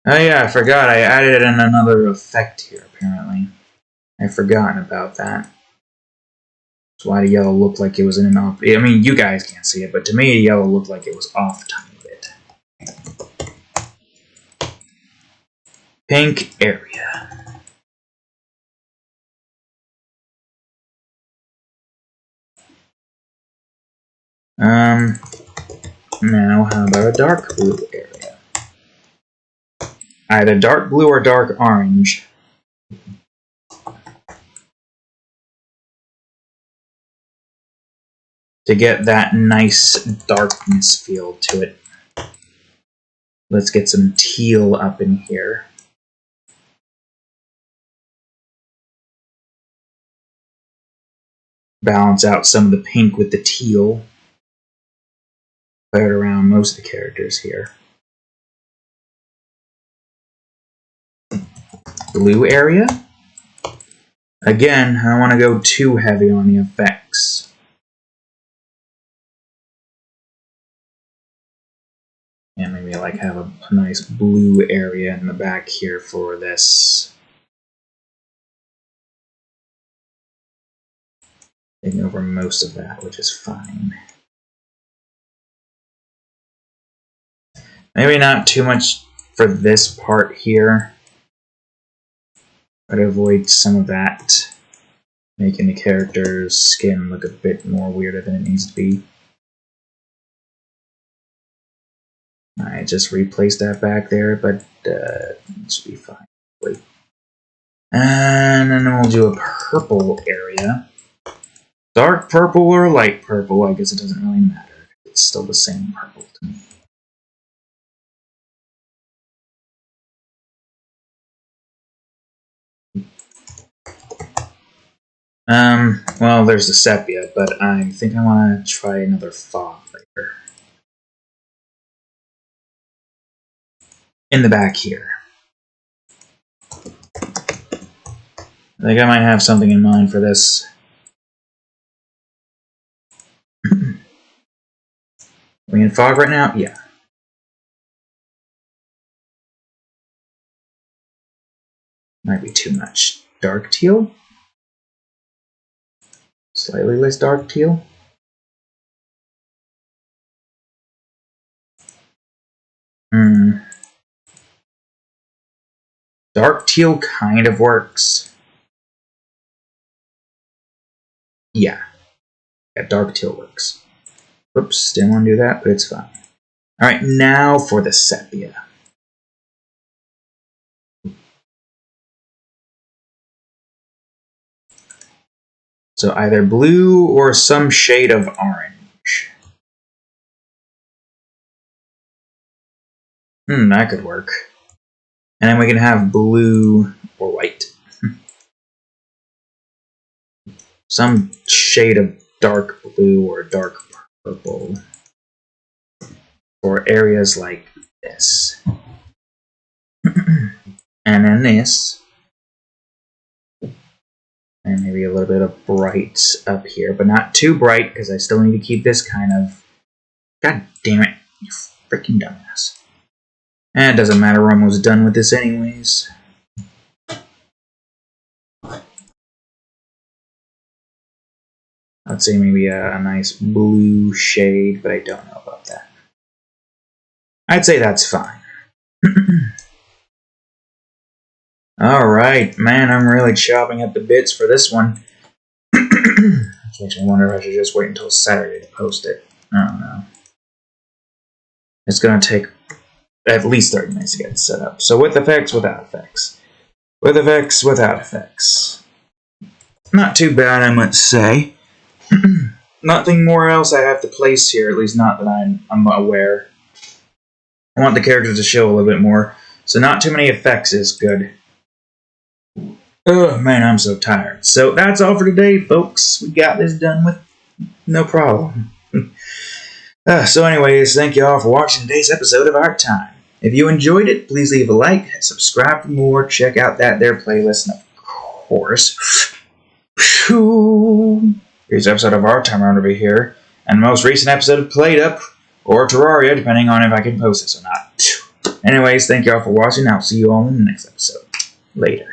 Oh yeah, I forgot. I added in another effect here, apparently. I've forgotten about that. That's why the yellow looked like it was in an off... I mean, you guys can't see it, but to me, the yellow looked like it was off a tiny bit. Pink area. Now how about a dark blue area? Either dark blue or dark orange. To get that nice darkness feel to it. Let's get some teal up in here. Balance out some of the pink with the teal. Put it around most of the characters here. Blue area. Again, I don't want to go too heavy on the effects. And maybe like have a nice blue area in the back here for this. taking over most of that, which is fine. Maybe not too much for this part here, but avoid some of that, making the character's skin look a bit more weirder than it needs to be. I just replaced that back there, but it should be fine. Wait. And then we'll do a purple area. Dark purple or light purple, I guess it doesn't really matter. It's still the same purple to me. Well, there's the sepia, but I think I want to try another fog later. In the back here. I think I might have something in mind for this. We in fog right now? Yeah. Might be too much. Dark teal? Slightly less dark teal? Dark teal kind of works. Yeah, dark teal works. Oops, didn't want to do that, but it's fine. Alright, now for the sepia. So either blue or some shade of orange. That could work. And then we can have blue or white. Some shade of dark blue or dark purple. For areas like this. And then this. And maybe a little bit of bright up here, but not too bright, because I still need to keep this kind of... God damn it, you freaking dumbass. And it doesn't matter, we're almost done with this anyways. I'd say maybe a nice blue shade, but I don't know about that. I'd say that's fine. Alright, man, I'm really chopping at the bits for this one. Which makes me wonder if I should just wait until Saturday to post it. I don't know. It's going to take at least 30 minutes to get it set up. So with effects, without effects. With effects, without effects. Not too bad, I must say. Nothing more else I have to place here, at least not that I'm aware. I want the characters to show a little bit more. So not too many effects is good. Oh man, I'm so tired. So that's all for today, folks. We got this done with no problem. So anyways, thank you all for watching today's episode of Our Time. If you enjoyed it, please leave a like, subscribe for more, check out that there playlist, and of course, here's an episode of Our Time around over here, and the most recent episode of Played Up, or Terraria, depending on if I can post this or not. Anyways, thank you all for watching. I'll see you all in the next episode. Later.